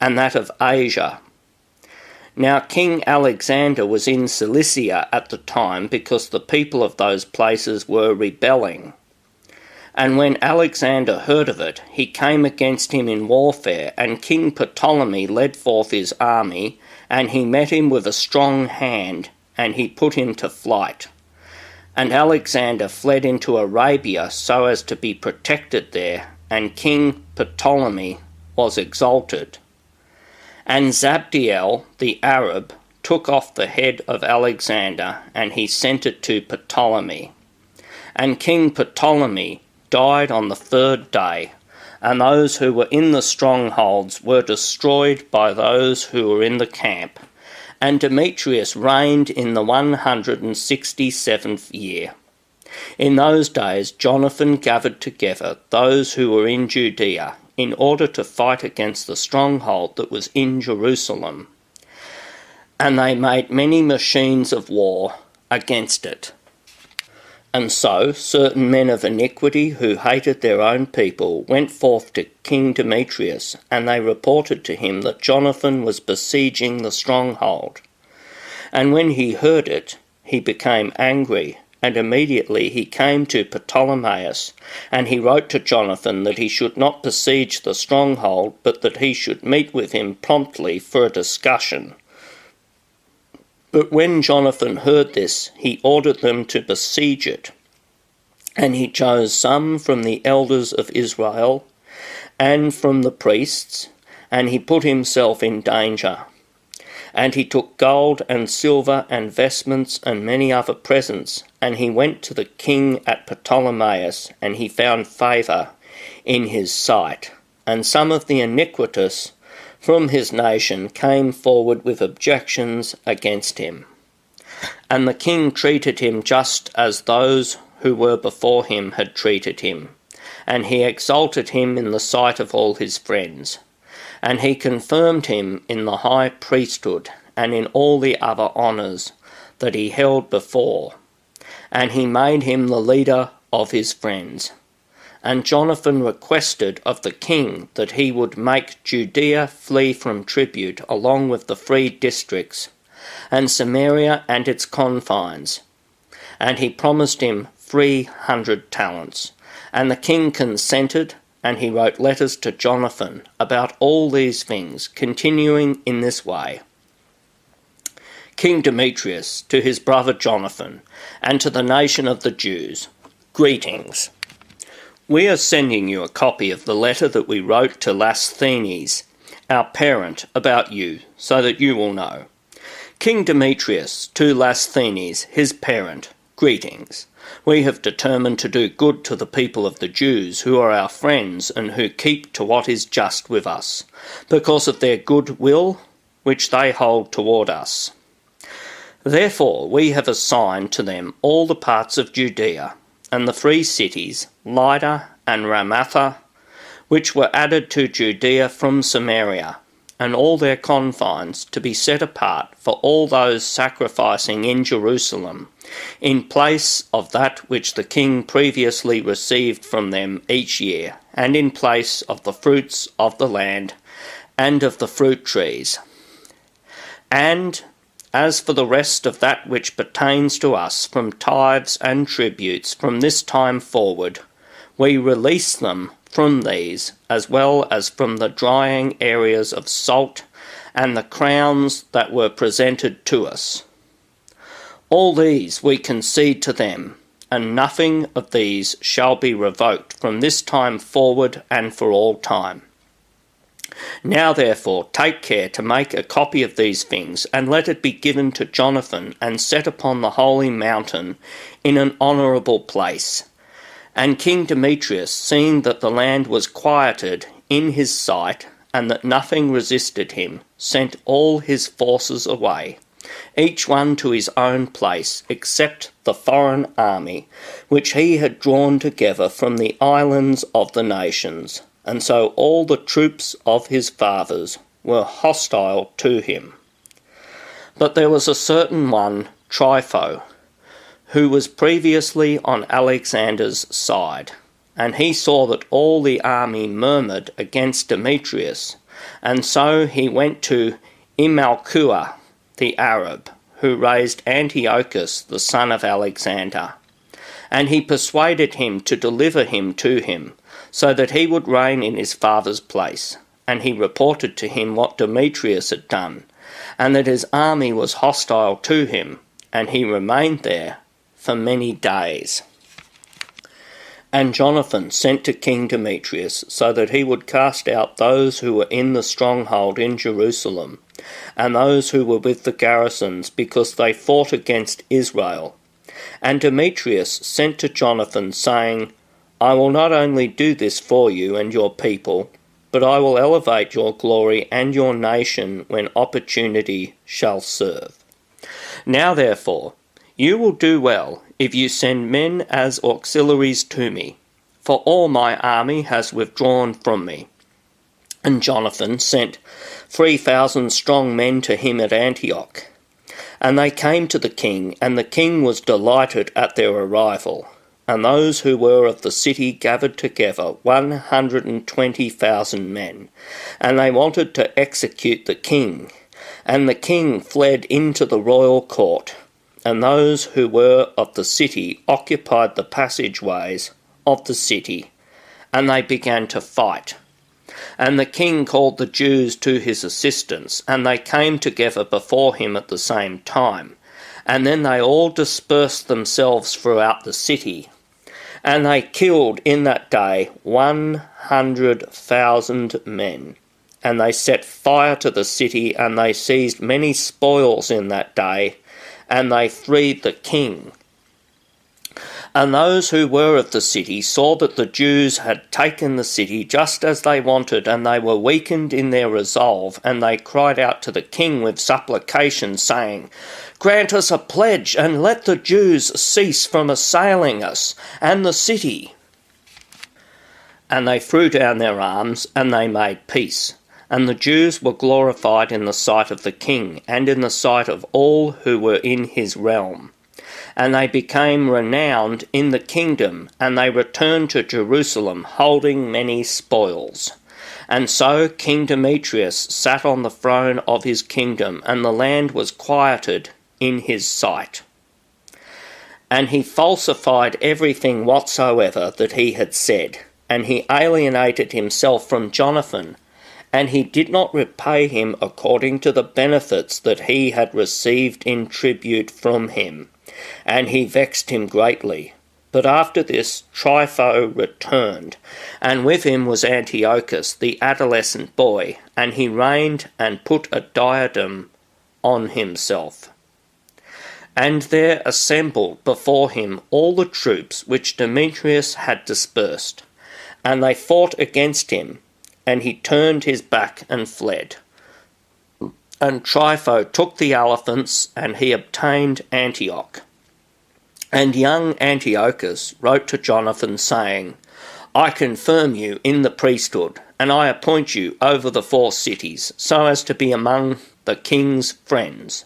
and that of Asia. Now King Alexander was in Cilicia at the time, because the people of those places were rebelling. And when Alexander heard of it, he came against him in warfare, and King Ptolemy led forth his army, and he met him with a strong hand, and he put him to flight. And Alexander fled into Arabia so as to be protected there, and King Ptolemy was exalted. And Zabdiel the Arab took off the head of Alexander, and he sent it to Ptolemy. And King Ptolemy died on the 3rd day, and those who were in the strongholds were destroyed by those who were in the camp. And Demetrius reigned in the 167th year. In those days Jonathan gathered together those who were in Judea, in order to fight against the stronghold that was in Jerusalem. And they made many machines of war against it. And so certain men of iniquity who hated their own people went forth to King Demetrius, and they reported to him that Jonathan was besieging the stronghold. And when he heard it, he became angry, and immediately he came to Ptolemais, and he wrote to Jonathan that he should not besiege the stronghold, but that he should meet with him promptly for a discussion. But when Jonathan heard this, he ordered them to besiege it. And he chose some from the elders of Israel and from the priests, and he put himself in danger. And he took gold and silver and vestments and many other presents, and he went to the king at Ptolemais, and he found favour in his sight. And some of the iniquitous from his nation came forward with objections against him. And the king treated him just as those who were before him had treated him, and he exalted him in the sight of all his friends. And he confirmed him in the high priesthood and in all the other honours that he held before, and he made him the leader of his friends. And Jonathan requested of the king that he would make Judea flee from tribute along with the free districts, and Samaria and its confines. And he promised him 300 talents. And the king consented, and he wrote letters to Jonathan about all these things, continuing in this way. King Demetrius, to his brother Jonathan, and to the nation of the Jews, greetings. We are sending you a copy of the letter that we wrote to Lasthenes, our parent, about you, so that you will know. King Demetrius, to Lasthenes, his parent, greetings. We have determined to do good to the people of the Jews, who are our friends and who keep to what is just with us, because of their good will which they hold toward us. Therefore we have assigned to them all the parts of Judea, and the free cities, Lydda and Ramatha, which were added to Judea from Samaria, and all their confines, to be set apart for all those sacrificing in Jerusalem, in place of that which the king previously received from them each year, and in place of the fruits of the land and of the fruit trees. And as for the rest of that which pertains to us from tithes and tributes from this time forward, we release them from these, as well as from the drying areas of salt and the crowns that were presented to us. All these we concede to them, and nothing of these shall be revoked from this time forward and for all time. Now therefore take care to make a copy of these things, and let it be given to Jonathan, and set upon the holy mountain in an honourable place. And King Demetrius, seeing that the land was quieted in his sight, and that nothing resisted him, sent all his forces away, each one to his own place, except the foreign army, which he had drawn together from the islands of the nations. And so all the troops of his fathers were hostile to him. But there was a certain one, Trypho, who was previously on Alexander's side, and he saw that all the army murmured against Demetrius, and so he went to Imalkua the Arab, who raised Antiochus the son of Alexander, and he persuaded him to deliver him to him, so that he would reign in his father's place. And he reported to him what Demetrius had done, and that his army was hostile to him, and he remained there for many days. And Jonathan sent to King Demetrius so that he would cast out those who were in the stronghold in Jerusalem, and those who were with the garrisons, because they fought against Israel. And Demetrius sent to Jonathan, saying, I will not only do this for you and your people, but I will elevate your glory and your nation when opportunity shall serve. Now therefore, you will do well if you send men as auxiliaries to me, for all my army has withdrawn from me. And Jonathan sent 3,000 strong men to him at Antioch. And they came to the king, and the king was delighted at their arrival. And those who were of the city gathered together 120,000 men, and they wanted to execute the king. And the king fled into the royal court, and those who were of the city occupied the passageways of the city, and they began to fight. And the king called the Jews to his assistance, and they came together before him at the same time. And then they all dispersed themselves throughout the city. And they killed in that day 100,000 men. And they set fire to the city, and they seized many spoils in that day, and they freed the king. And those who were of the city saw that the Jews had taken the city just as they wanted, and they were weakened in their resolve, and they cried out to the king with supplication, saying, Grant us a pledge, and let the Jews cease from assailing us and the city. And they threw down their arms, and they made peace. And the Jews were glorified in the sight of the king, and in the sight of all who were in his realm. And they became renowned in the kingdom, and they returned to Jerusalem, holding many spoils. And so King Demetrius sat on the throne of his kingdom, and the land was quieted in his sight. And he falsified everything whatsoever that he had said, and he alienated himself from Jonathan, and he did not repay him according to the benefits that he had received in tribute from him. And he vexed him greatly. But after this Trypho returned, and with him was Antiochus, the adolescent boy, and he reigned and put a diadem on himself. And there assembled before him all the troops which Demetrius had dispersed, and they fought against him, and he turned his back and fled. And Trypho took the elephants, and he obtained Antioch. And young Antiochus wrote to Jonathan, saying, I confirm you in the priesthood, and I appoint you over the 4 cities, so as to be among the king's friends.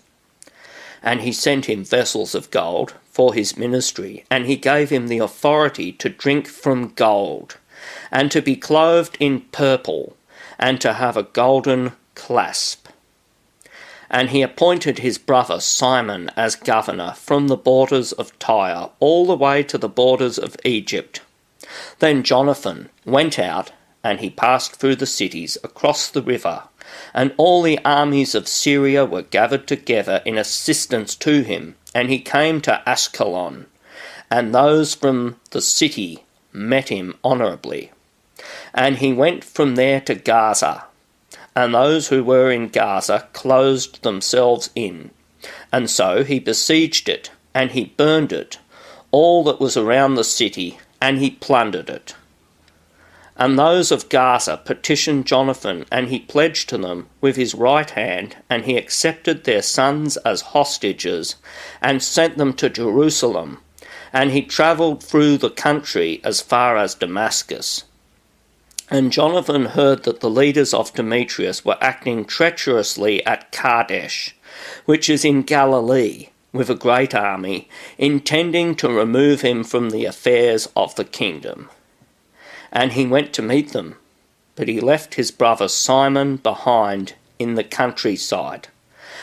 And he sent him vessels of gold for his ministry, and he gave him the authority to drink from gold, and to be clothed in purple, and to have a golden clasp. And he appointed his brother Simon as governor from the borders of Tyre all the way to the borders of Egypt. Then Jonathan went out, and he passed through the cities across the river, and all the armies of Syria were gathered together in assistance to him, and he came to Ascalon, and those from the city met him honourably. And he went from there to Gaza, and those who were in Gaza closed themselves in. And so he besieged it, and he burned it, all that was around the city, and he plundered it. And those of Gaza petitioned Jonathan, and he pledged to them with his right hand, and he accepted their sons as hostages, and sent them to Jerusalem. And he travelled through the country as far as Damascus. And Jonathan heard that the leaders of Demetrius were acting treacherously at Kadesh, which is in Galilee, with a great army, intending to remove him from the affairs of the kingdom. And he went to meet them, but he left his brother Simon behind in the countryside.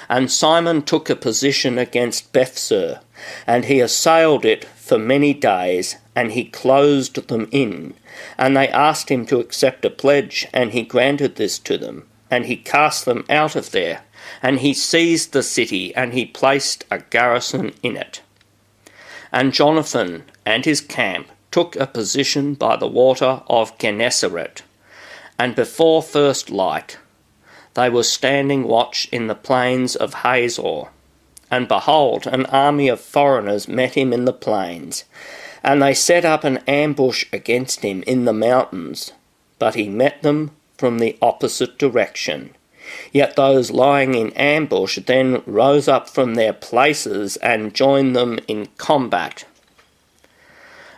And Simon took a position against Bethsur, and he assailed it for many days, and he closed them in. And they asked him to accept a pledge, and he granted this to them. And he cast them out of there, And he seized the city, and he placed a garrison in it. And Jonathan and his camp took a position by the water of Gennesaret, and before first light they were standing watch in the plains of Hazor. And behold, an army of foreigners met him in the plains, and they set up an ambush against him in the mountains, but he met them from the opposite direction. Yet those lying in ambush then rose up from their places and joined them in combat.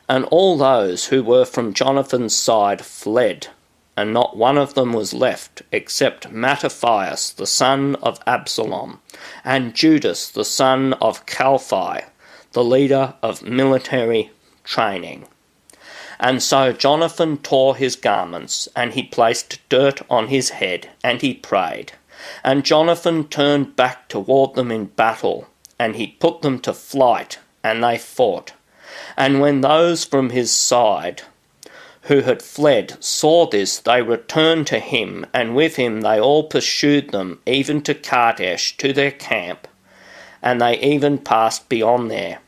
And all those who were from Jonathan's side fled, and not one of them was left, except Mattathias the son of Absalom, and Judas the son of Calphi, the leader of military training. And so Jonathan tore his garments, and he placed dirt on his head, and he prayed. And Jonathan turned back toward them in battle, and he put them to flight, and they fought. And when those from his side who had fled saw this, they returned to him, and with him they all pursued them, even to Kadesh, to their camp, and they even passed beyond there.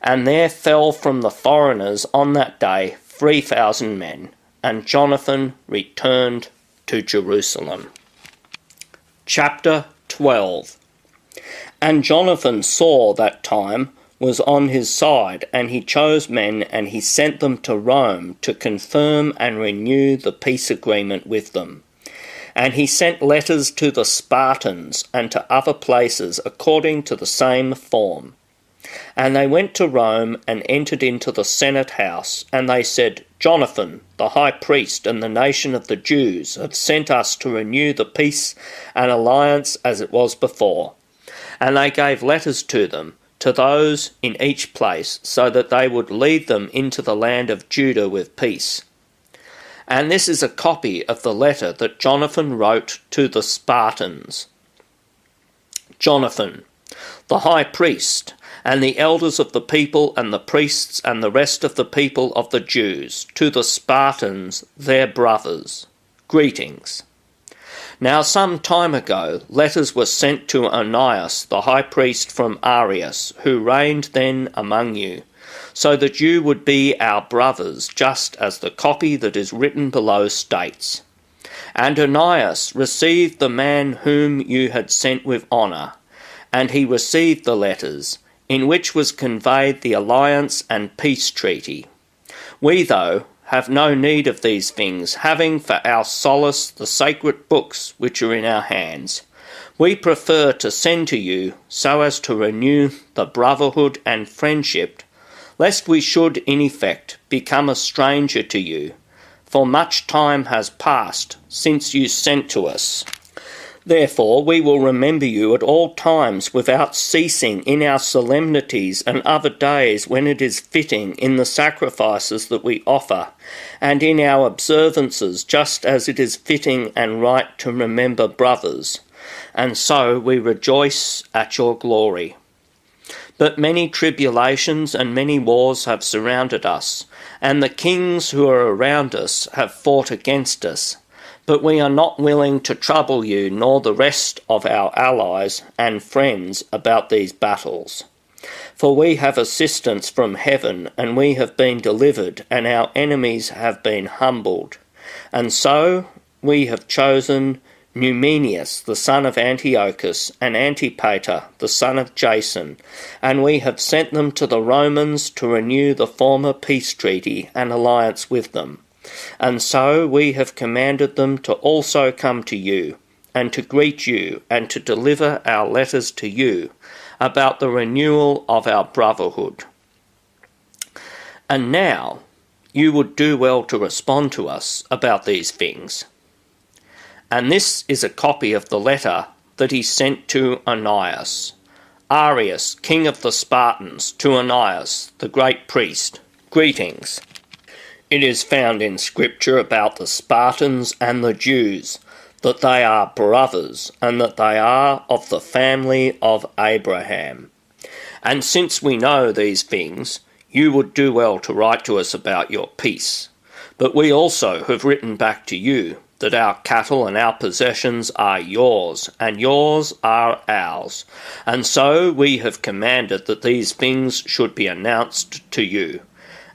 And there fell from the foreigners on that day 3,000 men, and Jonathan returned to Jerusalem. Chapter 12. And Jonathan saw that time was on his side, and he chose men, and he sent them to Rome to confirm and renew the peace agreement with them. And he sent letters to the Spartans and to other places according to the same form. And they went to Rome and entered into the Senate house, and they said, Jonathan, the high priest, and the nation of the Jews have sent us to renew the peace and alliance as it was before. And they gave letters to them, to those in each place, so that they would lead them into the land of Judah with peace. And this is a copy of the letter that Jonathan wrote to the Spartans. Jonathan, the high priest, and the elders of the people, and the priests, and the rest of the people of the Jews, to the Spartans, their brothers. Greetings. Now some time ago letters were sent to Onias, the high priest from Arius, who reigned then among you, so that you would be our brothers, just as the copy that is written below states. And Onias received the man whom you had sent with honour, and he received the letters, in which was conveyed the alliance and peace treaty. We, though, have no need of these things, having for our solace the sacred books which are in our hands. We prefer to send to you, so as to renew the brotherhood and friendship, lest we should, in effect, become a stranger to you, for much time has passed since you sent to us. Therefore we will remember you at all times without ceasing in our solemnities and other days when it is fitting, in the sacrifices that we offer, and in our observances, just as it is fitting and right to remember brothers. And so we rejoice at your glory. But many tribulations and many wars have surrounded us, and the kings who are around us have fought against us. But we are not willing to trouble you nor the rest of our allies and friends about these battles. For we have assistance from heaven, and we have been delivered, and our enemies have been humbled. And so we have chosen Numenius, the son of Antiochus, and Antipater, the son of Jason, and we have sent them to the Romans to renew the former peace treaty and alliance with them. And so we have commanded them to also come to you, and to greet you, and to deliver our letters to you about the renewal of our brotherhood. And now you would do well to respond to us about these things. And this is a copy of the letter that he sent to Onias. Arius, king of the Spartans, to Onias, the great priest. Greetings. It is found in Scripture about the Spartans and the Jews, that they are brothers, and that they are of the family of Abraham. And since we know these things, you would do well to write to us about your peace. But we also have written back to you, that our cattle and our possessions are yours, and yours are ours. And so we have commanded that these things should be announced to you.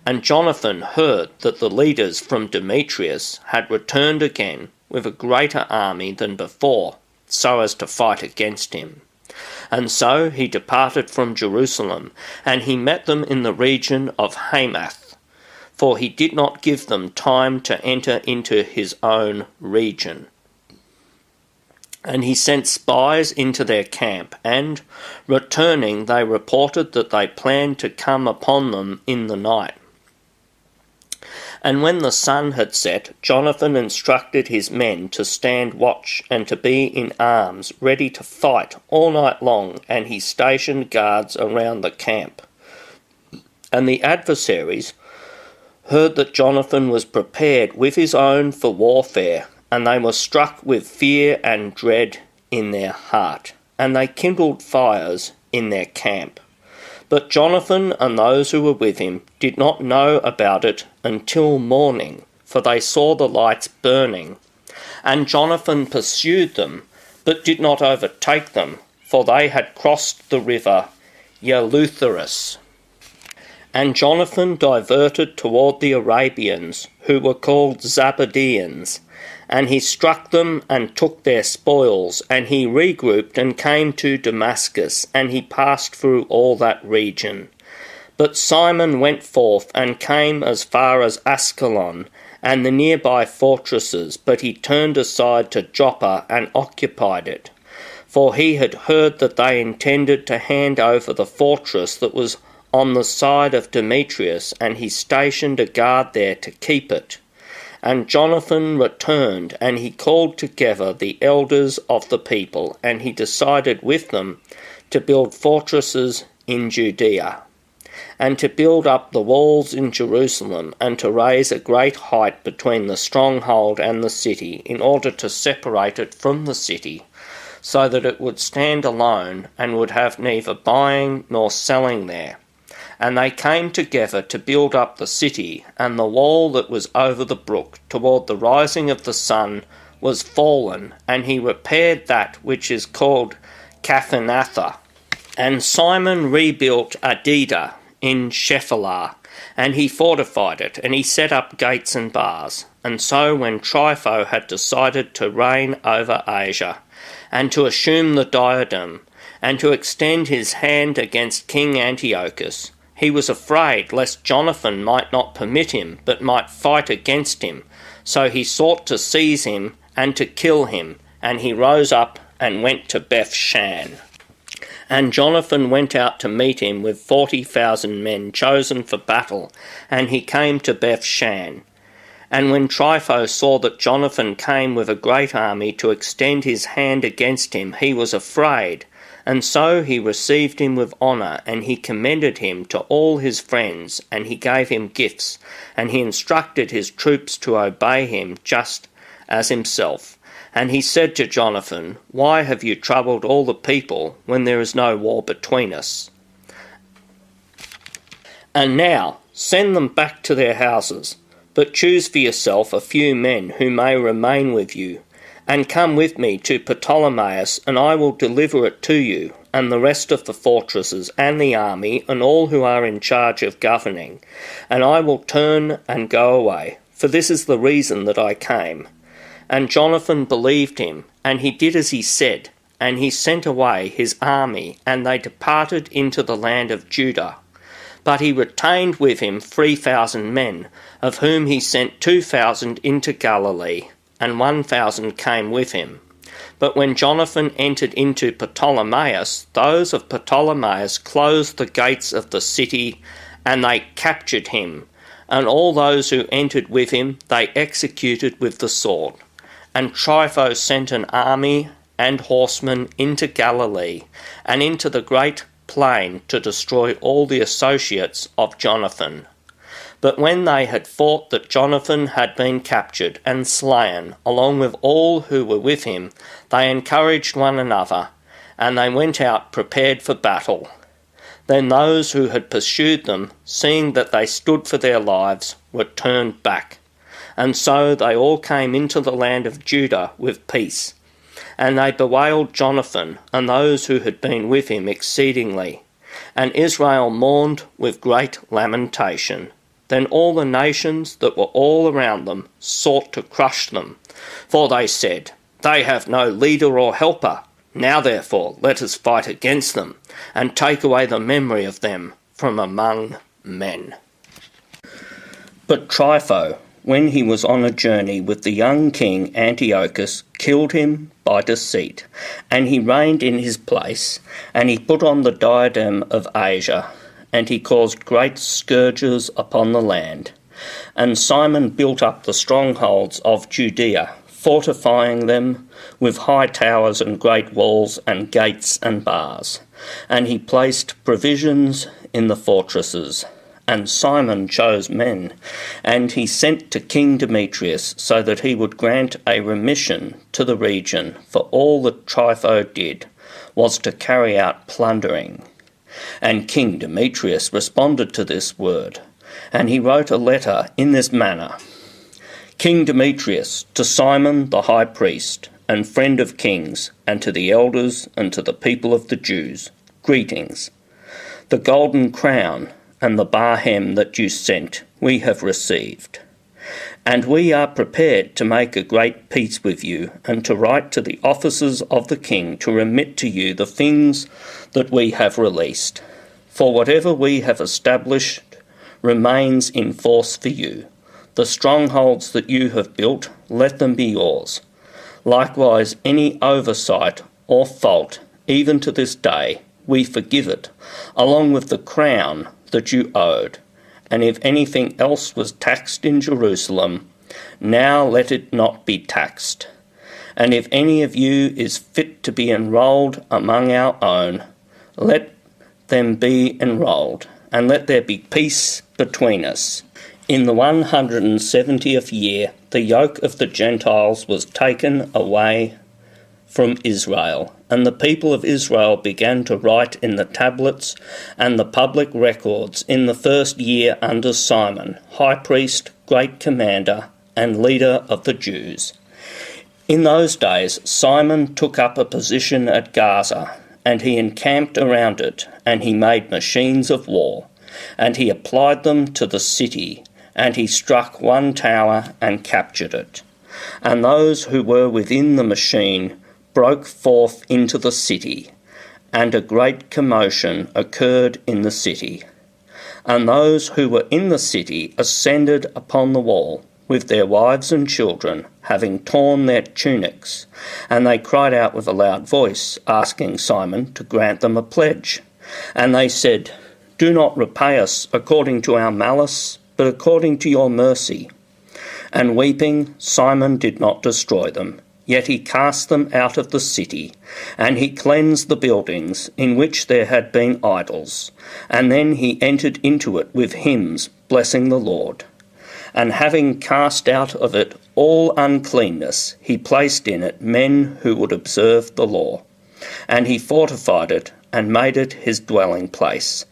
And Jonathan heard that the leaders from Demetrius had returned again with a greater army than before, so as to fight against him. And so he departed from Jerusalem, and he met them in the region of Hamath, for he did not give them time to enter into his own region. And he sent spies into their camp, and, returning, they reported that they planned to come upon them in the night. And when the sun had set, Jonathan instructed his men to stand watch and to be in arms, ready to fight all night long, and he stationed guards around the camp. And the adversaries heard that Jonathan was prepared with his own for warfare, and they were struck with fear and dread in their heart, and they kindled fires in their camp. But Jonathan and those who were with him did not know about it until morning, for they saw the lights burning. And Jonathan pursued them, but did not overtake them, for they had crossed the river Eleutherus. And Jonathan diverted toward the Arabians, who were called Zabadeans, and he struck them and took their spoils, and he regrouped and came to Damascus, and he passed through all that region. But Simon went forth and came as far as Ascalon and the nearby fortresses, but he turned aside to Joppa and occupied it, for he had heard that they intended to hand over the fortress that was on the side of Demetrius, and he stationed a guard there to keep it. And Jonathan returned, and he called together the elders of the people, and he decided with them to build fortresses in Judea, and to build up the walls in Jerusalem, and to raise a great height between the stronghold and the city, in order to separate it from the city, so that it would stand alone, and would have neither buying nor selling there. And they came together to build up the city, and the wall that was over the brook toward the rising of the sun was fallen, and he repaired that which is called Caphanatha. And Simon rebuilt Adida in Shephelah, and he fortified it, and he set up gates and bars. And so when Trypho had decided to reign over Asia, and to assume the diadem, and to extend his hand against King Antiochus, he was afraid lest Jonathan might not permit him, but might fight against him. So he sought to seize him and to kill him, and he rose up and went to Bethshan. And Jonathan went out to meet him with 40,000 men chosen for battle, and he came to Bethshan. And when Trypho saw that Jonathan came with a great army to extend his hand against him, he was afraid. And so he received him with honour, and he commended him to all his friends, and he gave him gifts, and he instructed his troops to obey him just as himself. And he said to Jonathan, "Why have you troubled all the people when there is no war between us? And now send them back to their houses, but choose for yourself a few men who may remain with you, and come with me to Ptolemais, and I will deliver it to you, and the rest of the fortresses, and the army, and all who are in charge of governing. And I will turn and go away, for this is the reason that I came." And Jonathan believed him, and he did as he said, and he sent away his army, and they departed into the land of Judah. But he retained with him 3,000 men, of whom he sent 2,000 into Galilee, and 1,000 came with him. But when Jonathan entered into Ptolemais, those of Ptolemais closed the gates of the city, and they captured him, and all those who entered with him they executed with the sword. And Trypho sent an army and horsemen into Galilee, and into the great plain, to destroy all the associates of Jonathan. But when they had thought that Jonathan had been captured and slain, along with all who were with him, they encouraged one another, and they went out prepared for battle. Then those who had pursued them, seeing that they stood for their lives, were turned back. And so they all came into the land of Judah with peace. And they bewailed Jonathan and those who had been with him exceedingly. And Israel mourned with great lamentation. Then all the nations that were all around them sought to crush them. For they said, "They have no leader or helper. Now therefore let us fight against them, and take away the memory of them from among men." But Trypho, when he was on a journey with the young king Antiochus, killed him by deceit, and he reigned in his place, and he put on the diadem of Asia, and he caused great scourges upon the land. And Simon built up the strongholds of Judea, fortifying them with high towers and great walls and gates and bars. And he placed provisions in the fortresses. And Simon chose men, and he sent to King Demetrius, so that he would grant a remission to the region, for all that Trypho did was to carry out plundering. And King Demetrius responded to this word, and he wrote a letter in this manner: King Demetrius, to Simon the high priest, and friend of kings, and to the elders, and to the people of the Jews, greetings. The golden crown and the barhem that you sent we have received. And we are prepared to make a great peace with you, and to write to the officers of the king to remit to you the things that we have released. For whatever we have established remains in force for you. The strongholds that you have built, let them be yours. Likewise, any oversight or fault, even to this day, we forgive it, along with the crown that you owed. And if anything else was taxed in Jerusalem, now let it not be taxed. And if any of you is fit to be enrolled among our own, let them be enrolled, and let there be peace between us. In the 170th year, the yoke of the Gentiles was taken away from Israel, and the people of Israel began to write in the tablets and the public records in the first year under Simon, high priest, great commander, and leader of the Jews. In those days Simon took up a position at Gaza, and he encamped around it, and he made machines of war, and he applied them to the city, and he struck one tower and captured it. And those who were within the machine broke forth into the city, and a great commotion occurred in the city. And those who were in the city ascended upon the wall, with their wives and children, having torn their tunics, and they cried out with a loud voice, asking Simon to grant them a pledge. And they said, "Do not repay us according to our malice, but according to your mercy." And weeping, Simon did not destroy them. Yet he cast them out of the city, and he cleansed the buildings in which there had been idols. And then he entered into it with hymns, blessing the Lord. And having cast out of it all uncleanness, he placed in it men who would observe the law. And he fortified it, and made it his dwelling place.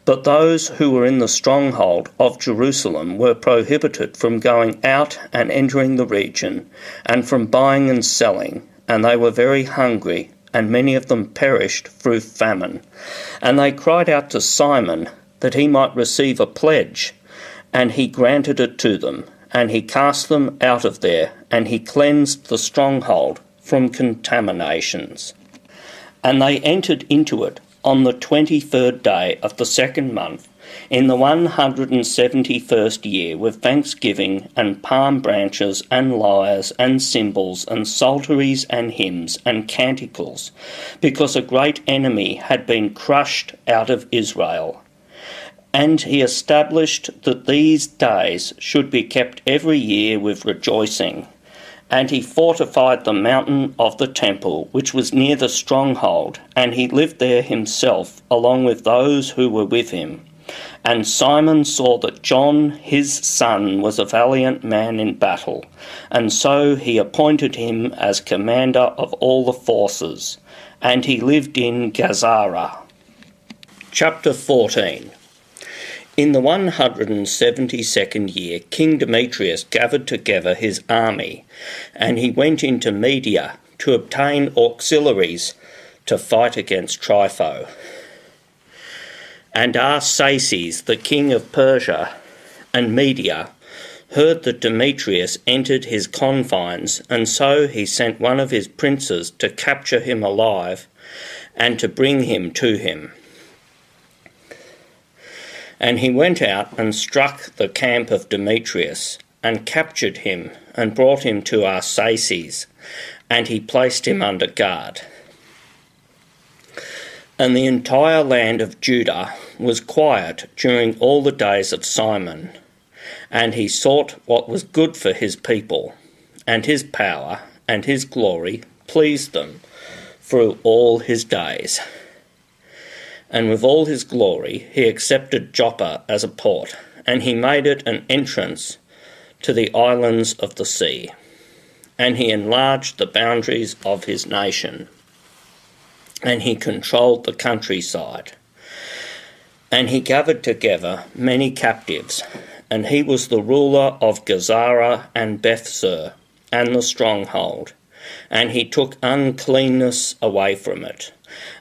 But those who were in the stronghold of Jerusalem were prohibited from going out and entering the region, and from buying and selling, and they were very hungry, and many of them perished through famine. And they cried out to Simon that he might receive a pledge, and he granted it to them, and he cast them out of there, and he cleansed the stronghold from contaminations. And they entered into it on the 23rd day of the second month, in the 171st year, with thanksgiving and palm branches and lyres and cymbals and psalteries and hymns and canticles, because a great enemy had been crushed out of Israel. And he established that these days should be kept every year with rejoicing. And he fortified the mountain of the temple, which was near the stronghold, and he lived there himself, along with those who were with him. And Simon saw that John his son was a valiant man in battle, and so he appointed him as commander of all the forces, and he lived in Gazara. Chapter 14. In the 172nd year, King Demetrius gathered together his army, and he went into Media to obtain auxiliaries to fight against Trypho. And Arsaces, the king of Persia and Media, heard that Demetrius entered his confines, and so he sent one of his princes to capture him alive and to bring him to him. And he went out and struck the camp of Demetrius, and captured him, and brought him to Arsaces, and he placed him under guard. And the entire land of Judah was quiet during all the days of Simon, and he sought what was good for his people, and his power and his glory pleased them through all his days. And with all his glory he accepted Joppa as a port, and he made it an entrance to the islands of the sea. And he enlarged the boundaries of his nation, and he controlled the countryside. And he gathered together many captives, and he was the ruler of Gazara and Bethsur, and the stronghold. And he took uncleanness away from it,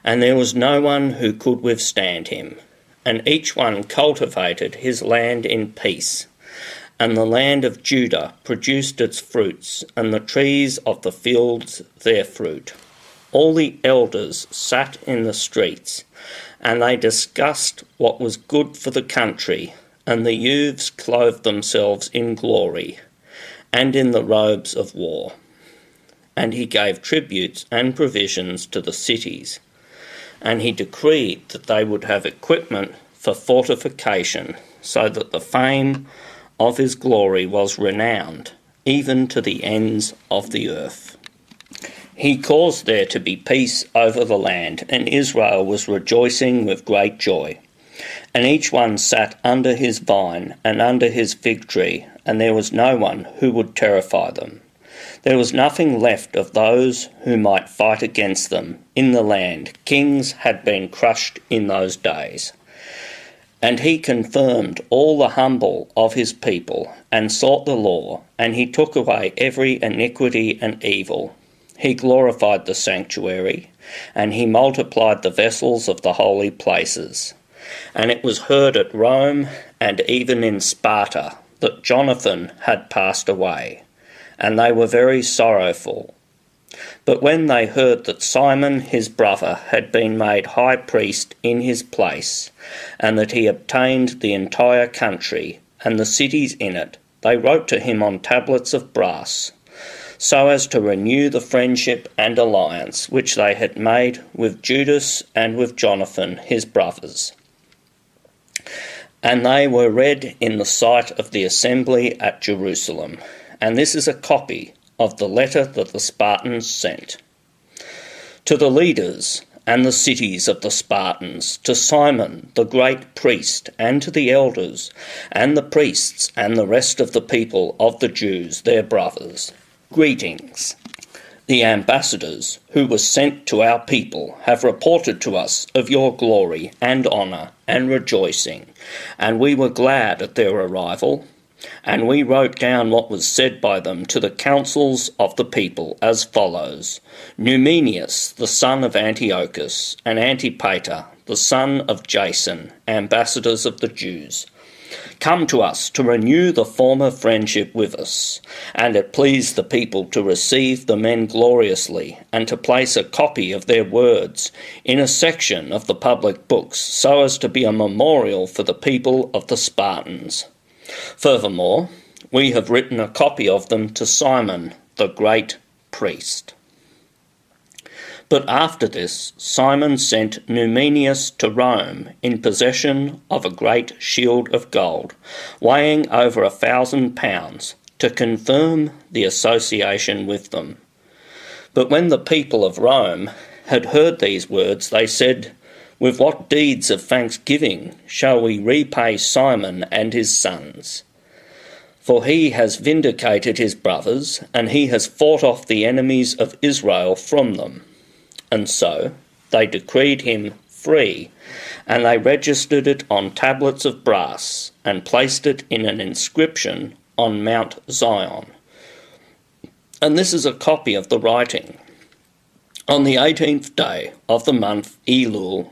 and there was no one who could withstand him. And each one cultivated his land in peace. And the land of Judah produced its fruits, and the trees of the fields their fruit. All the elders sat in the streets, and they discussed what was good for the country, and the youths clothed themselves in glory, and in the robes of war. And he gave tributes and provisions to the cities, and he decreed that they would have equipment for fortification, so that the fame of his glory was renowned, even to the ends of the earth. He caused there to be peace over the land, and Israel was rejoicing with great joy. And each one sat under his vine and under his fig tree, and there was no one who would terrify them. There was nothing left of those who might fight against them in the land. Kings had been crushed in those days. And he confirmed all the humble of his people, and sought the law, and he took away every iniquity and evil. He glorified the sanctuary, and he multiplied the vessels of the holy places. And it was heard at Rome and even in Sparta that Jonathan had passed away, and they were very sorrowful. But when they heard that Simon his brother had been made high priest in his place, and that he obtained the entire country and the cities in it, they wrote to him on tablets of brass, so as to renew the friendship and alliance which they had made with Judas and with Jonathan his brothers. And they were read in the sight of the assembly at Jerusalem. And this is a copy of the letter that the Spartans sent. To the leaders and the cities of the Spartans, to Simon the great priest, and to the elders and the priests and the rest of the people of the Jews, their brothers, greetings. The ambassadors who were sent to our people have reported to us of your glory and honour and rejoicing, and we were glad at their arrival. And we wrote down what was said by them to the councils of the people as follows: Numenius, the son of Antiochus, and Antipater, the son of Jason, ambassadors of the Jews, come to us to renew the former friendship with us. And it pleased the people to receive the men gloriously, and to place a copy of their words in a section of the public books, so as to be a memorial for the people of the Spartans. Furthermore, we have written a copy of them to Simon, the great priest. But after this, Simon sent Numenius to Rome in possession of a great shield of gold, weighing over 1,000 pounds, to confirm the association with them. But when the people of Rome had heard these words, they said, "With what deeds of thanksgiving shall we repay Simon and his sons? For he has vindicated his brothers, and he has fought off the enemies of Israel from them." And so they decreed him free, and they registered it on tablets of brass, and placed it in an inscription on Mount Zion. And this is a copy of the writing. On the 18th day of the month Elul,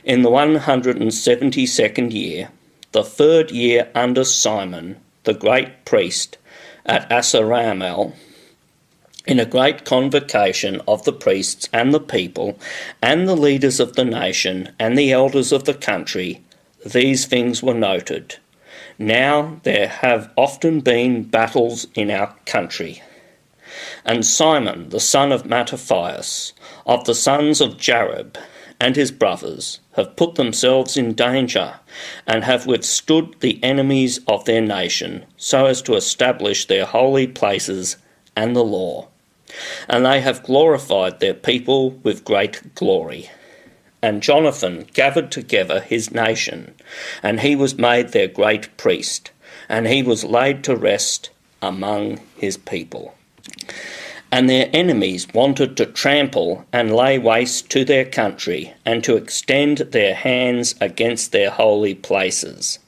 in the 172nd year, the 3rd year under Simon, the great priest, at Asaramel, in a great convocation of the priests and the people, and the leaders of the nation, and the elders of the country, these things were noted. Now there have often been battles in our country. And Simon, the son of Mattathias, of the sons of Jareb, and his brothers, have put themselves in danger, and have withstood the enemies of their nation, so as to establish their holy places and the law. And they have glorified their people with great glory. And Jonathan gathered together his nation, and he was made their great priest, and he was laid to rest among his people. And their enemies wanted to trample and lay waste to their country, and to extend their hands against their holy places.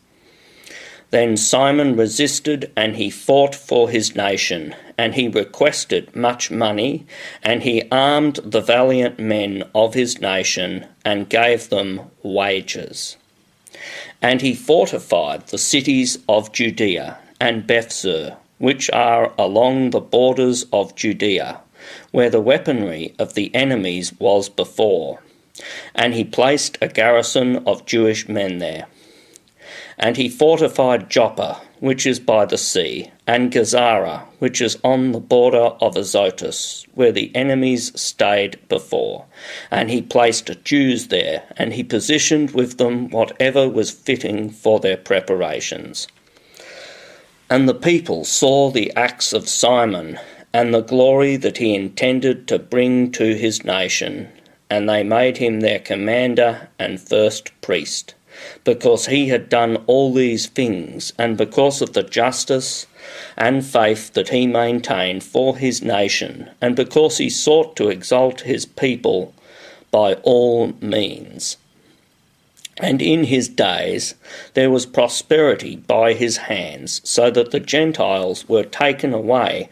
Then Simon resisted, and he fought for his nation, and he requested much money, and he armed the valiant men of his nation, and gave them wages. And he fortified the cities of Judea and Bethzur, which are along the borders of Judea, where the weaponry of the enemies was before. And he placed a garrison of Jewish men there. And he fortified Joppa, which is by the sea, and Gazara, which is on the border of Azotus, where the enemies stayed before. And he placed Jews there, and he positioned with them whatever was fitting for their preparations. And the people saw the acts of Simon, and the glory that he intended to bring to his nation, and they made him their commander and first priest, because he had done all these things, and because of the justice and faith that he maintained for his nation, and because he sought to exalt his people by all means. And in his days there was prosperity by his hands, so that the Gentiles were taken away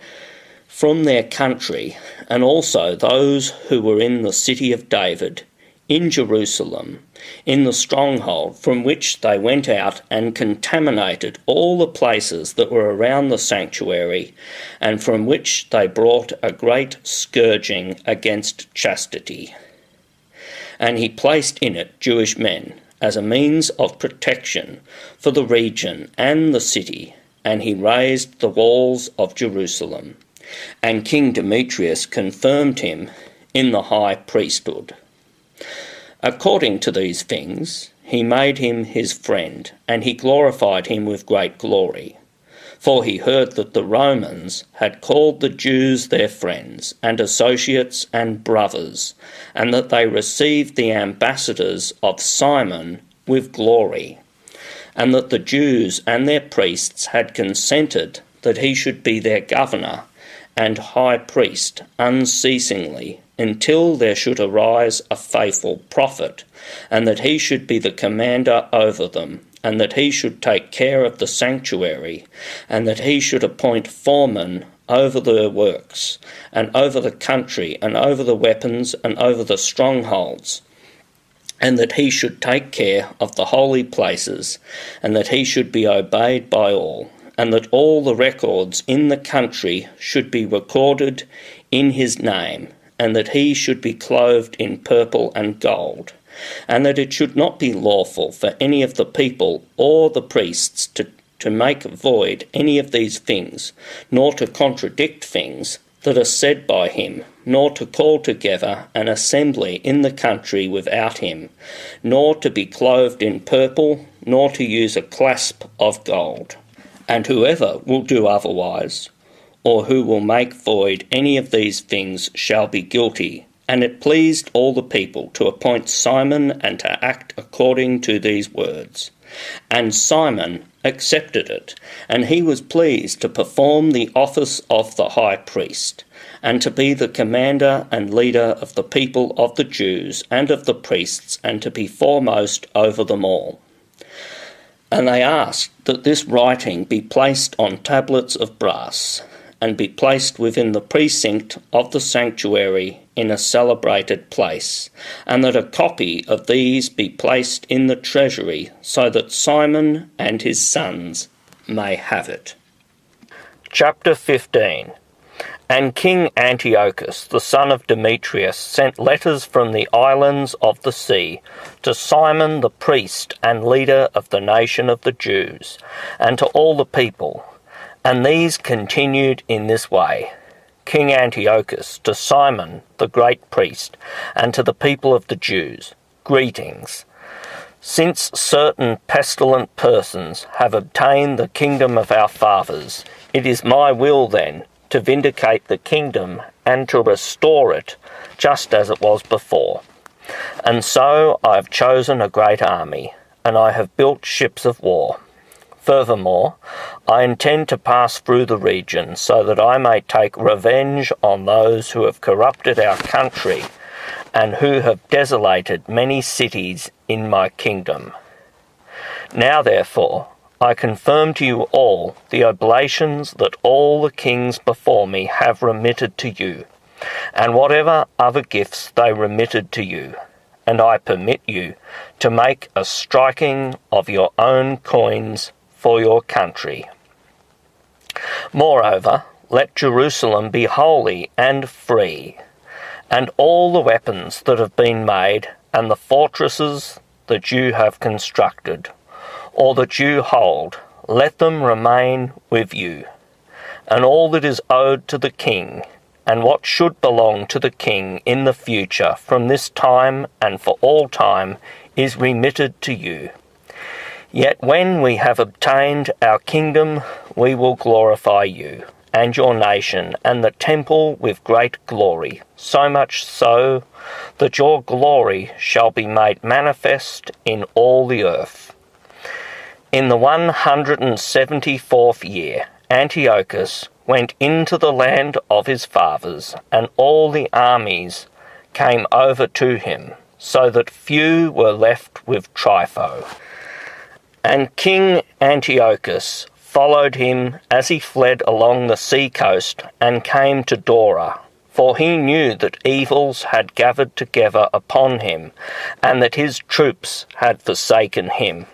from their country, and also those who were in the city of David, in Jerusalem, in the stronghold from which they went out and contaminated all the places that were around the sanctuary, and from which they brought a great scourging against chastity. And he placed in it Jewish men, as a means of protection for the region and the city, and he raised the walls of Jerusalem. And King Demetrius confirmed him in the high priesthood. According to these things, he made him his friend, and he glorified him with great glory. For he heard that the Romans had called the Jews their friends and associates and brothers, and that they received the ambassadors of Simon with glory, and that the Jews and their priests had consented that he should be their governor and high priest unceasingly, until there should arise a faithful prophet, and that he should be the commander over them, and that he should take care of the sanctuary, and that he should appoint foremen over their works, and over the country, and over the weapons, and over the strongholds, and that he should take care of the holy places, and that he should be obeyed by all, and that all the records in the country should be recorded in his name, and that he should be clothed in purple and gold, and that it should not be lawful for any of the people or the priests to make void any of these things, nor to contradict things that are said by him, nor to call together an assembly in the country without him, nor to be clothed in purple, nor to use a clasp of gold. And whoever will do otherwise, or who will make void any of these things, shall be guilty. And it pleased all the people to appoint Simon and to act according to these words. And Simon accepted it, and he was pleased to perform the office of the high priest, and to be the commander and leader of the people of the Jews and of the priests, and to be foremost over them all. And they asked that this writing be placed on tablets of brass, and be placed within the precinct of the sanctuary in a celebrated place, and that a copy of these be placed in the treasury, so that Simon and his sons may have it. Chapter 15. And King Antiochus, the son of Demetrius, sent letters from the islands of the sea to Simon the priest and leader of the nation of the Jews, and to all the people. And these continued in this way: King Antiochus to Simon the great priest, and to the people of the Jews, greetings. Since certain pestilent persons have obtained the kingdom of our fathers, it is my will then to vindicate the kingdom and to restore it just as it was before. And so I have chosen a great army, and I have built ships of war. Furthermore, I intend to pass through the region, so that I may take revenge on those who have corrupted our country, and who have desolated many cities in my kingdom. Now therefore, I confirm to you all the oblations that all the kings before me have remitted to you, and whatever other gifts they remitted to you, and I permit you to make a striking of your own coins for your country. Moreover, let Jerusalem be holy and free, and all the weapons that have been made, and the fortresses that you have constructed, or that you hold, let them remain with you. And all that is owed to the king, and what should belong to the king in the future from this time and for all time, is remitted to you. Yet when we have obtained our kingdom, we will glorify you, and your nation, and the temple with great glory, so much so that your glory shall be made manifest in all the earth. In the 174th year, Antiochus went into the land of his fathers, and all the armies came over to him, so that few were left with Trypho. And King Antiochus followed him as he fled along the sea coast, and came to Dora, for he knew that evils had gathered together upon him, and that his troops had forsaken him.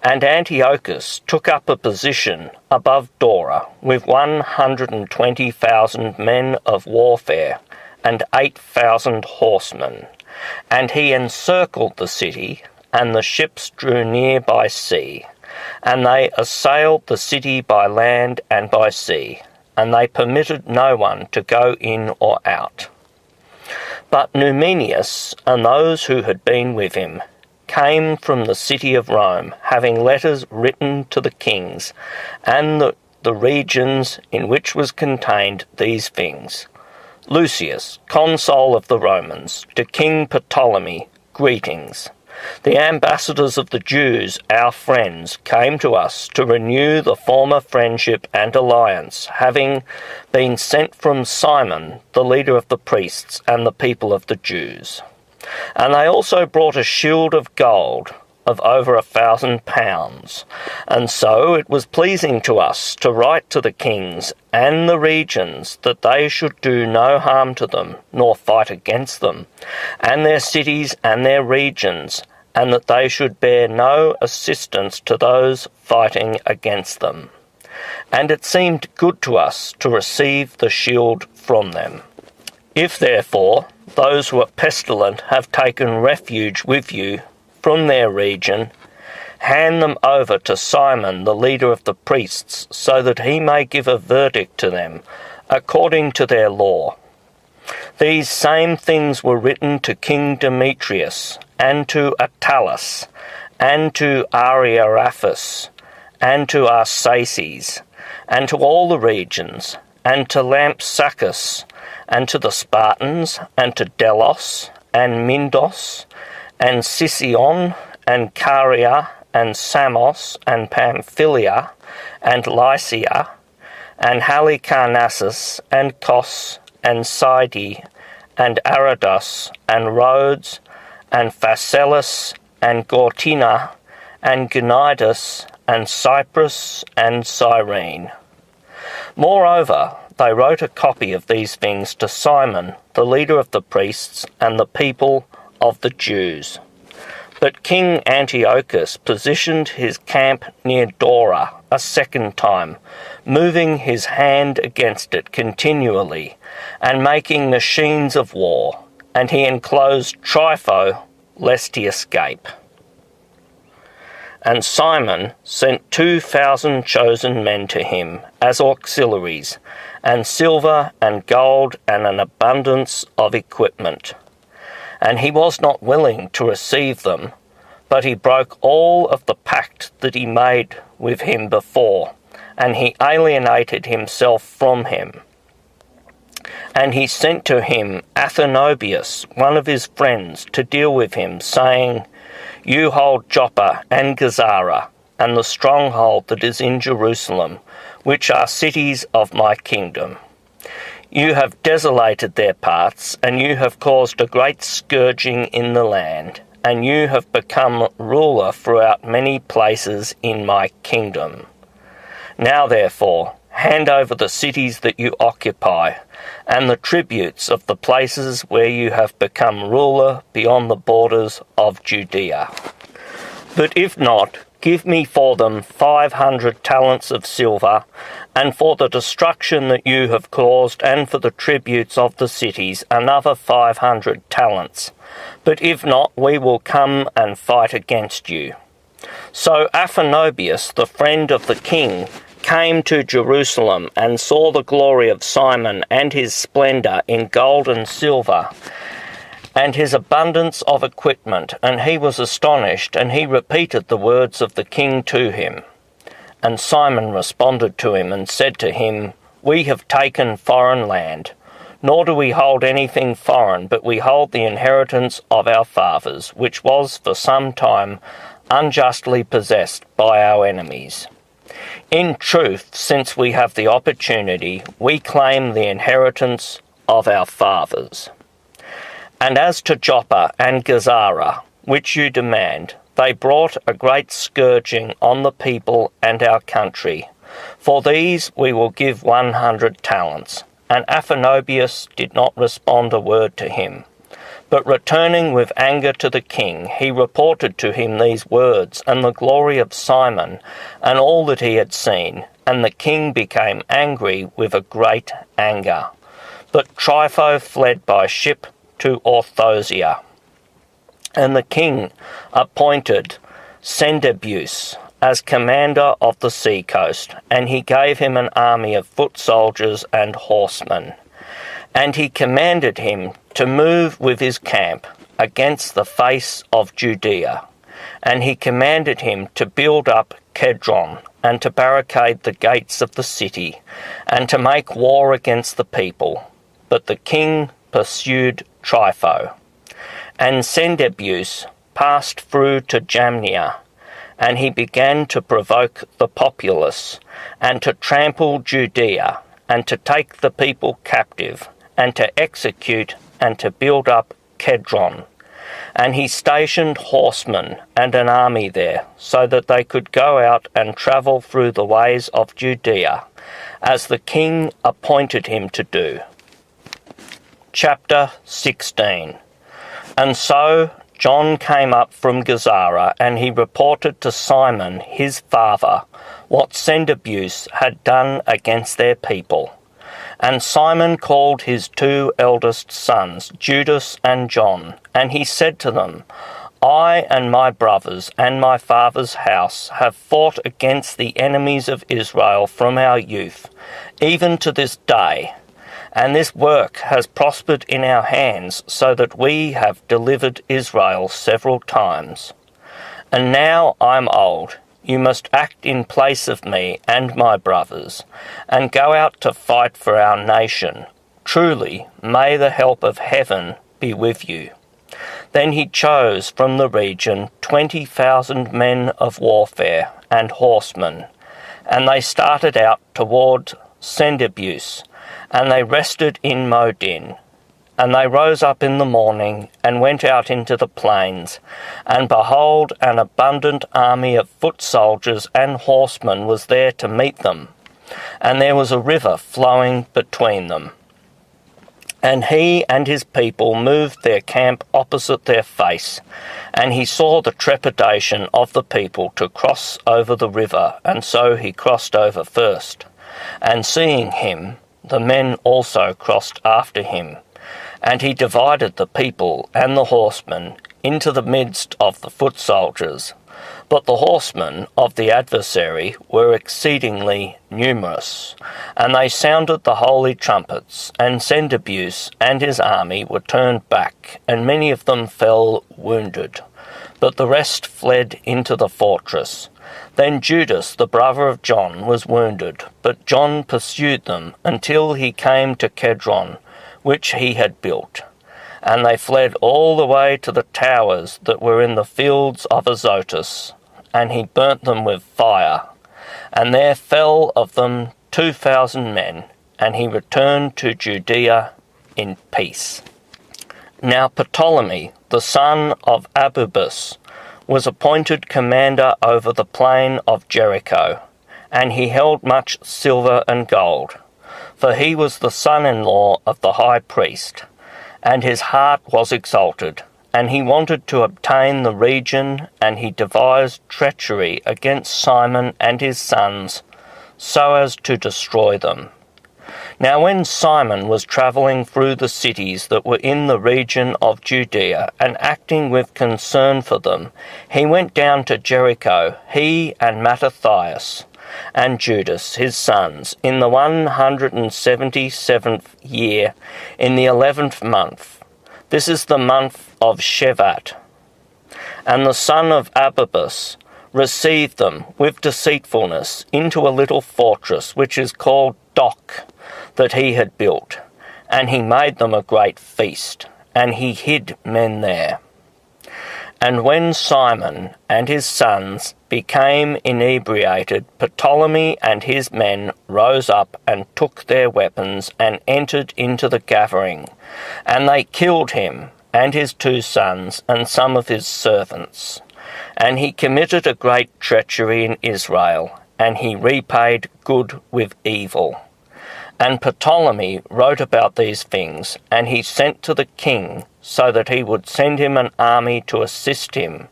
And Antiochus took up a position above Dora with 120,000 men of warfare and 8,000 horsemen. And he encircled the city, and the ships drew near by sea. And they assailed the city by land and by sea, and they permitted no one to go in or out. But Numenius and those who had been with him came from the city of Rome, having letters written to the kings, and the regions in which was contained these things. Lucius, consul of the Romans, to King Ptolemy, greetings. The ambassadors of the Jews, our friends, came to us to renew the former friendship and alliance, having been sent from Simon, the leader of the priests and the people of the Jews. And they also brought a shield of gold of over 1,000 pounds. And so it was pleasing to us to write to the kings and the regions that they should do no harm to them, nor fight against them, and their cities and their regions, and that they should bear no assistance to those fighting against them. And it seemed good to us to receive the shield from them. If, therefore, those who are pestilent have taken refuge with you from their region, hand them over to Simon, the leader of the priests, so that he may give a verdict to them according to their law. These same things were written to King Demetrius, and to Attalus, and to Ariaphus, and to Arsaces, and to all the regions, and to Lampsacus, and to the Spartans, and to Delos, and Mindos, and Sicyon, and Caria, and Samos, and Pamphylia, and Lycia, and Halicarnassus, and Kos, and Sidon, and Abydos, and Rhodes, and Phasaelis, and Gortina, and Gnidus, and Cyprus, and Cyrene. Moreover, they wrote a copy of these things to Simon, the leader of the priests, and the people of the Jews. But King Antiochus positioned his camp near Dora a second time, moving his hand against it continually, and making machines of war, and he enclosed Trypho, lest he escape. And Simon sent 2,000 chosen men to him as auxiliaries, and silver and gold and an abundance of equipment. And he was not willing to receive them, but he broke all of the pact that he made with him before, and he alienated himself from him. And he sent to him Athenobius, one of his friends, to deal with him, saying, "You hold Joppa and Gazara, and the stronghold that is in Jerusalem, which are cities of my kingdom. You have desolated their parts, and you have caused a great scourging in the land, and you have become ruler throughout many places in my kingdom. Now therefore, hand over the cities that you occupy, and the tributes of the places where you have become ruler beyond the borders of Judea. But if not, give me for them 500 talents of silver, and for the destruction that you have caused, and for the tributes of the cities, another 500 talents. But if not, we will come and fight against you." So Athenobius, the friend of the king, came to Jerusalem and saw the glory of Simon and his splendour in gold and silver, and his abundance of equipment, and he was astonished, and he repeated the words of the king to him. And Simon responded to him and said to him, "We have taken foreign land, nor do we hold anything foreign, but we hold the inheritance of our fathers, which was for some time unjustly possessed by our enemies. In truth, since we have the opportunity, we claim the inheritance of our fathers. And as to Joppa and Gazara, which you demand, they brought a great scourging on the people and our country. For these we will give 100 talents. And Athenobius did not respond a word to him. But returning with anger to the king, he reported to him these words, and the glory of Simon, and all that he had seen. And the king became angry with a great anger. But Trypho fled by ship to Orthosia. And the king appointed Sendebius as commander of the seacoast, and he gave him an army of foot soldiers and horsemen. And he commanded him to move with his camp against the face of Judea. And he commanded him to build up Kedron, and to barricade the gates of the city, and to make war against the people. But the king pursued Trypho. And Sendebius passed through to Jamnia, and he began to provoke the populace, and to trample Judea, and to take the people captive, and to execute and to build up Kedron. And he stationed horsemen and an army there, so that they could go out and travel through the ways of Judea, as the king appointed him to do. Chapter 16. And so John came up from Gazara, and he reported to Simon his father what Sendebius had done against their people. And Simon called his 2 eldest sons, Judas and John, and he said to them, "I and my brothers and my father's house have fought against the enemies of Israel from our youth, even to this day. And this work has prospered in our hands, so that we have delivered Israel several times. And now I'm old. You must act in place of me and my brothers, and go out to fight for our nation. Truly, may the help of heaven be with you." Then he chose from the region 20,000 men of warfare and horsemen, and they started out toward Sendebus, and they rested in Modin. And they rose up in the morning, and went out into the plains, and behold, an abundant army of foot soldiers and horsemen was there to meet them, and there was a river flowing between them. And he and his people moved their camp opposite their face, and he saw the trepidation of the people to cross over the river, and so he crossed over first. And seeing him, the men also crossed after him. And he divided the people and the horsemen into the midst of the foot soldiers. But the horsemen of the adversary were exceedingly numerous, and they sounded the holy trumpets, and Sendebus and his army were turned back, and many of them fell wounded. But the rest fled into the fortress. Then Judas, the brother of John, was wounded, but John pursued them until he came to Kedron, which he had built. And they fled all the way to the towers that were in the fields of Azotus, and he burnt them with fire. And there fell of them 2,000 men, and he returned to Judea in peace. Now Ptolemy, the son of Abubus, was appointed commander over the plain of Jericho, and he held much silver and gold. For he was the son-in-law of the high priest, and his heart was exalted, and he wanted to obtain the region, and he devised treachery against Simon and his sons, so as to destroy them. Now when Simon was travelling through the cities that were in the region of Judea, and acting with concern for them, he went down to Jericho, he and Mattathias, and Judas his sons, in the 177th year, in the 11th month. This is the month of Shevat. And the son of Abubus received them with deceitfulness into a little fortress, which is called Dock, that he had built. And he made them a great feast, and he hid men there. And when Simon and his sons became inebriated, Ptolemy and his men rose up and took their weapons and entered into the gathering. And they killed him and his 2 sons and some of his servants. And he committed a great treachery in Israel, and he repaid good with evil. And Ptolemy wrote about these things, and he sent to the king, so that he would send him an army to assist him,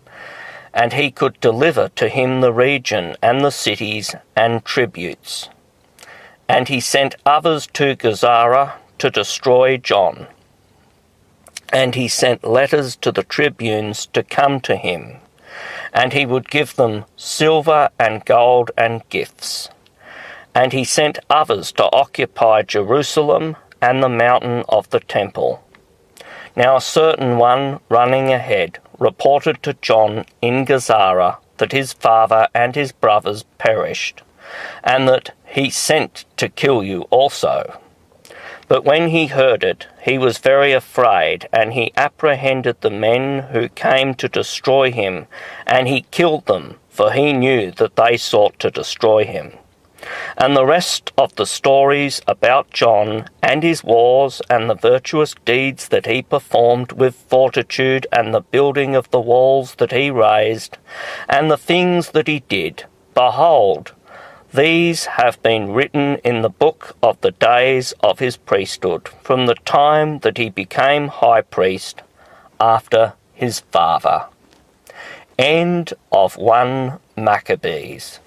and he could deliver to him the region and the cities and tributes. And he sent others to Gazara to destroy John. And he sent letters to the tribunes to come to him, and he would give them silver and gold and gifts. And he sent others to occupy Jerusalem and the mountain of the temple. Now a certain one running ahead reported to John in Gazara that his father and his brothers perished, and that he sent to kill you also. But when he heard it, he was very afraid, and he apprehended the men who came to destroy him, and he killed them, for he knew that they sought to destroy him. And the rest of the stories about John and his wars and the virtuous deeds that he performed with fortitude and the building of the walls that he raised and the things that he did, behold, these have been written in the book of the days of his priesthood, from the time that he became high priest after his father. End of 1 Maccabees.